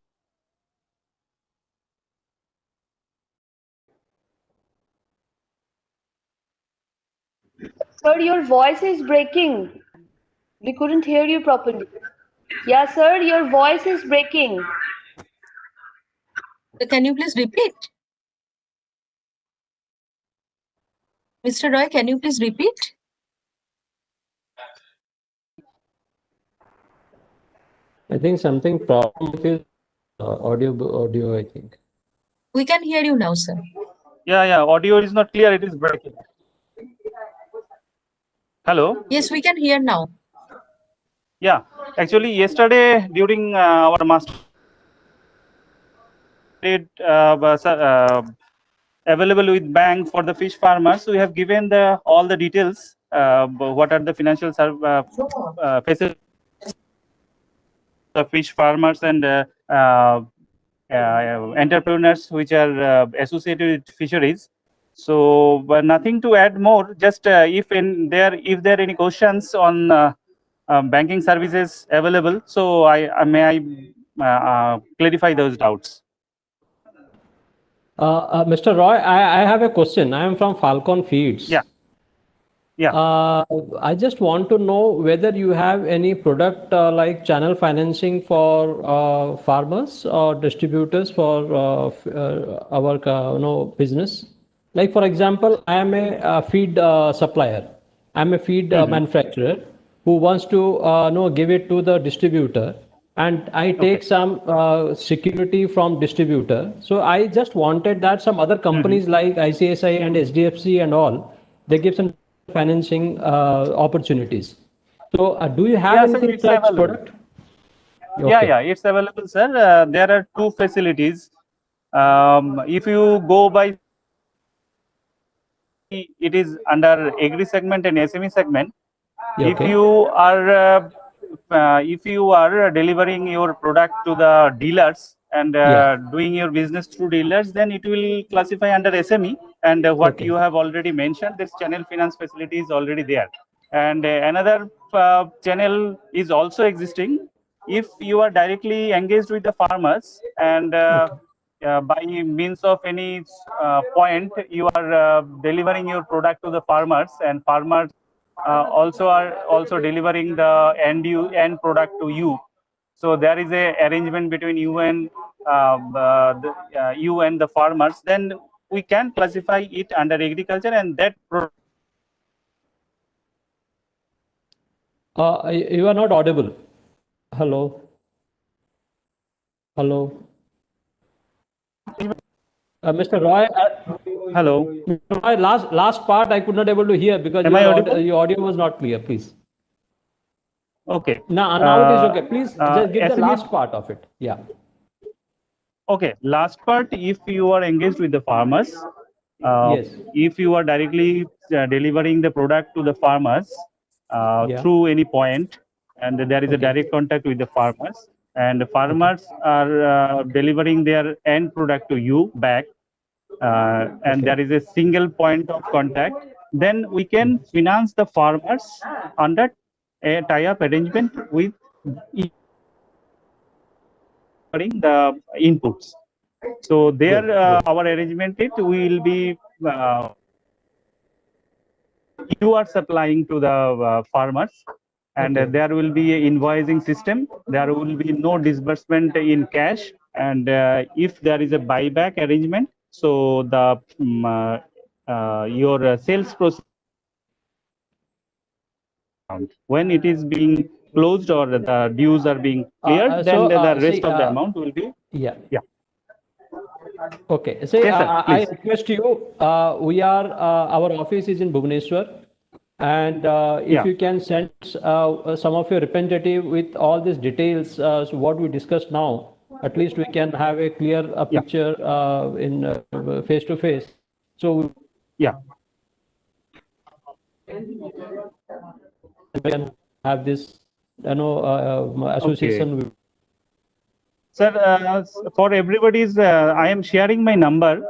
Sir, your voice is breaking. We couldn't hear you properly. Yeah, sir, your voice is breaking. Can you please repeat? Mr. Roy, can you please repeat? I think something problem with his audio, I think. We can hear you now, sir. Yeah, audio is not clear. It is breaking. Hello. Yes, we can hear now. Yeah, actually, yesterday during our master available with bank for the fish farmers, we have given all the details. What are the financial facilities the fish farmers and entrepreneurs which are associated with fisheries. So, nothing to add more. Just if there are any questions on banking services available, so may I clarify those doubts. Mr. Roy, I have a question. I am from Falcon Feeds. Yeah. I just want to know whether you have any product like channel financing for farmers or distributors for our business. Like for example, I am a feed supplier. I am a feed manufacturer who wants to give it to the distributor, and I take some security from distributor. So I just wanted that some other companies like ICII and SDFC and all, they give some financing opportunities. So do you have anything such product? Okay. Yeah, it's available, sir. There are two facilities. If you go by, it is under agri segment and SME segment. Okay. If you are delivering your product to the dealers and doing your business through dealers, then it will classify under SME. And what you have already mentioned, this channel finance facility is already there. And another channel is also existing. If you are directly engaged with the farmers and by means of any point, you are delivering your product to the farmers, and farmers also delivering the end product to you. So there is a arrangement between you and you and the farmers. Then we can classify it under agriculture, and that you are not audible. Hello. Mr. Roy, hello. Mr. Roy, last part I could not able to hear because your audio was not clear. Please. Okay. Now it is okay. Please just give the SME last part of it. Yeah. Okay, last part, if you are engaged with the farmers, Yes. if you are directly delivering the product to the farmers through any point, and there is a direct contact with the farmers, and the farmers are delivering their end product to you back, and there is a single point of contact, then we can finance the farmers under a tie-up arrangement with the inputs. So there, our arrangement it will be you are supplying to the farmers, and there will be an invoicing system. There will be no disbursement in cash, and if there is a buyback arrangement, so the your sales process when it is being closed or the dues are being cleared, then the rest of the amount will be yeah. Okay. Yes, sir, I request you. We are our office is in Bhubaneswar, and if you can send some of your representative with all these details, so what we discussed now, at least we can have a clear picture in face to face. So yeah. We can have this, association. Okay. Sir, for everybody's, I am sharing my number.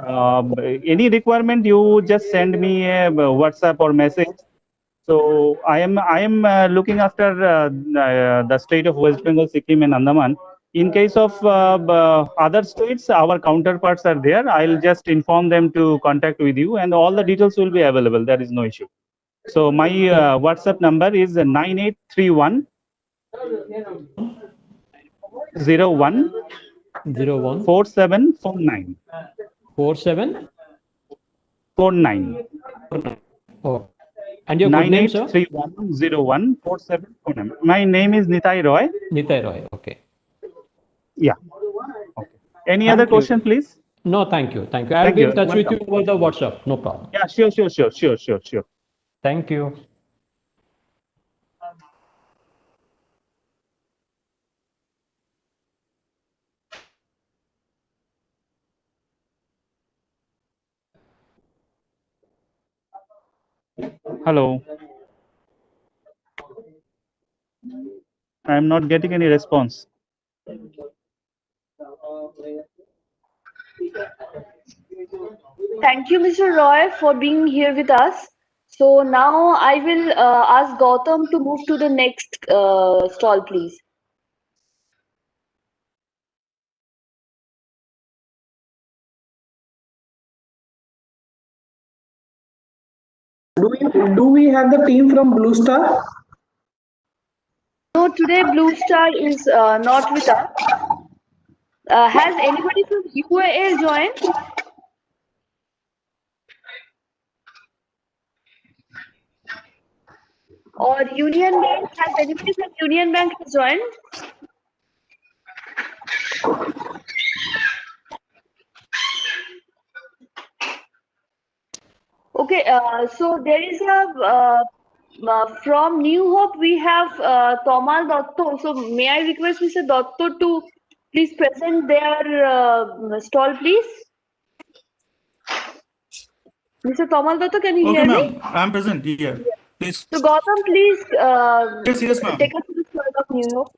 Any requirement, you just send me a WhatsApp or message. So I am looking after the state of West Bengal, Sikkim, and Andaman. In case of other states, our counterparts are there. I'll just inform them to contact with you, and all the details will be available. There is no issue. So my WhatsApp number is 9831 01 4749 4749. Oh, and your good name, sir? 9831 4749. My name is Nitai Roy. Nitai Roy. Okay. Yeah. Okay. Any other question, please? No, thank you. Thank you. I'll be in touch with you over the WhatsApp. No problem. Yeah, sure. Thank you. Hello. I am not getting any response. Thank you, Mr. Roy, for being here with us. So now I will ask Gautam to move to the next stall, please. Do we have the team from Blue Star? No, today Blue Star is not with us. Has anybody from UAA joined? Or Union Bank? Has anybody from Union Bank joined? Okay, so there is a from New Hope we have Tomal Dotto. So may I request Mr. Dotto to please present their stall, please? Mr. Tomal Dotto, can you hear me? I'm present here. Please. So Gautam, please yes, ma'am. take us to the stall of New Hope.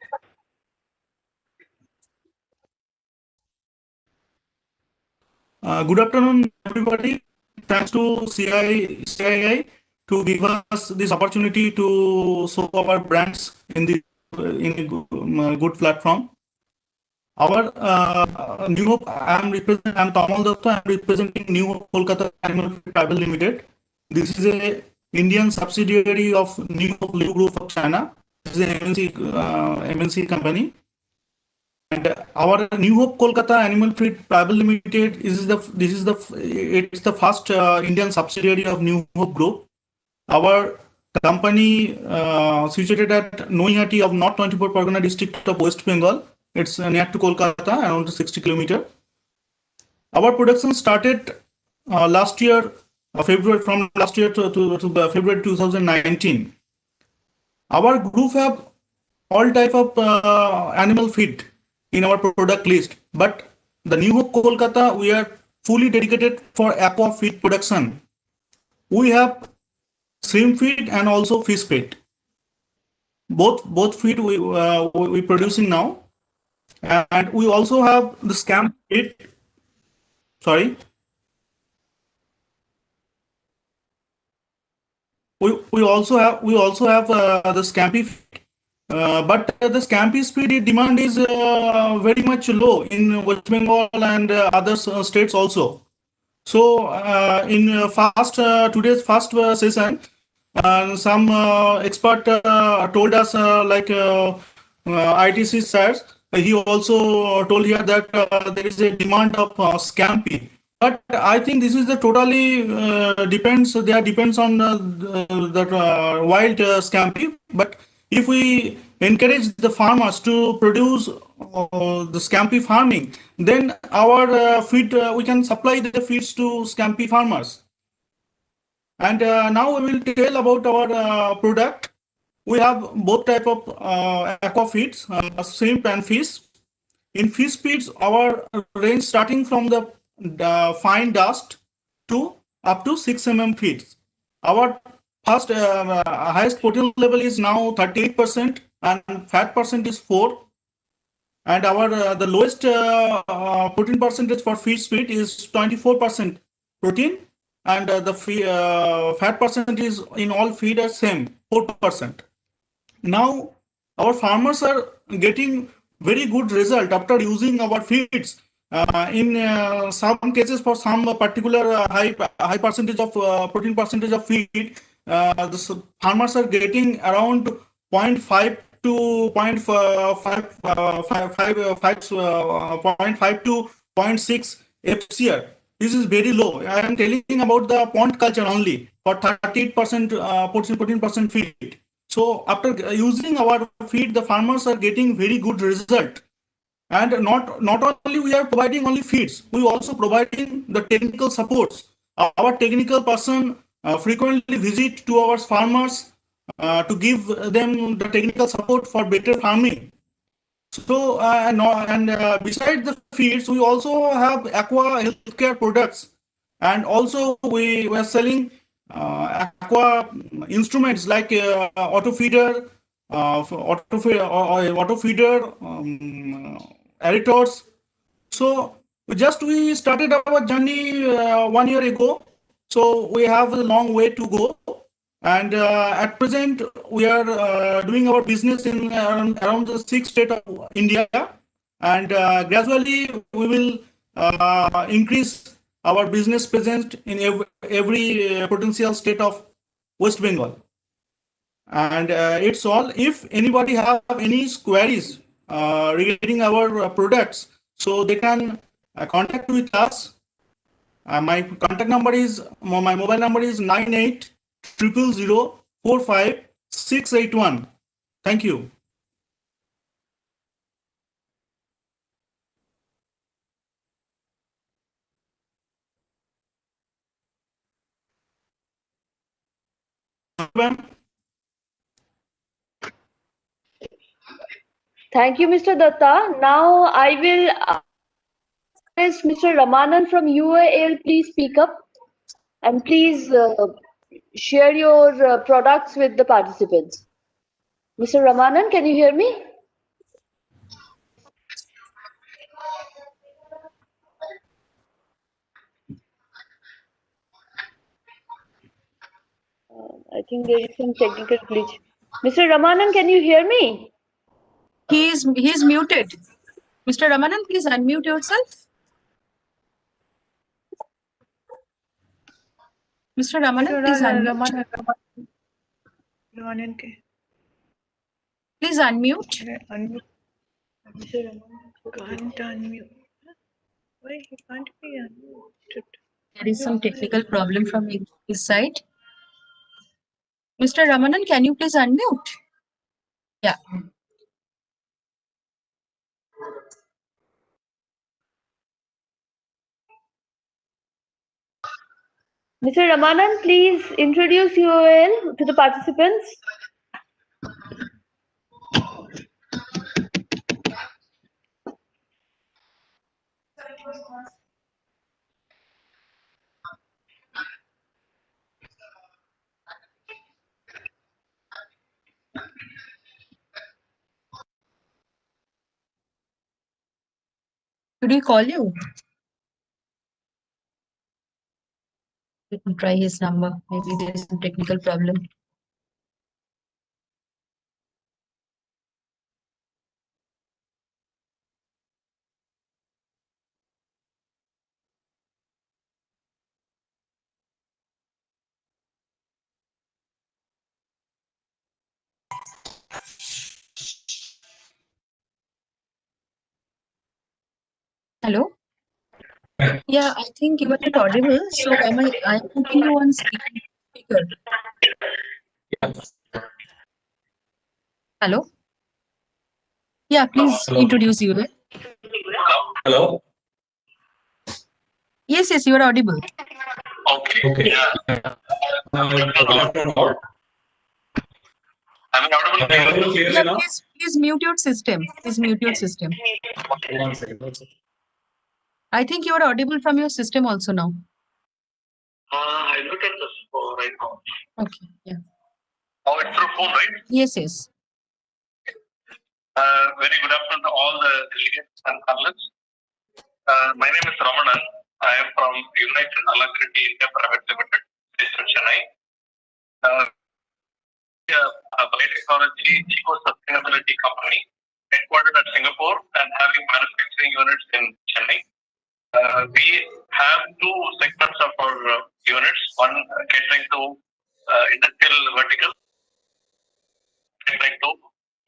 Good afternoon, everybody. Thanks to CII to give us this opportunity to show our brands in a good platform. Our New Hope, I'm Tomal Datta. I'm representing New Hope Kolkata Animal Feed Private Limited. This is a Indian subsidiary of New Hope Group of China. This is an MNC company. And our New Hope Kolkata Animal Feed Private Limited it's the first Indian subsidiary of New Hope Group. Our company situated at Noihati of North 24 Pargana district of West Bengal. It's near to Kolkata, around 60 kilometers. Our production started last year, February, from last year to February 2019. Our group have all type of animal feed in our product list, but the New Hope Kolkata, we are fully dedicated for aqua feed production. We have shrimp feed and also fish feed. Both feed we producing now, and we also have the scamp feed. Sorry. We also have the Scampi feed. But the Scampi speed demand is very much low in West Bengal and other states also. So in today's first session, some expert told us ITC sirs. He also told here that there is a demand of Scampi. But I think this is the totally depends. There depends on the wild Scampi. But if we encourage the farmers to produce the Scampi farming, then our feed we can supply the feeds to Scampi farmers. And now we will tell about our product. We have both type of aqua feeds, shrimp and fish. In fish feeds, our range starting from the fine dust to up to 6 mm feeds. Our first highest protein level is now 38% and fat percent is 4. And our the lowest protein percentage for fish feed is 24% protein, and the fat percent is in all feed are same 4%. Now our farmers are getting very good result after using our feeds. In some cases, for some particular high percentage of protein percentage of feed, the farmers are getting around 0.5 to 0.5 to 0.6 FCR. This is very low. I am telling about the pond culture only for 38% 14% feed. So after using our feed, the farmers are getting very good result. And not only we are providing only feeds, we also providing the technical supports. Our technical person frequently visit to our farmers to give them the technical support for better farming. So besides the feeds, we also have aqua healthcare products, and also we were selling aqua instruments like auto feeder, aerators. So we started our journey 1 year ago. So we have a long way to go. And at present, we are doing our business in around the 6 states of India. And gradually, we will increase our business presence in every potential state of West Bengal. And it's all. If anybody have any queries regarding our products, so they can contact with us. My contact number is, my mobile number is 9800045681. Thank you. Thank you, Mr. Datta. Now I will request Mr. Ramanan from UAL, please speak up and please share your products with the participants. Mr. Ramanan, can you hear me? I think there is some technical glitch. Mr. Ramanan, can you hear me? He is muted. Mr. Ramanan, please unmute yourself. Mr. Ramanan, please unmute. Please unmute. Can't unmute. Why he can't be unmuted? There is some technical problem from his side. Mr. Ramanan, can you please unmute? Yeah. Mr. Ramanan, please introduce UOL to the participants. Could we call you? Let me try his number. Maybe there is some technical problem. Hello? Yeah, I think you are not audible. So I'm putting you on speaker. Hello? Yeah, please introduce you. Hello. Yes, you are audible. Okay. Yeah. Good afternoon all. Am I audible clearly Yeah, now? please mute your system. Please mute your system. Okay, one second. I think you are audible from your system also now. I looked at this right now. Okay, yeah. Oh, it's through phone, right? Yes. Very good afternoon to all the delegates and panelists. My name is Ramanan. I am from United Alacrity India Private Limited, based in Chennai. A biotechnology eco-sustainability company headquartered at Singapore and having manufacturing units in Chennai. We have two segments of our units, one catering to industrial vertical, catering to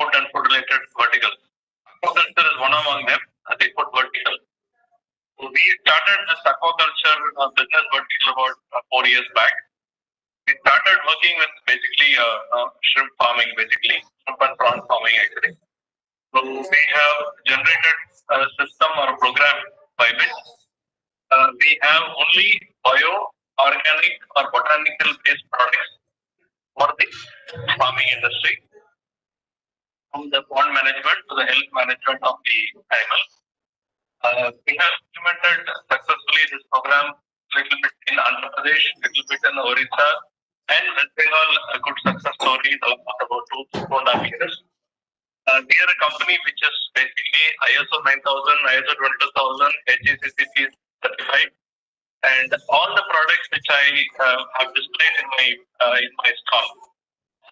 food and food related verticals. Aquaculture is one among them, the food vertical. We started this aquaculture business vertical about 4 years back. We started working with basically shrimp farming, shrimp and prawn farming actually. So we have generated a system or a program by which we have only bio, organic or botanical based products for the farming industry. From the pond management to the health management of the animal. We have implemented successfully this program a little bit in Andhra Pradesh, a little bit in Orissa, and West Bengal, a good success story about 2.5 years. We are a company which is basically ISO 9000, ISO 22000, HACCP certified, and all the products which I have displayed in my stall,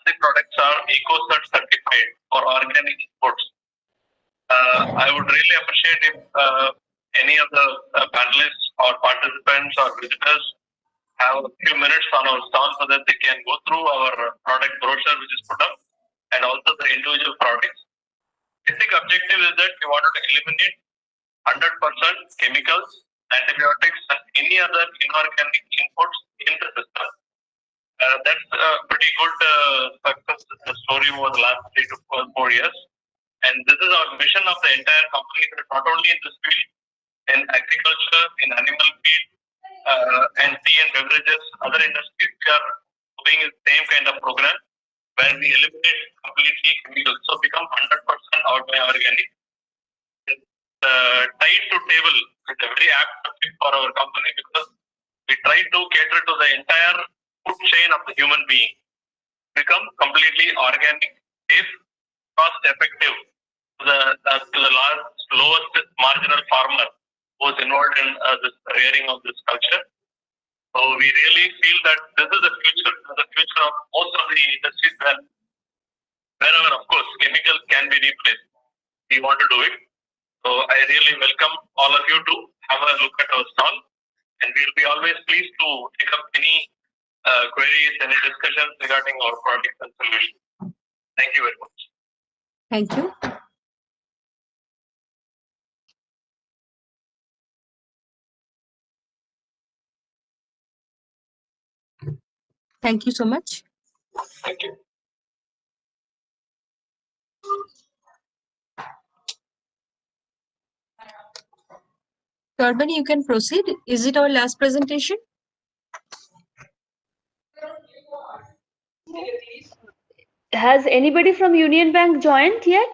the products are EcoCert certified for organic imports. I would really appreciate if any of the panelists or participants or visitors have a few minutes on our stall so that they can go through our product brochure which is put up and also the individual products. Basic objective is that we wanted to eliminate 100% chemicals, antibiotics and any other inorganic inputs in the system. That's a pretty good success story over the last 3 to 4 years. And this is our mission of the entire company, that not only in this field, in agriculture, in animal feed, and tea and beverages, other industries, we are doing the same kind of program where we eliminate completely chemicals. So become 100% out by organic. Tied to table is a very apt topic for our company because we try to cater to the entire food chain of the human being. Become completely organic, safe, cost effective to the lowest marginal farmer who is involved in this rearing of this culture. So we really feel that this is the future. This is the future of most of the industries wherever, of course, chemicals can be replaced. We want to do it. So I really welcome all of you to have a look at our stall, and we'll be always pleased to take up any queries, any discussions regarding our products and solutions. Thank you very much. Thank you. Thank you so much. Thank you. Turban, you can proceed. Is it our last presentation? Has anybody from Union Bank joined yet?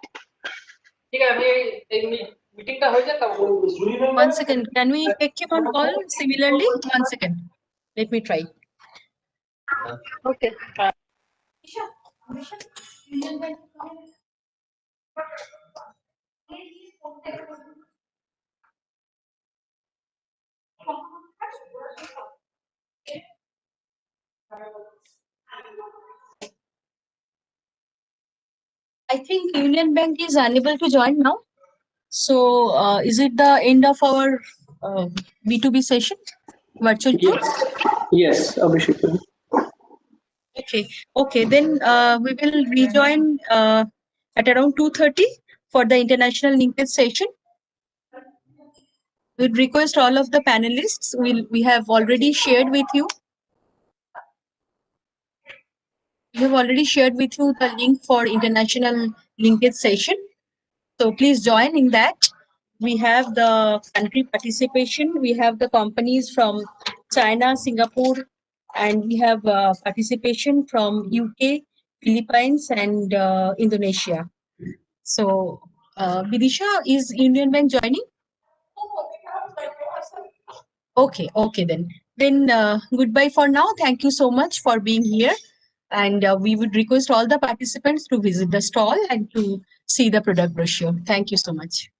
One second. Can we take him on call similarly? 1 second. Let me try. Okay. I think Union Bank is unable to join now. So is it the end of our B2B session? Virtual tour? Yes, Abhishek. Okay. Okay. Then we will rejoin at around 2:30 for the international linkage session. We'd request all of the panelists. We have already shared with you. We have already shared with you the link for international linkage session. So please join in that. We have the country participation. We have the companies from China, Singapore, and we have participation from UK, Philippines, and Indonesia. So, Vidisha, is Union Bank joining? Okay, okay then. Then goodbye for now. Thank you so much for being here. And we would request all the participants to visit the stall and to see the product brochure. Thank you so much.